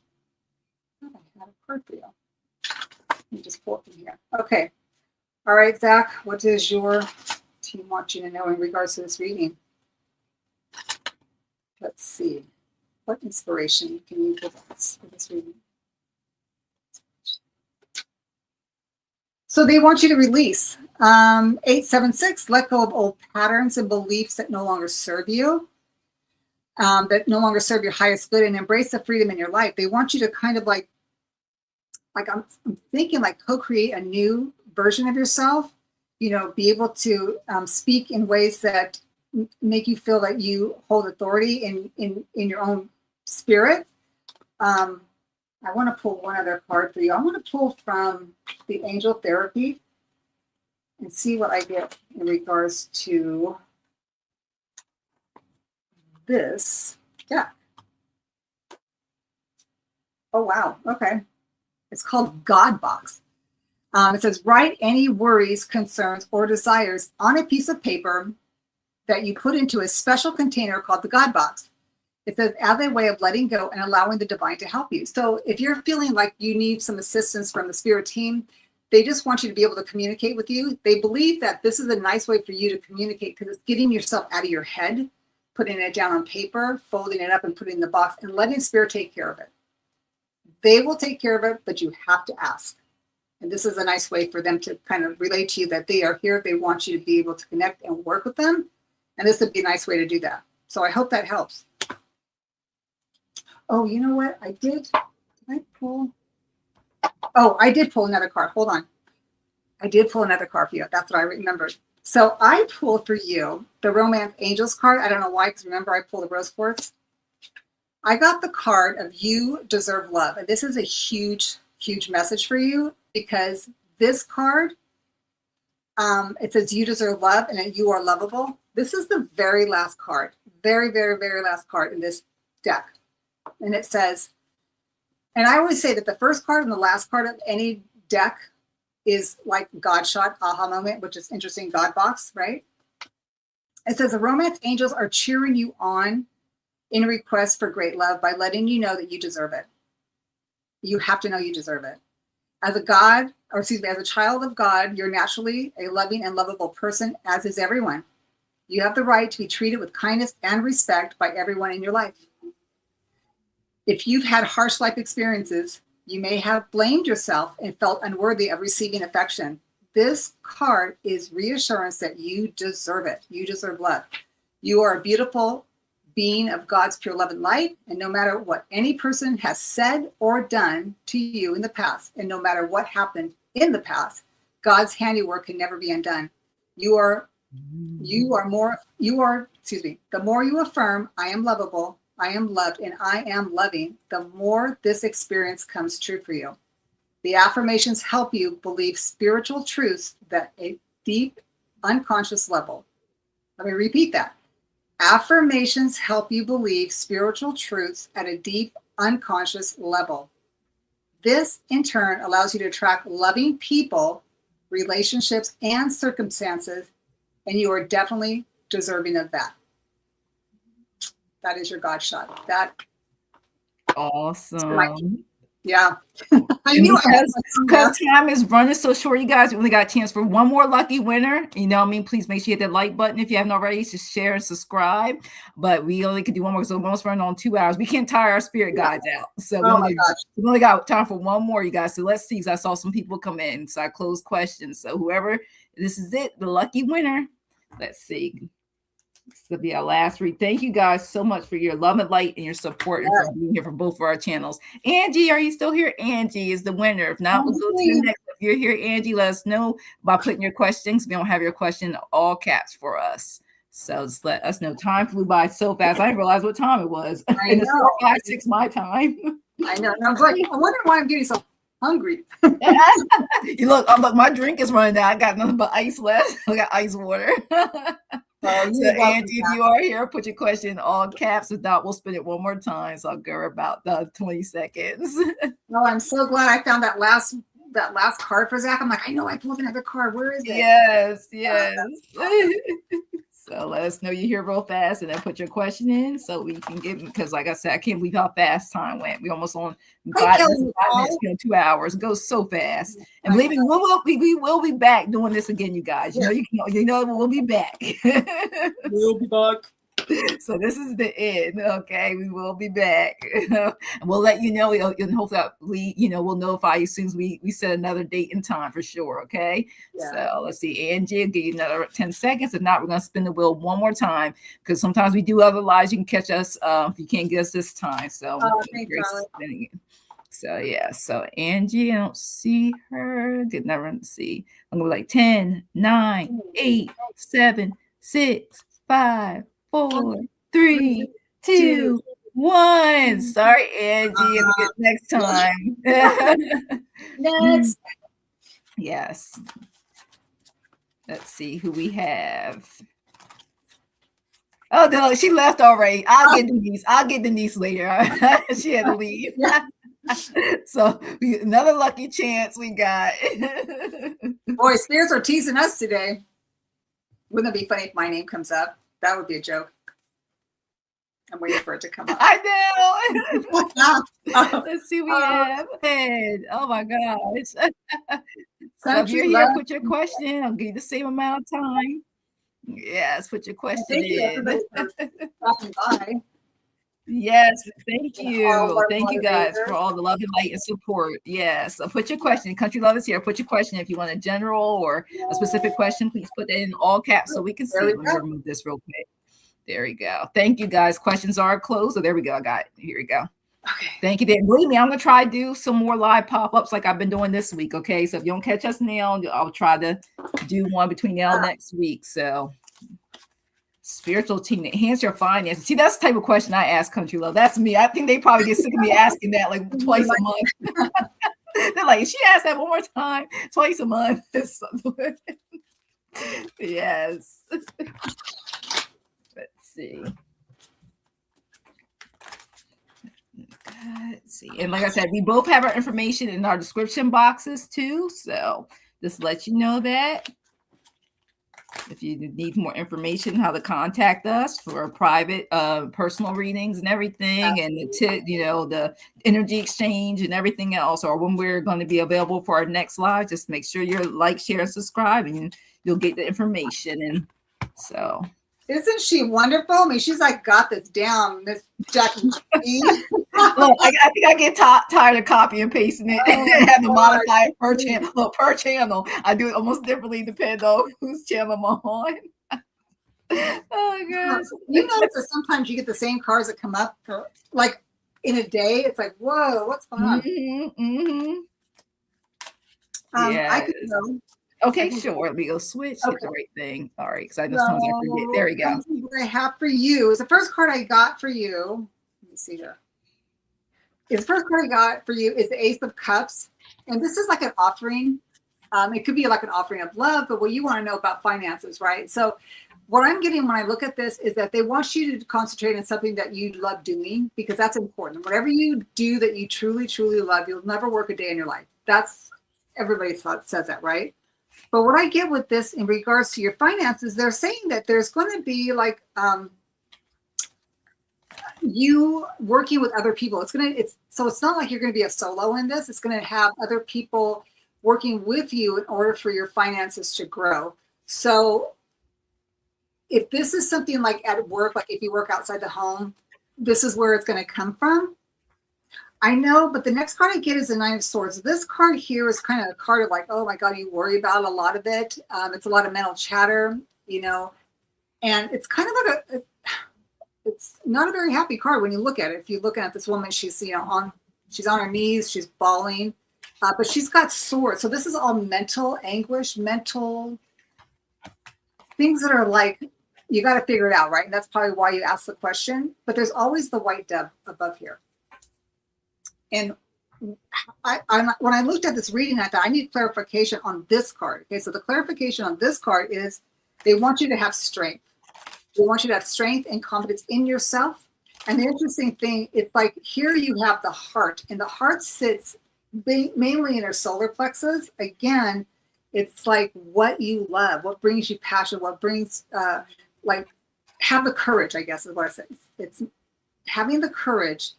I had a card for you. Let me just pull it from here. Okay. All right, Zach, what does your team want you to know in regards to this reading? Let's see. What inspiration can you give us for this reading? So they want you to release. 876, let go of old patterns and beliefs that no longer serve you, that no longer serve your highest good, and embrace the freedom in your life. They want you to kind of like I'm thinking like co-create a new version of yourself, you know, be able to speak in ways that make you feel that you hold authority in your own spirit. I want to pull one other card for you. I want to pull from the Angel Therapy and see what I get in regards to this deck. Oh, wow. Okay. It's called God Box. It says, write any worries, concerns, or desires on a piece of paper that you put into a special container called the God Box. It says, as a way of letting go and allowing the divine to help you. So if you're feeling like you need some assistance from the spirit team, they just want you to be able to communicate with you. They believe that this is a nice way for you to communicate because it's getting yourself out of your head, putting it down on paper, folding it up and putting it in the box and letting spirit take care of it. They will take care of it, but you have to ask. And this is a nice way for them to kind of relate to you that they are here. They want you to be able to connect and work with them. And this would be a nice way to do that. So I hope that helps. Oh, you know what? Did I pull? Oh, I did pull another card. Hold on. I did pull another card for you. That's what I remembered. So I pulled for you the Romance Angels card. I don't know why, because remember I pulled the Rose Quartz. I got the card of You Deserve Love. And this is a huge, huge message for you because this card, it says you deserve love and you are lovable. This is the very last card. Very, very, very last card in this deck. And it says, and I always say that the first card and the last card of any deck is like God shot, aha moment, which is interesting, God box, right? It says the romance angels are cheering you on in request for great love by letting you know that you deserve it. You have to know you deserve it. As a child of God, you're naturally a loving and lovable person, as is everyone. You have the right to be treated with kindness and respect by everyone in your life. If you've had harsh life experiences, you may have blamed yourself and felt unworthy of receiving affection. This card is reassurance that you deserve it. You deserve love. You are a beautiful being of God's pure love and light, and no matter what any person has said or done to you in the past, and no matter what happened in the past, God's handiwork can never be undone. The more you affirm, I am lovable, I am loved, and I am loving, the more this experience comes true for you. The affirmations help you believe spiritual truths at a deep, unconscious level. Let me repeat that. Affirmations help you believe spiritual truths at a deep, unconscious level. This, in turn, allows you to attract loving people, relationships, and circumstances, and you are definitely deserving of that. That is your God shot. That awesome. Yeah. I knew because time is running so short, you guys. We only got a chance for one more lucky winner. You know what I mean? Please make sure you hit that like button if you haven't already. Just share and subscribe. But we only could do one more, so we're almost running on 2 hours. We can't tire our spirit guides out. So we only got time for one more, you guys. So let's see. So I saw some people come in. So I closed questions. So whoever, this is it, the lucky winner. Let's see. This will be our last read. Thank you guys so much for your love and light and your support and for being here for both of our channels. Angie, are you still here? Angie is the winner. If not, we'll go to the next. If you're here, Angie, let us know by putting your questions. We don't have your question in all caps for us. So just let us know. Time flew by so fast. I didn't realize what time it was. And it's 4:56 my time. I know. I was like, I wonder why I'm getting so hungry. Look, my drink is running out. I got nothing but ice left. I got ice water. So Angie, if you are here, put your question in all caps. If not, we'll spin it one more time. So I'll give her about 20 seconds. No, I'm so glad I found that last card for Zach. I'm like, I know I pulled another card. Where is it? Yes. So let us know you're here real fast, and then put your question in so we can get, because like I said, I can't believe how fast time went. We almost on 5 minutes, 2 hours. It goes so fast. And believe me, we will be back doing this again, you guys. You know we'll be back. We'll be back. So this is the end. Okay, we will be back. And we'll let you know. And hopefully, we'll notify you as soon as we set another date and time for sure. Okay. Yeah. So let's see. Angie, I'll give you another 10 seconds. If not, we're gonna spin the wheel one more time because sometimes we do other lives. You can catch us if you can't get us this time. So so yeah. So Angie, I don't see her. Did never see. I'm gonna be like 10, 9, 8, 7, 6, 5, 4, 3, 2, 1. Sorry, Angie. Next time. Next. Yes. Let's see who we have. Oh, no, she left already. I'll get Denise later. She had to leave. So another lucky chance we got. Boy, spirits are teasing us today. Wouldn't it be funny if my name comes up? That would be a joke. I'm waiting for it to come up. I know. Let's see what we have. Oh my gosh. So if you're here, put your question. I'll give you the same amount of time. Yes, put your question in. Yes, thank you. Thank you guys for all the love and light and support. Yes, so put your question. Country Love is here. Put your question. If you want a general or a specific question, please put that in all caps so we can see. Let me remove this real quick. There we go. Thank you guys. Questions are closed. So there we go. I got it. Here we go. Okay. Thank you. Dan. Believe me, I'm going to try to do some more live pop-ups like I've been doing this week. Okay. So if you don't catch us now, I'll try to do one between now and next week. So spiritual team, enhance your finances. See, that's the type of question I ask Country Love. That's me. I think they probably get sick of me asking that like twice a month. They're like, she asked that one more time, twice a month. Yes. Let's see. Let's see. And like I said, we both have our information in our description boxes too. So just let you know that. If you need more information, how to contact us for private, personal readings and everything, and the energy exchange and everything else, or when we're going to be available for our next live, just make sure you're like, share, and subscribe, and you'll get the information. And so, isn't she wonderful? I mean, she's like got this down, Miss Jackie. Look, I think I get tired of copying and pasting it and have to modify it per channel. Look, per channel, I do it almost differently depending on whose channel I'm on. Oh gosh! You notice that sometimes you get the same cards that come up for like in a day. It's like, whoa, what's going on? Yes. I could go. Okay, sure. We go switch. Okay. Hit the right thing. All right, because I know sometimes I forget. There we go. What I have for you is the first card I got for you. Let me see here. The first card I got for you is the Ace of Cups, and this is like an offering. It could be like an offering of love, but what you want to know about finances, right? So what I'm getting when I look at this is that they want you to concentrate on something that you love doing, because that's important. Whatever you do that you truly, truly love, you'll never work a day in your life. That's, everybody says that, right? But what I get with this in regards to your finances, they're saying that there's going to be like, you working with other people. It's not like you're going to be a solo in this. It's going to have other people working with you in order for your finances to grow. So if this is something like at work, like if you work outside the home, this is where it's going to come from. I know, but the next card I get is the Nine of Swords. This card here is kind of a card of like, oh my God, you worry about a lot of it. It's a lot of mental chatter, you know, and it's kind of like it's not a very happy card when you look at it. If you look at this woman, she's, you know, she's on her knees, she's bawling, but she's got swords. So this is all mental anguish, mental things that are like, you got to figure it out, right? And that's probably why you asked the question, but there's always the white dove above here. And when I looked at this reading, I thought I need clarification on this card. Okay, so the clarification on this card is they want you to have strength. They want you to have strength and confidence in yourself. And the interesting thing, it's like here you have the heart, and the heart sits mainly in our solar plexus. Again, it's like what you love, what brings you passion, what brings, like, have the courage, I guess is what I said. It's having the courage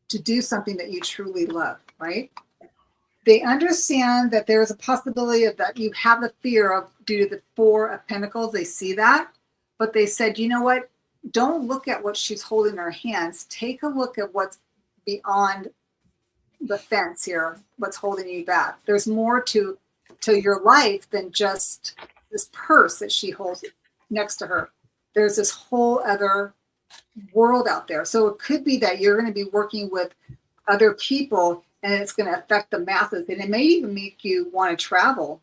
to do something that you truly love, right? They understand that there's a possibility of that you have the fear of due to the Four of Pentacles. They see that, but they said, you know what? Don't look at what she's holding in her hands. Take a look at what's beyond the fence here, what's holding you back. There's more to your life than just this purse that she holds next to her. There's this whole other world out there. So it could be that you're going to be working with other people and it's going to affect the masses, and it may even make you want to travel,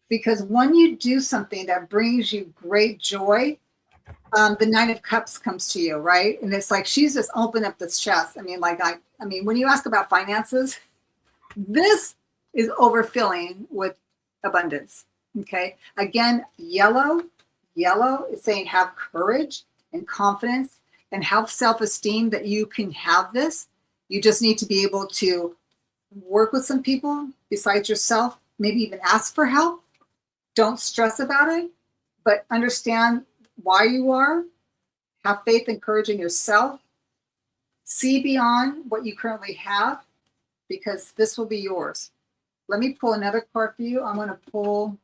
because when you do something that brings you great joy, the Nine of Cups comes to you, right? And it's like she's just opened up this chest. I mean, like I mean, when you ask about finances, this is overfilling with abundance. Okay. Again, yellow is saying have courage and confidence and have self-esteem that you can have this. You just need to be able to work with some people besides yourself, maybe even ask for help. Don't stress about it, but understand why you are. Have faith and courage in yourself. See beyond what you currently have, because this will be yours. Let me pull another card for you. I'm going to pull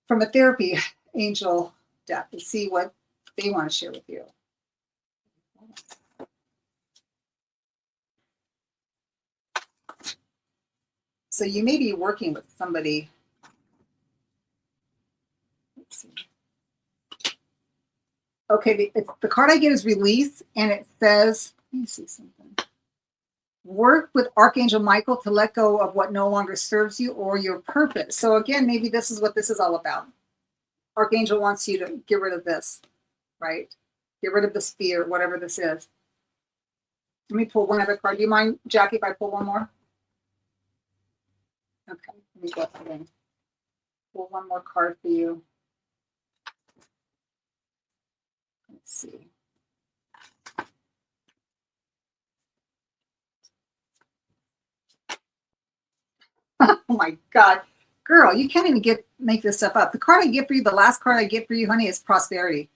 from a therapy angel deck and see what they want to share with you. So you may be working with somebody. Let's see. Okay, the card I get is release, and it says, let me see something. Work with Archangel Michael to let go of what no longer serves you or your purpose. So again, maybe this is what this is all about. Archangel wants you to get rid of this, right? Get rid of this fear, whatever this is. Let me pull one other card. Do you mind, Jackie, if I pull one more? Okay, let me go again. Pull one more card for you. Let's see. Oh my God. Girl, you can't even make this stuff up. The card I get for you, the last card I get for you, honey, is prosperity.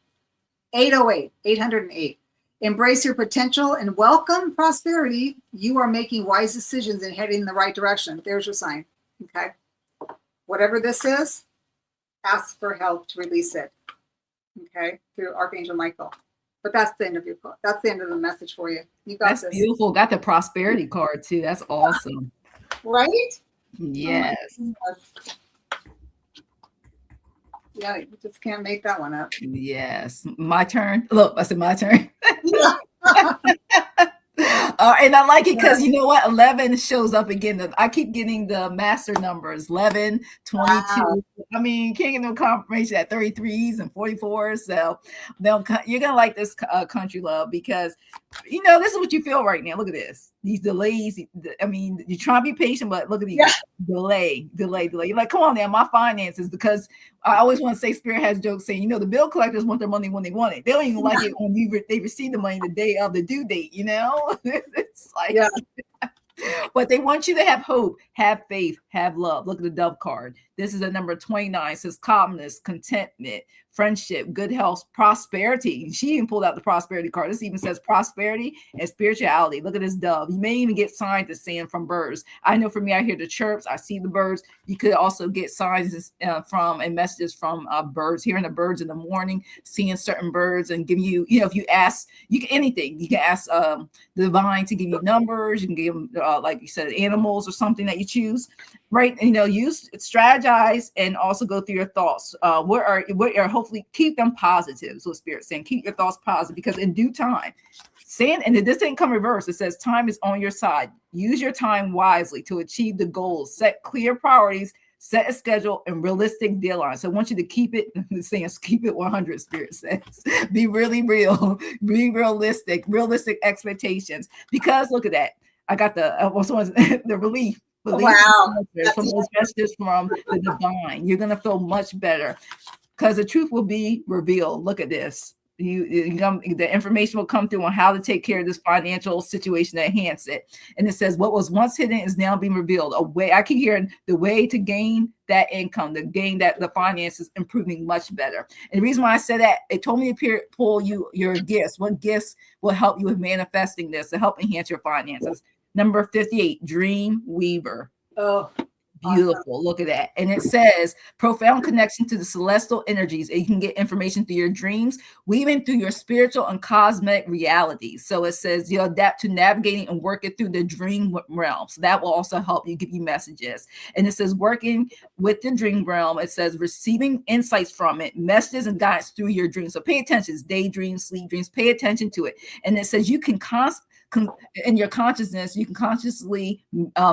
808, 808. Embrace your potential and welcome prosperity. You are making wise decisions and heading in the right direction. There's your sign. Okay. Whatever this is, ask for help to release it. Okay. Through Archangel Michael. But that's the end of your call. That's the end of the message for you. You got That's this. beautiful. Got the prosperity card too. That's awesome. Right? Yes. Oh, yeah, you just can't make that one up. Yes. My turn. Look, I said my turn. Yeah. And I like it because you know what? 11 shows up again. I keep getting the master numbers 11, 22. Wow. I mean, can't get no confirmation at 33s and 44s. So you're going to like this country love, because, you know, this is what you feel right now. Look at this. These delays. I mean, you're trying to be patient, but look at these. Yeah. Delay. You're like, come on now, my finances, because I always want to say Spirit has jokes saying, you know, the bill collectors want their money when they want it. They don't even like it when they receive the money the day of the due date, you know? It's like, yeah. But they want you to have hope, have faith, have love. Look at the dove card. This is a number 29. It says calmness, contentment, friendship, good health, prosperity. She even pulled out the prosperity card. This even says prosperity and spirituality. Look at this dove. You may even get signs to send from birds. I know for me, I hear the chirps. I see the birds. You could also get signs from and messages from birds, hearing the birds in the morning, seeing certain birds and giving you, if you ask, you can anything. You can ask the divine to give you numbers. You can give them, like you said, animals or something that you choose. Right, use strategize and also go through your thoughts. What are hopefully keep them positive. So Spirit's saying keep your thoughts positive, because in due time, and this didn't come reverse. It says time is on your side. Use your time wisely to achieve the goals. Set clear priorities. Set a schedule and realistic deadlines. So I want you to keep it. Keep it 100. Spirit says, be really real, be realistic expectations. Because look at that. I got the relief. Wow. From those messages from the divine, you're gonna feel much better because the truth will be revealed. Look at this. The information will come through on how to take care of this financial situation to enhance it. And it says what was once hidden is now being revealed. A way I keep hearing the way to gain that income, to gain that the finances improving much better. And the reason why I said that, it told me to pull you your gifts. What gifts will help you with manifesting this to help enhance your finances? Number 58, Dream Weaver. Oh, beautiful. Awesome. Look at that. And it says profound connection to the celestial energies. And you can get information through your dreams, weaving through your spiritual and cosmic realities. So it says you adapt to navigating and working through the dream realm. So that will also help you, give you messages. And it says working with the dream realm. It says receiving insights from it, messages and guidance through your dreams. So pay attention. Daydreams, sleep dreams, pay attention to it. And it says you can in your consciousness, you can consciously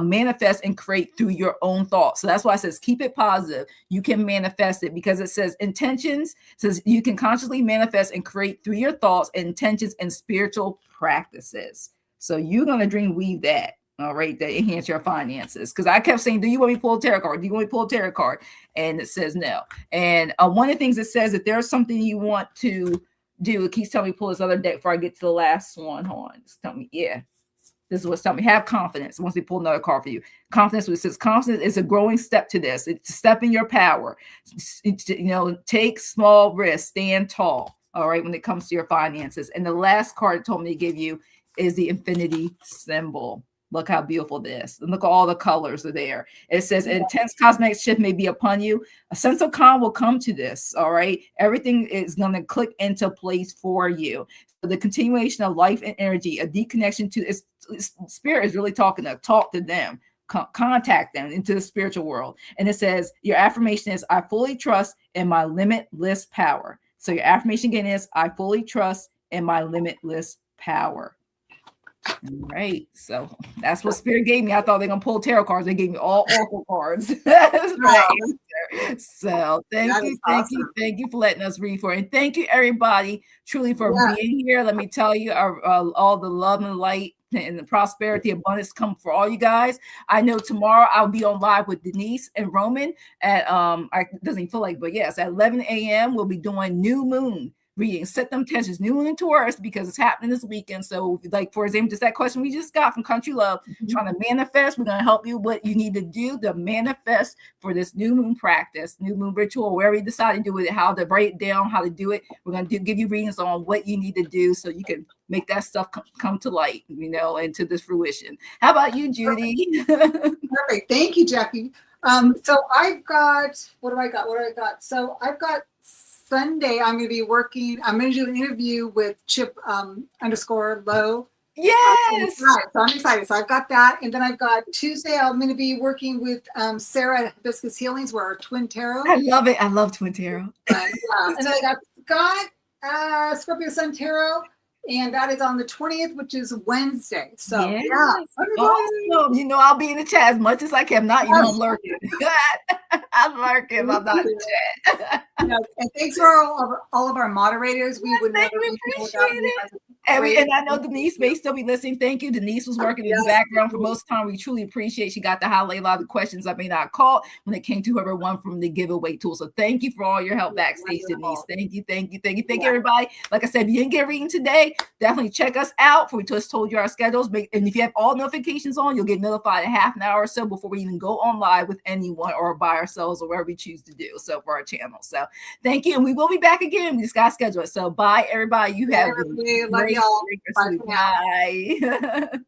manifest and create through your own thoughts. So that's why it says keep it positive. You can manifest it, because it says intentions. It says you can consciously manifest and create through your thoughts, intentions, and spiritual practices. So you're going to dream weave that. All right, that enhance your finances. Because I kept saying, do you want me to pull a tarot card? Do you want me to pull a tarot card? And it says no. And one of the things it says, if there's something you want to do, it keeps telling me pull this other deck before I get to the last one. Hold on. Just tell me, yeah. This is what's telling me. Have confidence. Once they pull another card for you. Confidence, it says confidence is a growing step to this. It's a step in your power. Take small risks, stand tall. All right, when it comes to your finances. And the last card it told me to give you is the infinity symbol. Look how beautiful this. And look at all the colors are there. It says intense cosmic shift may be upon you. A sense of calm will come to this. All right. Everything is going to click into place for you. So the continuation of life and energy, a deep connection to its spirit is really talk to them. Contact them into the spiritual world. And it says your affirmation is I fully trust in my limitless power. So your affirmation again is I fully trust in my limitless power. All right, so that's what Spirit gave me. I thought they're gonna pull tarot cards. They gave me all oracle cards. That's right. So thank you for letting us read for it. And thank you everybody truly for being here. Let me tell you, all the love and light and the prosperity, abundance come for all you guys. I know tomorrow I'll be on live with Denise and Roman at it doesn't feel like, but yes, at 11 a.m. we'll be doing new moon reading. Set them tensions, new moon in Taurus, because it's happening this weekend. So like, for example, just that question we just got from Country Love, trying to manifest. We're going to help you what you need to do to manifest for this new moon practice, new moon ritual, wherever you decide to do it, how to write it down, how to do it. We're going to give you readings on what you need to do so you can make that stuff come to light, and to this fruition. How about you, Judy? Perfect. Thank you, Jackie. So I've got, what do I got? So I've got Sunday, I'm going to be working. I'm going to do an interview with Chip _Low. Yes. So I'm excited. So I've got that. And then I've got Tuesday, I'm going to be working with Sarah at Hibiscus Healings. We're Twin Tarot. I love it. I love Twin Tarot. And then I got Scott, Scorpio Sun Tarot. And that is on the 20th, which is Wednesday. So yes. Awesome. I'll be in the chat as much as I can. I'm lurking. I'm lurking. I'm not in the chat. And thanks for all of our moderators. We would never be without you. great. And I know Denise may still be listening. Thank you. Denise was working in the Yes, background for most of the time. We truly appreciate she got to highlight a lot of the questions I may not call when it came to her one from the giveaway tool. So thank you for all your help backstage, Denise. Wonderful. Thank you, thank you, thank you, thank you, everybody. Like I said, if you didn't get a reading today, definitely check us out. We just told you our schedules. And if you have all notifications on, you'll get notified a half an hour or so before we even go on live with anyone or by ourselves or whatever we choose to do. So for our channel. So thank you. And we will be back again. We just got to schedule it. So bye, everybody. You have Love y'all. great Bye for now. bye.